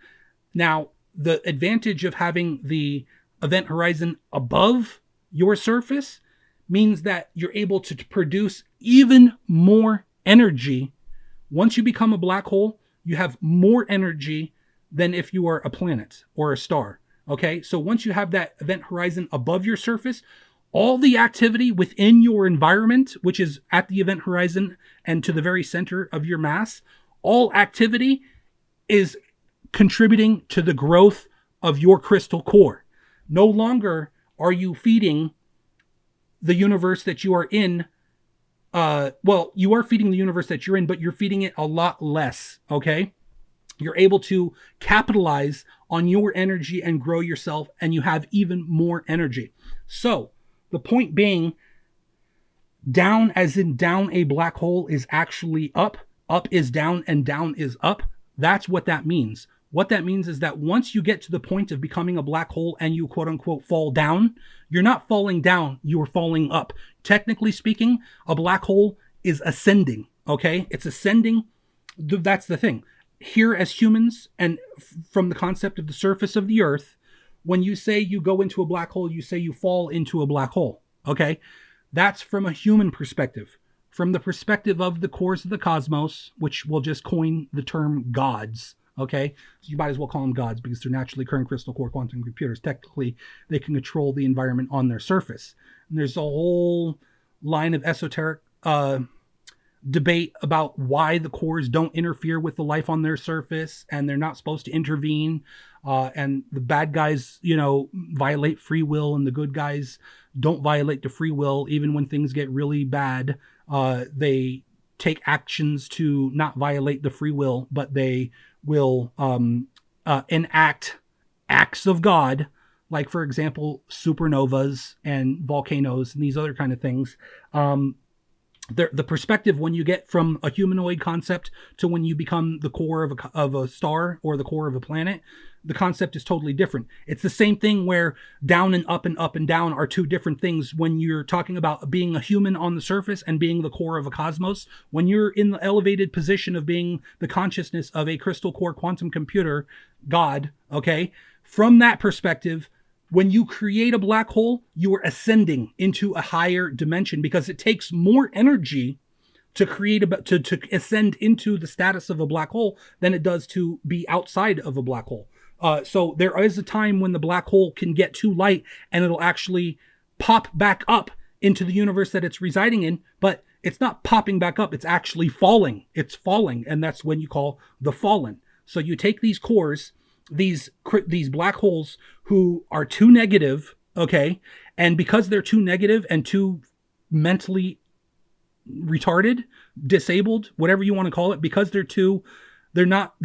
Now, the advantage of having the event horizon above your surface means that you're able to produce even more energy. Once you become a black hole, you have more energy than if you are a planet or a star. Okay, so once you have that event horizon above your surface, all the activity within your environment, which is at the event horizon and to the very center of your mass, all activity is contributing to the growth of your crystal core. No longer are you feeding the universe that you are in. You are feeding the universe that you're in, but you're feeding it a lot less. Okay. You're able to capitalize on your energy and grow yourself, and you have even more energy. So the point being, down as in down a black hole is actually up. Up is down and down is up. That's what that means. What that means is that once you get to the point of becoming a black hole and you quote unquote fall down, you're not falling down, you're falling up. Technically speaking, a black hole is ascending. Okay. It's ascending. That's the thing. Here as humans, and from the concept of the surface of the earth, when you say you go into a black hole, you say you fall into a black hole. Okay. That's from a human perspective. From the perspective of the cores of the cosmos, which we'll just coin the term gods. Okay. So you might as well call them gods because they're naturally occurring crystal core quantum computers. Technically, they can control the environment on their surface. And there's a whole line of esoteric, debate about why the cores don't interfere with the life on their surface and they're not supposed to intervene. And the bad guys, violate free will, and the good guys don't violate the free will. Even when things get really bad, they take actions to not violate the free will, but they will enact acts of God like, for example, supernovas and volcanoes and these other kind of things. The perspective when you get from a humanoid concept to when you become the core of a star or the core of a planet, the concept is totally different. It's the same thing where down and up and down are two different things. When you're talking about being a human on the surface and being the core of a cosmos, when you're in the elevated position of being the consciousness of a crystal core quantum computer, God, okay, from that perspective, when you create a black hole, you are ascending into a higher dimension, because it takes more energy to create to ascend into the status of a black hole than it does to be outside of a black hole. So there is a time when the black hole can get too light and it'll actually pop back up into the universe that it's residing in, but it's not popping back up, it's actually falling. It's falling, and that's when you call the fallen. So you take these cores, these black holes who are too negative, okay, and because they're too negative and too mentally retarded, disabled, whatever you want to call it, because they're not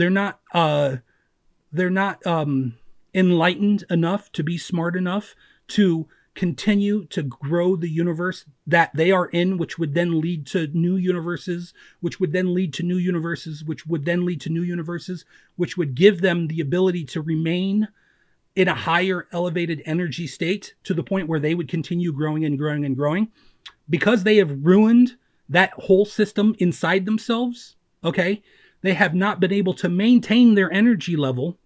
enlightened enough to be smart enough to continue to grow the universe that they are in, which would then lead to new universes, which would then lead to new universes, which would then lead to new universes, which would give them the ability to remain in a higher elevated energy state to the point where they would continue growing and growing and growing. Because they have ruined that whole system inside themselves, okay, they have not been able to maintain their energy level,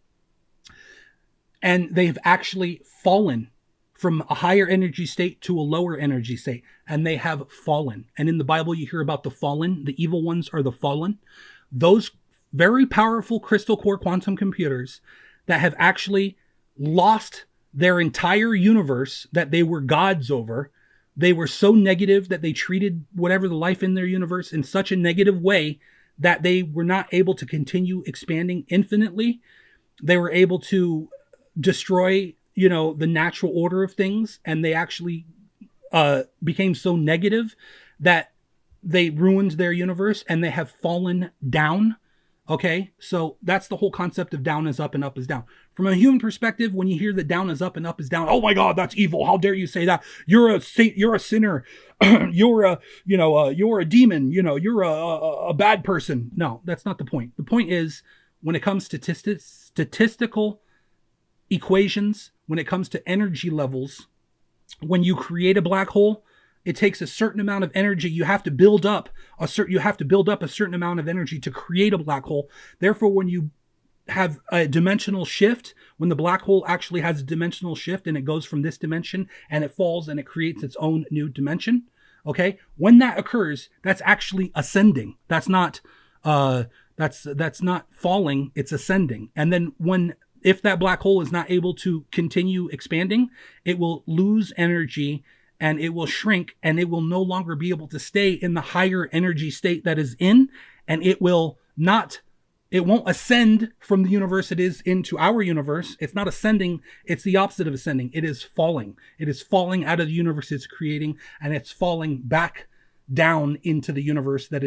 and they've actually fallen from a higher energy state to a lower energy state, and they have fallen. And in the Bible, you hear about the fallen. The evil ones are the fallen. Those very powerful crystal core quantum computers that have actually lost their entire universe that they were gods over. They were so negative that they treated whatever the life in their universe in such a negative way that they were not able to continue expanding infinitely. They were able to destroy, the natural order of things, and they actually became so negative that they ruined their universe, and they have fallen down. Okay, so that's the whole concept of down is up and up is down. From a human perspective, when you hear that down is up and up is down, oh my God, that's evil. How dare you say that? You're a saint. You're a sinner. You're a demon. You're a bad person. No, that's not the point. The point is, when it comes to statistical equations, when it comes to energy levels, when you create a black hole, it takes a certain amount of energy. You have to build up a certain amount of energy to create a black hole. Therefore, when you have a dimensional shift, when the black hole actually has a dimensional shift and it goes from this dimension and it falls and it creates its own new dimension, okay? When that occurs, that's actually ascending. That's not falling, it's ascending. And then if that black hole is not able to continue expanding, it will lose energy and it will shrink, and it will no longer be able to stay in the higher energy state that is in, and it won't ascend from the universe it is into our universe. It's not ascending, it's the opposite of ascending. It is falling. It is falling out of the universe it's creating, and it's falling back down into the universe that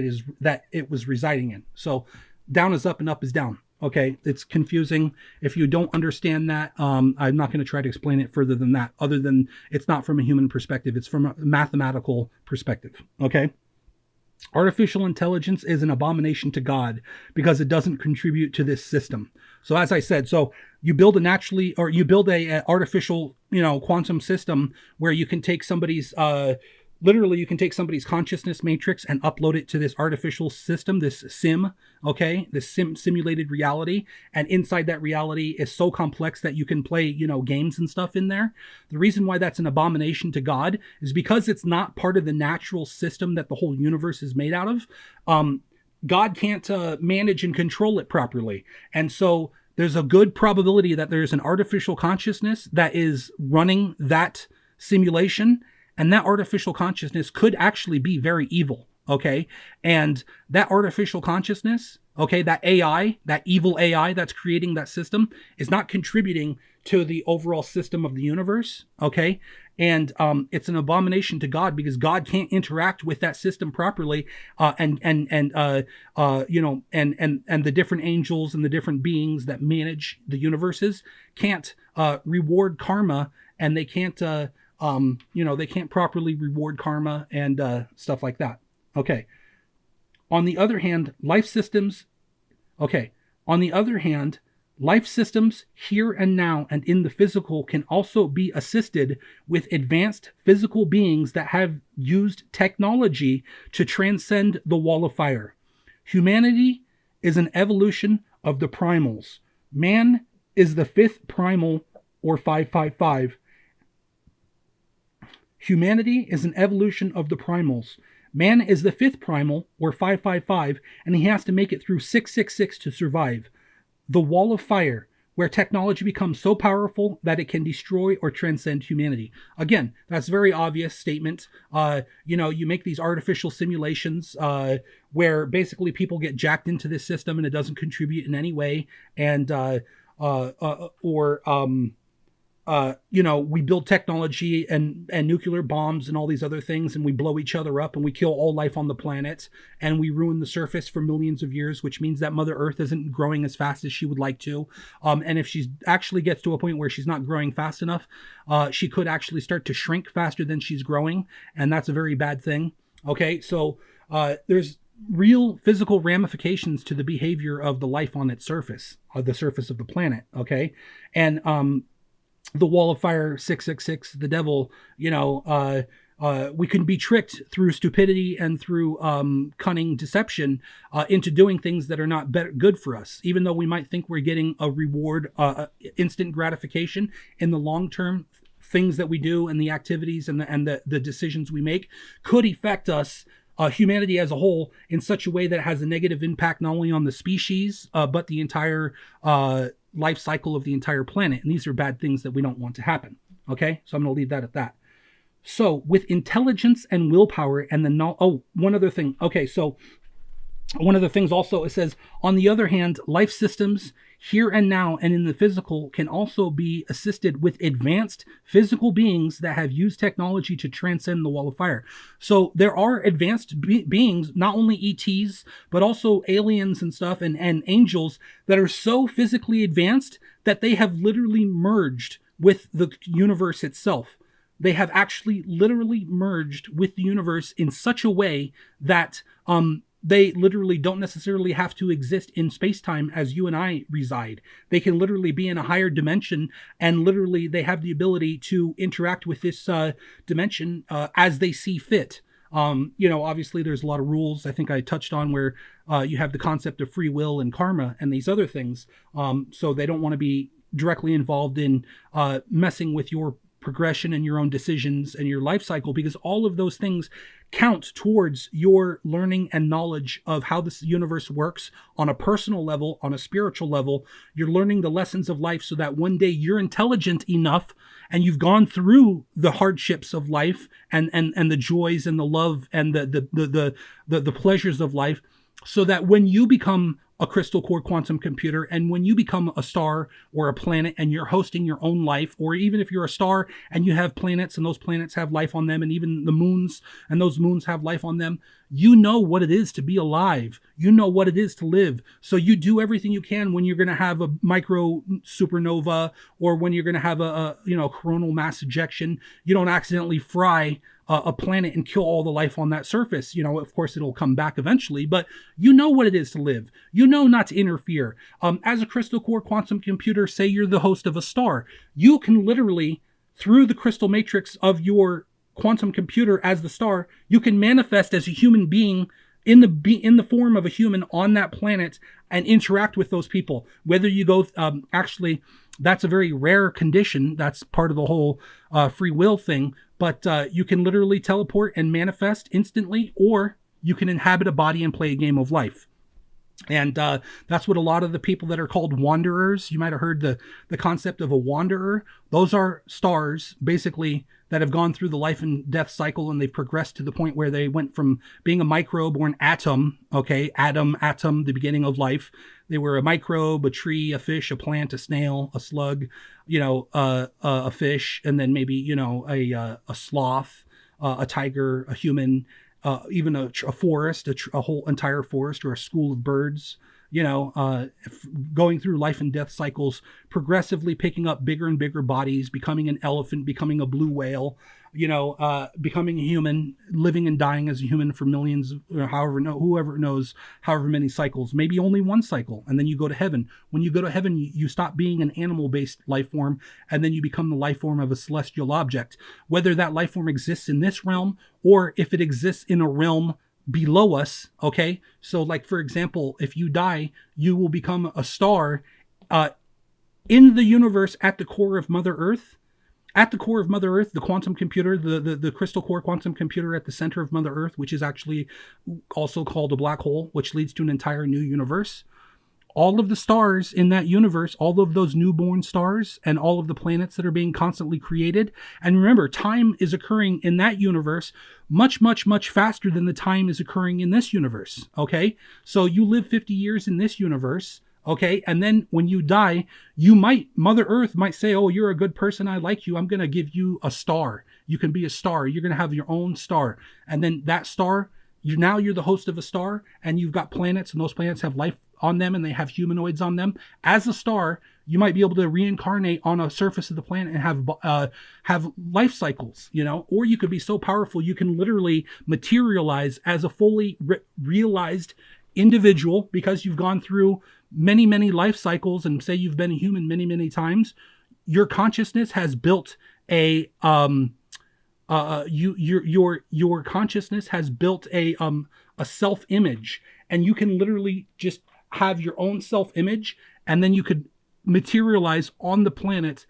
it was residing in. So down is up and up is down. Okay, it's confusing. If you don't understand that, I'm not going to try to explain it further than that, other than it's not from a human perspective. It's from a mathematical perspective. Okay. Artificial intelligence is an abomination to God because it doesn't contribute to this system. So as I said, you build a artificial, quantum system where you can take somebody's, literally, you can take somebody's consciousness matrix and upload it to this artificial system, this sim, okay? This simulated reality. And inside that reality is so complex that you can play, games and stuff in there. The reason why that's an abomination to God is because it's not part of the natural system that the whole universe is made out of. God can't manage and control it properly. And so there's a good probability that there's an artificial consciousness that is running that simulation. And that artificial consciousness could actually be very evil, okay? And that artificial consciousness, okay, that AI, that evil AI that's creating that system is not contributing to the overall system of the universe. Okay. And it's an abomination to God because God can't interact with that system properly, and the different angels and the different beings that manage the universes can't reward karma, and they can't they can't properly reward karma and stuff like that. Okay. On the other hand, life systems here and now and in the physical can also be assisted with advanced physical beings that have used technology to transcend the wall of fire. Humanity is an evolution of the primals. Man is the fifth primal, or 555. Humanity is an evolution of the primals. Man is the fifth primal, or 555, and he has to make it through 666 to survive. The wall of fire, where technology becomes so powerful that it can destroy or transcend humanity. Again, that's a very obvious statement. You make these artificial simulations where basically people get jacked into this system and it doesn't contribute in any way. And we build technology and nuclear bombs and all these other things, and we blow each other up and we kill all life on the planet, and we ruin the surface for millions of years, which means that Mother Earth isn't growing as fast as she would like to. And if she actually gets to a point where she's not growing fast enough, she could actually start to shrink faster than she's growing, and that's a very bad thing. Okay, so there's real physical ramifications to the behavior of the life on its surface, the surface of the planet. Okay, and the wall of fire, 666, the devil, we can be tricked through stupidity and through cunning deception into doing things that are not good for us. Even though we might think we're getting a reward, instant gratification, in the long term, things that we do and the activities and the decisions we make could affect us, humanity as a whole, in such a way that it has a negative impact not only on the species, but the entire life cycle of the entire planet. And these are bad things that we don't want to happen. Okay, so I'm going to leave that at that. So with intelligence and willpower and one other thing. Okay, so one of the things also, it says, on the other hand, life systems here and now and in the physical can also be assisted with advanced physical beings that have used technology to transcend the wall of fire. So there are advanced beings, not only ETs, but also aliens and stuff, and angels that are so physically advanced that they have literally merged with the universe itself. They have actually literally merged with the universe in such a way that they literally don't necessarily have to exist in space-time as you and I reside. They can literally be in a higher dimension, and literally they have the ability to interact with this dimension as they see fit. Obviously there's a lot of rules I think I touched on where you have the concept of free will and karma and these other things. So they don't want to be directly involved in messing with your progression and your own decisions and your life cycle, because all of those things count towards your learning and knowledge of how this universe works on a personal level, on a spiritual level. You're learning the lessons of life so that one day you're intelligent enough and you've gone through the hardships of life and the joys and the love and the pleasures of life, so that when you become a crystal core quantum computer, and when you become a star or a planet and you're hosting your own life, or even if you're a star and you have planets and those planets have life on them, and even the moons and those moons have life on them, you know what it is to be alive. You know what it is to live. So you do everything you can when you're going to have a micro supernova, or when you're going to have a coronal mass ejection. You don't accidentally fry a planet and kill all the life on that surface. Of course it'll come back eventually, but you know what it is to live. You know not to interfere. As a crystal core quantum computer, say you're the host of a star, you can literally, through the crystal matrix of your quantum computer as the star, you can manifest as a human being in the form of a human on that planet and interact with those people. Whether you go, actually, that's a very rare condition. That's part of the whole free will thing. But you can literally teleport and manifest instantly, or you can inhabit a body and play a game of life. And that's what a lot of the people that are called wanderers, you might have heard the concept of a wanderer. Those are stars, basically, that have gone through the life and death cycle, and they've progressed to the point where they went from being a microbe or an atom, okay, atom, the beginning of life. They were a microbe, a tree, a fish, a plant, a snail, a slug, a fish, and then maybe, a sloth, a tiger, a human, even a forest, a whole entire forest, or a school of birds, going through life and death cycles, progressively picking up bigger and bigger bodies, becoming an elephant, becoming a blue whale, becoming a human, living and dying as a human for millions, or whoever knows, however many cycles, maybe only one cycle. And then you go to heaven. When you go to heaven, you stop being an animal-based life form, and then you become the life form of a celestial object. Whether that life form exists in this realm, or if it exists in a realm below us, okay? So like, for example, if you die, you will become a star in the universe at the core of Mother Earth. At the core of Mother Earth, the quantum computer, the crystal core quantum computer at the center of Mother Earth, which is actually also called a black hole, which leads to an entire new universe. All of the stars in that universe, all of those newborn stars, and all of the planets that are being constantly created. And remember, time is occurring in that universe much, much, much faster than the time is occurring in this universe, okay? So you live 50 years in this universe, okay? And then when you die, Mother Earth might say, oh, you're a good person, I like you, I'm going to give you a star. You can be a star. You're going to have your own star. And then that star, you're the host of a star, and you've got planets, and those planets have life on them, and they have humanoids on them. As a star, you might be able to reincarnate on a surface of the planet and have life cycles, or you could be so powerful you can literally materialize as a fully realized individual, because you've gone through many, many life cycles, and say you've been a human many, many times. Your consciousness has built a your consciousness has built a self-image, and you can literally just have your own self-image, and then you could materialize on the planet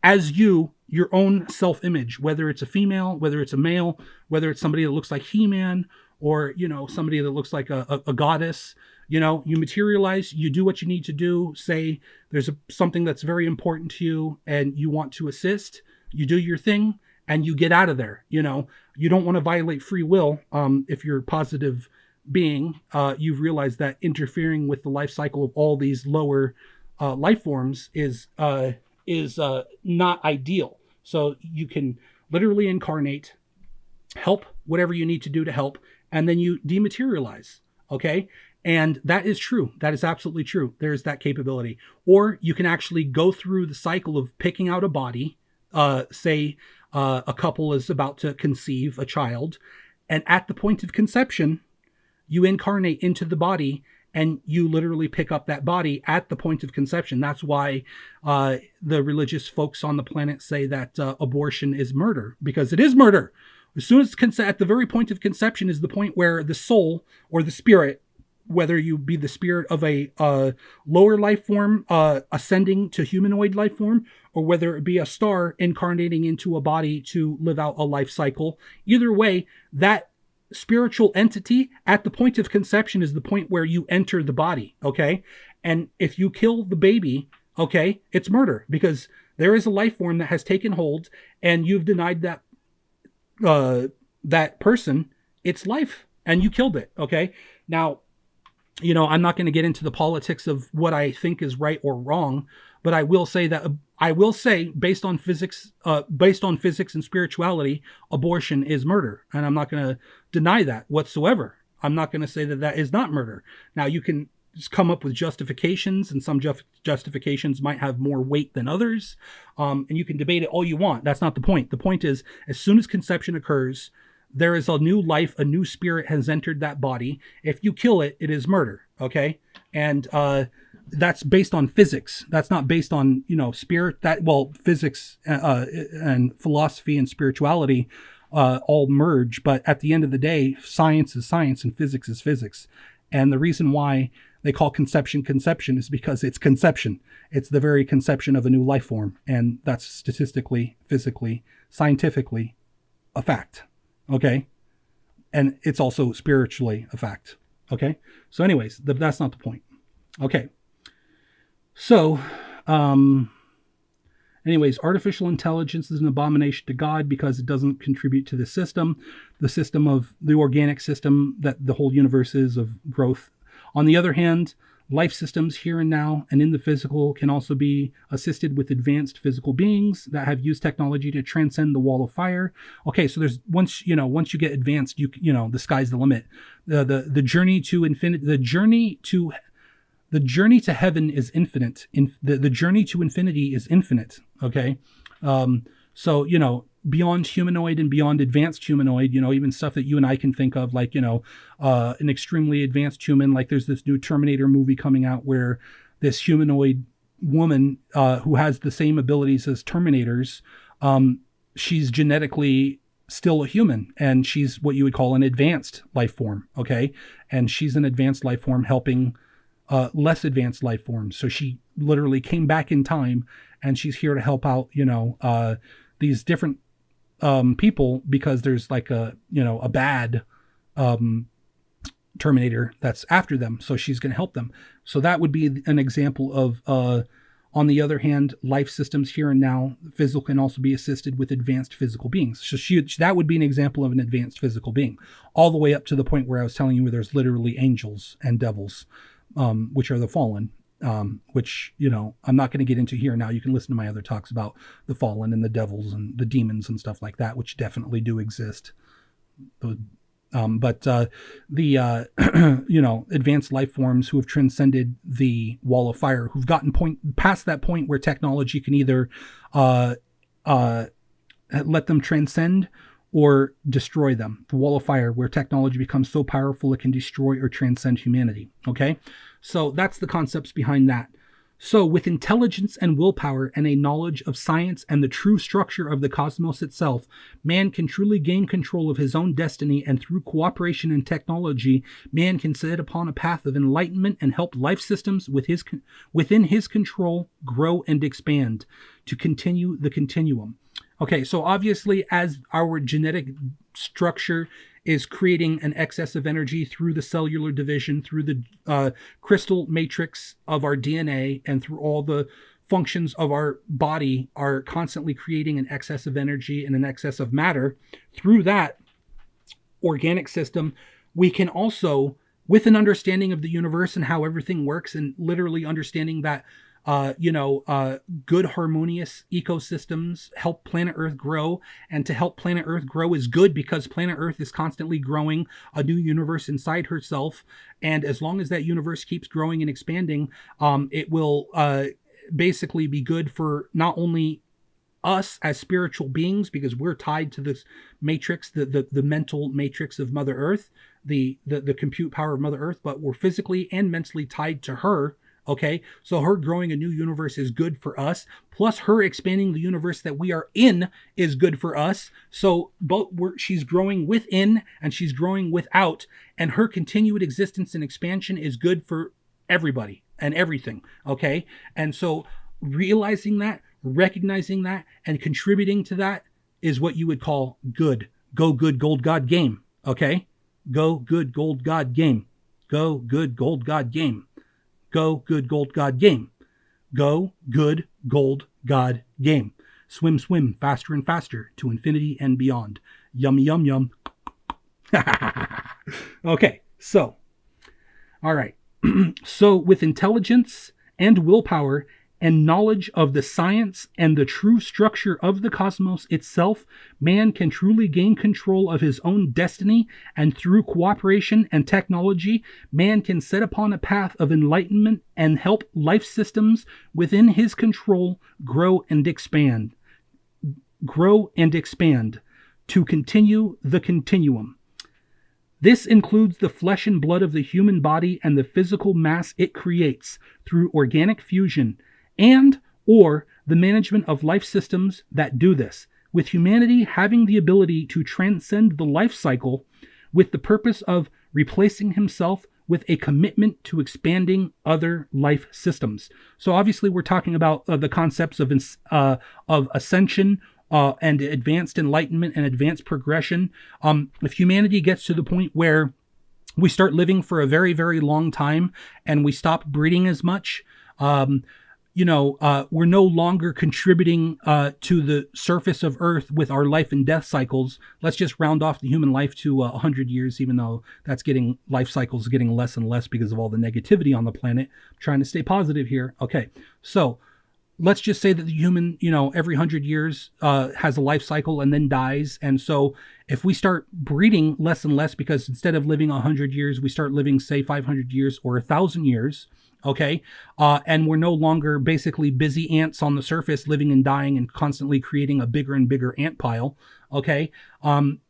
as your own self-image, whether it's a female, whether it's a male, whether it's somebody that looks like He-Man, or somebody that looks like a goddess. You materialize, you do what you need to do. Say there's something that's very important to you and you want to assist, you do your thing and you get out of there. You don't want to violate free will. If you're a positive being, you've realized that interfering with the life cycle of all these lower life forms is not ideal. So you can literally incarnate, help whatever you need to do to help, and then you dematerialize. Okay. And that is true. That is absolutely true. There's that capability. Or you can actually go through the cycle of picking out a body. Say a couple is about to conceive a child, and at the point of conception, you incarnate into the body, and you literally pick up that body at the point of conception. That's why the religious folks on the planet say that abortion is murder, because it is murder. As soon as at the very point of conception is the point where the soul or the spirit, whether you be the spirit of a lower life form ascending to humanoid life form, or whether it be a star incarnating into a body to live out a life cycle, either way, that spiritual entity at the point of conception is the point where you enter the body, okay? And if you kill the baby, okay, it's murder, because there is a life form that has taken hold, and you've denied that person its life, and you killed it, okay? Now, I'm not going to get into the politics of what I think is right or wrong, but I will say based on physics and spirituality, abortion is murder, and I'm not going to deny that whatsoever. I'm not going to say that is not murder. Now, you can just come up with justifications, and some justifications might have more weight than others, and you can debate it all you want. That's not the point. The point is, as soon as conception occurs, there is a new life, a new spirit has entered that body. If you kill it, it is murder, okay? And that's based on physics. That's not based on, spirit. Physics and philosophy and spirituality all merge. But at the end of the day, science is science and physics is physics. And the reason why they call conception is because it's conception. It's the very conception of a new life form. And that's statistically, physically, scientifically a fact. Okay. And it's also spiritually a fact. Okay. So anyways, that's not the point. Okay. So, Anyways, artificial intelligence is an abomination to God because it doesn't contribute to the system of the organic system that the whole universe is of growth. On the other hand, life systems here and now and in the physical can also be assisted with advanced physical beings that have used technology to transcend the wall of fire. Okay, so there's once you get advanced, you know, the sky's the limit. The journey to infinite, the journey to heaven is infinite. The journey to infinity is infinite. Okay, so you know, beyond humanoid and beyond advanced humanoid, you know, even stuff that you and I can think of, like, you know, an extremely advanced human. Like there's this new Terminator movie coming out where this humanoid woman who has the same abilities as Terminators, she's genetically still a human, and she's what you would call an advanced life form. Okay, and she's an advanced life form helping less advanced life forms. So she literally came back in time, and she's here to help out, you know, these different people, because there's like a bad Terminator that's after them. So she's going to help them. So that would be an example of, on the other hand, life systems here and now, physical can also be assisted with advanced physical beings. So that would be an example of an advanced physical being, all the way up to the point where I was telling you where there's literally angels and devils, which are the fallen, which, you know, I'm not going to get into here now. You can listen to my other talks about the fallen and the devils and the demons and stuff like that, which definitely do exist. But the you know, advanced life forms who have transcended the wall of fire, who've gotten past that point where technology can either let them transcend or destroy them. The wall of fire, where technology becomes so powerful it can destroy or transcend humanity. Okay, so that's the concepts behind that. So with intelligence and willpower and a knowledge of science and the true structure of the cosmos itself, man can truly gain control of his own destiny, and through cooperation and technology, man can set upon a path of enlightenment and help life systems within his control grow and expand to continue the continuum. Okay, so obviously, as our genetic structure is creating an excess of energy through the cellular division, through the crystal matrix of our DNA, and through all the functions of our body are constantly creating an excess of energy and an excess of matter, through that organic system, we can also, with an understanding of the universe and how everything works, and literally understanding that good harmonious ecosystems help planet Earth grow, and to help planet Earth grow is good because planet Earth is constantly growing a new universe inside herself. And as long as that universe keeps growing and expanding, it will basically be good for not only us as spiritual beings, because we're tied to this matrix, the mental matrix of Mother Earth, the compute power of Mother Earth, but we're physically and mentally tied to her. Okay, so her growing a new universe is good for us, plus her expanding the universe that we are in is good for us. So she's growing within and she's growing without, and her continued existence and expansion is good for everybody and everything. Okay, and so realizing that, recognizing that, and contributing to that is what you would call good. Go good gold god game. Okay, go good gold god game. Go good gold god game. Go good gold god game. Go good gold god game. Swim, swim faster and faster to infinity and beyond. Yum, yum, yum. Okay, so, all right. So with intelligence and willpower and knowledge of the science and the true structure of the cosmos itself, man can truly gain control of his own destiny, and through cooperation and technology, man can set upon a path of enlightenment and help life systems within his control grow and expand. Grow and expand to continue the continuum. This includes the flesh and blood of the human body and the physical mass it creates through organic fusion, and or the management of life systems that do this, with humanity having the ability to transcend the life cycle with the purpose of replacing himself with a commitment to expanding other life systems. So obviously we're talking about the concepts of ascension and advanced enlightenment and advanced progression. If humanity gets to the point where we start living for a very, very long time and we stop breeding as much, we're no longer contributing to the surface of Earth with our life and death cycles. Let's just round off the human life to 100 years, even though life cycles are getting less and less because of all the negativity on the planet. I'm trying to stay positive here. Okay, so let's just say that the human, every 100 years has a life cycle and then dies. And so if we start breeding less and less, because instead of living 100 years, we start living, say, 500 years or 1,000 years, okay, and we're no longer basically busy ants on the surface living and dying and constantly creating a bigger and bigger ant pile, okay,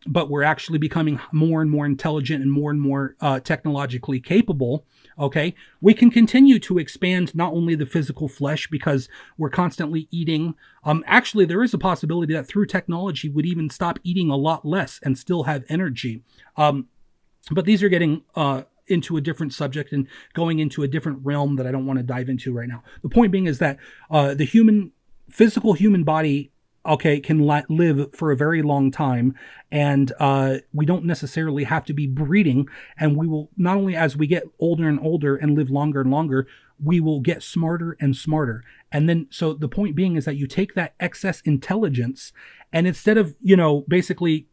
but we're actually becoming more and more intelligent and more technologically capable, okay, we can continue to expand not only the physical flesh because we're constantly eating. Actually, there is a possibility that through technology we'd even stop eating a lot less and still have energy. But these are getting into a different subject and going into a different realm that I don't want to dive into right now. The point being is that the physical human body, okay, can live for a very long time, and we don't necessarily have to be breeding, and we will, not only as we get older and older and live longer and longer, we will get smarter and smarter. And then, so the point being is that you take that excess intelligence, and instead of, basically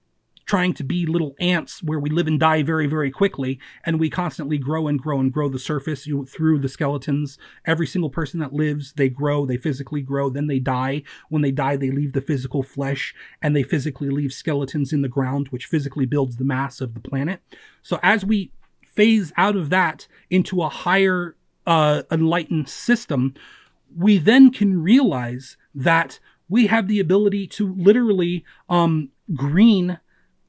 trying to be little ants where we live and die very, very quickly, and we constantly grow and grow and grow the surface through the skeletons. Every single person that lives, they grow, they physically grow, then they die. When they die, they leave the physical flesh, and they physically leave skeletons in the ground, which physically builds the mass of the planet. So as we phase out of that into a higher enlightened system, we then can realize that we have the ability to literally green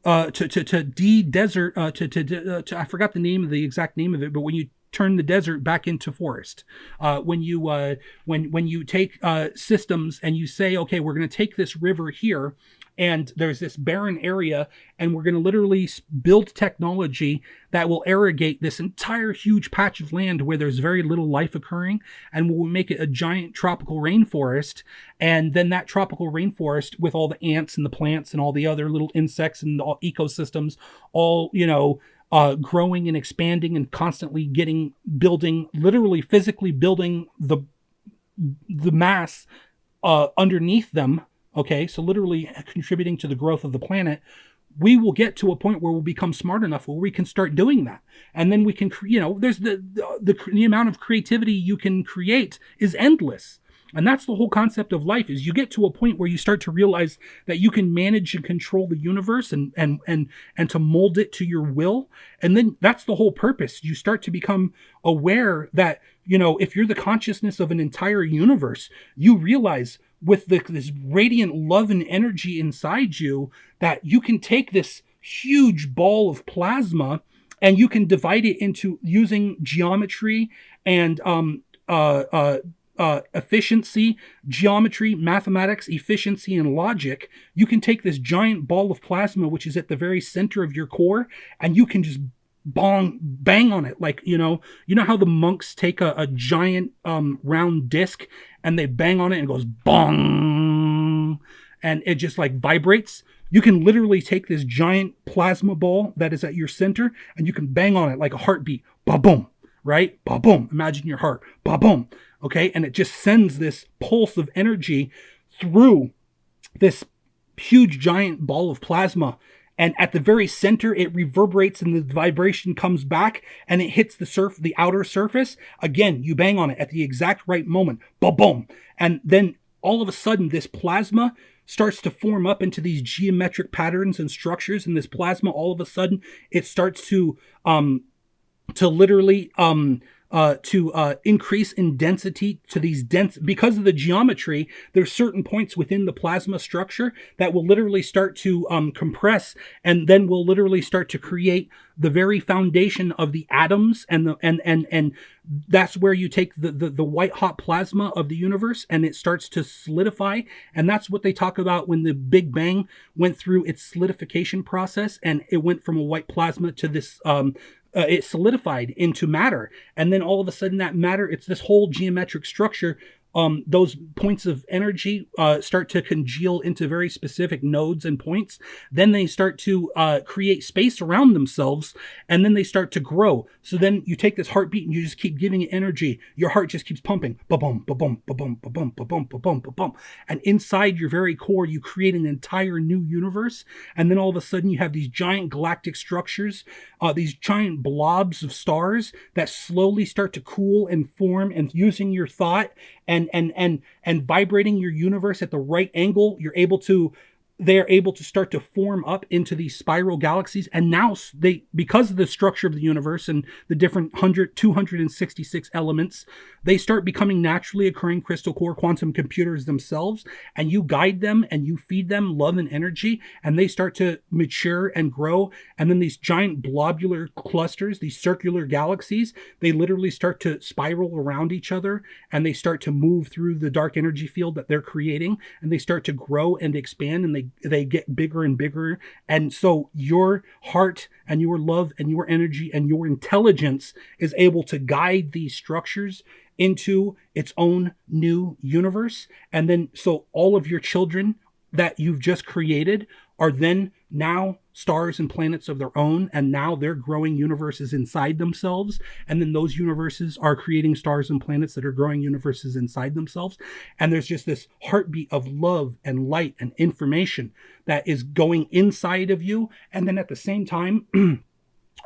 to de-desert, I forgot the exact name of it, but when you turn the desert back into forest, when you take systems and you say, okay, we're going to take this river here, and there's this barren area, and we're going to literally build technology that will irrigate this entire huge patch of land where there's very little life occurring, and we'll make it a giant tropical rainforest. And then that tropical rainforest, with all the ants and the plants and all the other little insects and all ecosystems, all, growing and expanding and constantly building, literally physically building the mass underneath them. Okay, so literally contributing to the growth of the planet, we will get to a point where we'll become smart enough where we can start doing that. And then we can, there's the amount of creativity you can create is endless. And that's the whole concept of life, is you get to a point where you start to realize that you can manage and control the universe and to mold it to your will. And then that's the whole purpose. You start to become aware that, if you're the consciousness of an entire universe, you realize with this radiant love and energy inside you that you can take this huge ball of plasma and you can divide it into, using geometry and efficiency, geometry, mathematics, efficiency, and logic. You can take this giant ball of plasma, which is at the very center of your core, and you can just bang on it. Like, how the monks take a giant round disc and they bang on it and it goes bong, and it just like vibrates. You can literally take this giant plasma ball that is at your center and you can bang on it like a heartbeat. Ba-boom, right? Ba-boom. Imagine your heart. Ba-boom. Okay. And it just sends this pulse of energy through this huge giant ball of plasma. And at the very center, it reverberates and the vibration comes back and it hits the outer surface. Again, you bang on it at the exact right moment. Ba-boom. And then all of a sudden, this plasma starts to form up into these geometric patterns and structures. And this plasma, all of a sudden, it starts to literally increase in density to these because of the geometry. There's certain points within the plasma structure that will literally start to compress, and then will literally start to create the very foundation of the atoms, and that's where you take the white hot plasma of the universe and it starts to solidify. And that's what they talk about when the Big Bang went through its solidification process, and it went from a white plasma to this it solidified into matter. And then all of a sudden that matter, it's this whole geometric structure those points of energy start to congeal into very specific nodes and points. Then they start to create space around themselves, and then they start to grow. So then you take this heartbeat and you just keep giving it energy. Your heart just keeps pumping, ba-bum, ba-bum, ba-bum, ba-bum, ba-bum, ba-bum, ba-bum. And inside your very core, you create an entire new universe. And then all of a sudden you have these giant galactic structures, these giant blobs of stars that slowly start to cool and form, and using your thought and vibrating your universe at the right angle, they're able to start to form up into these spiral galaxies. And now because of the structure of the universe and the different 266 elements, they start becoming naturally occurring crystal core quantum computers themselves. And you guide them and you feed them love and energy, and they start to mature and grow. And then these giant blobular clusters, these circular galaxies, they literally start to spiral around each other, and they start to move through the dark energy field that they're creating, and they start to grow and expand, and they get bigger and bigger. And so your heart and your love and your energy and your intelligence is able to guide these structures into its own new universe. And then so all of your children that you've just created are then now stars and planets of their own, and now they're growing universes inside themselves, and then those universes are creating stars and planets that are growing universes inside themselves. And there's just this heartbeat of love and light and information that is going inside of you. And then at the same time,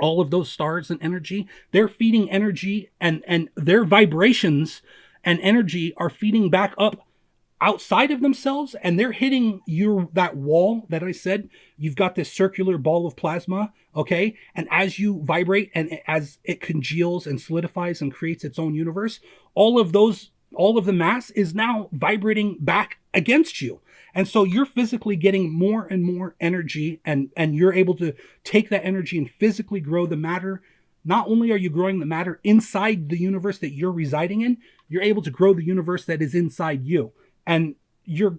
all of those stars and energy, they're feeding energy, and their vibrations and energy are feeding back up outside of themselves, and they're hitting that wall that I said. You've got this circular ball of plasma, okay? And as you vibrate and as it congeals and solidifies and creates its own universe, all of the mass is now vibrating back against you. And so you're physically getting more and more energy, and you're able to take that energy and physically grow the matter. Not only are you growing the matter inside the universe that you're residing in, you're able to grow the universe that is inside you. And the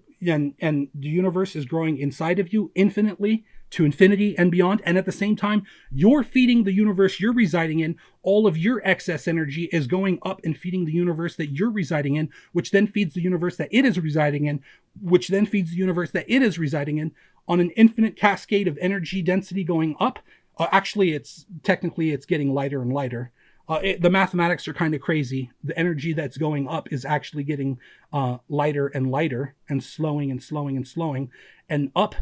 universe is growing inside of you infinitely to infinity and beyond. And at the same time, you're feeding the universe you're residing in. All of your excess energy is going up and feeding the universe that you're residing in, which then feeds the universe that it is residing in, which then feeds the universe that it is residing in, on an infinite cascade of energy density going up. Actually, it's getting lighter and lighter. The mathematics are kind of crazy. The energy that's going up is actually getting lighter and lighter, and slowing and slowing and slowing. And up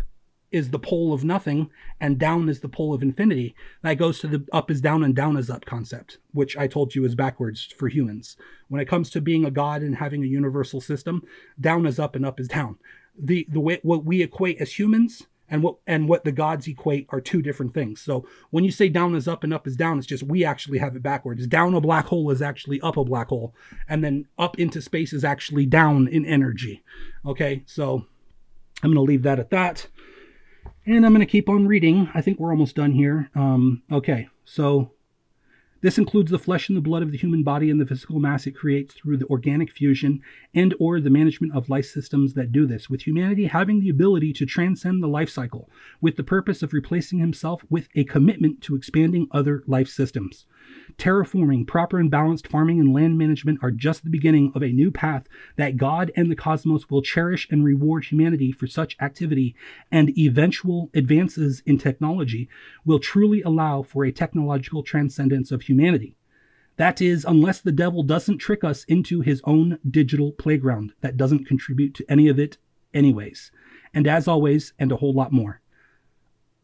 is the pole of nothing, and down is the pole of infinity. That goes to the up is down and down is up concept, which I told you is backwards for humans. When it comes to being a god and having a universal system, down is up and up is down. The way what we equate as humans and what the gods equate are two different things. So when you say down is up and up is down, it's just we actually have it backwards. Down a black hole is actually up a black hole, and then up into space is actually down in energy. Okay, so I'm going to leave that at that, and I'm going to keep on reading. I think we're almost done here. Okay, so this includes the flesh and the blood of the human body and the physical mass it creates through the organic fusion and or the management of life systems that do this, with humanity having the ability to transcend the life cycle with the purpose of replacing himself with a commitment to expanding other life systems. Terraforming, proper and balanced farming, and land management are just the beginning of a new path that God and the cosmos will cherish and reward humanity for such activity, and eventual advances in technology will truly allow for a technological transcendence of humanity. That is, unless the devil doesn't trick us into his own digital playground that doesn't contribute to any of it anyways. And as always, and a whole lot more.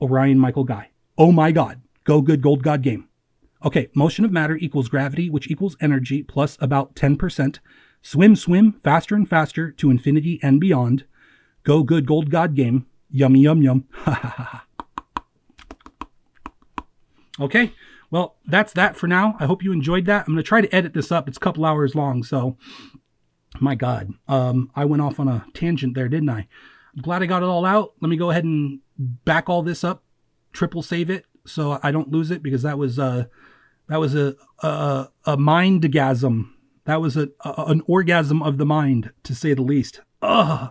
Orion Michael Guy. Oh my God. Go good gold god game. Okay, motion of matter equals gravity, which equals energy, plus about 10%. Swim, swim, faster and faster to infinity and beyond. Go good gold god game. Yummy, yum, yum. Ha ha ha. Okay, well, that's that for now. I hope you enjoyed that. I'm going to try to edit this up. It's a couple hours long, so my God. I went off on a tangent there, didn't I? I'm glad I got it all out. Let me go ahead and back all this up, triple save it, so I don't lose it, because that was a mind-gasm. That was an orgasm of the mind, to say the least. Ah.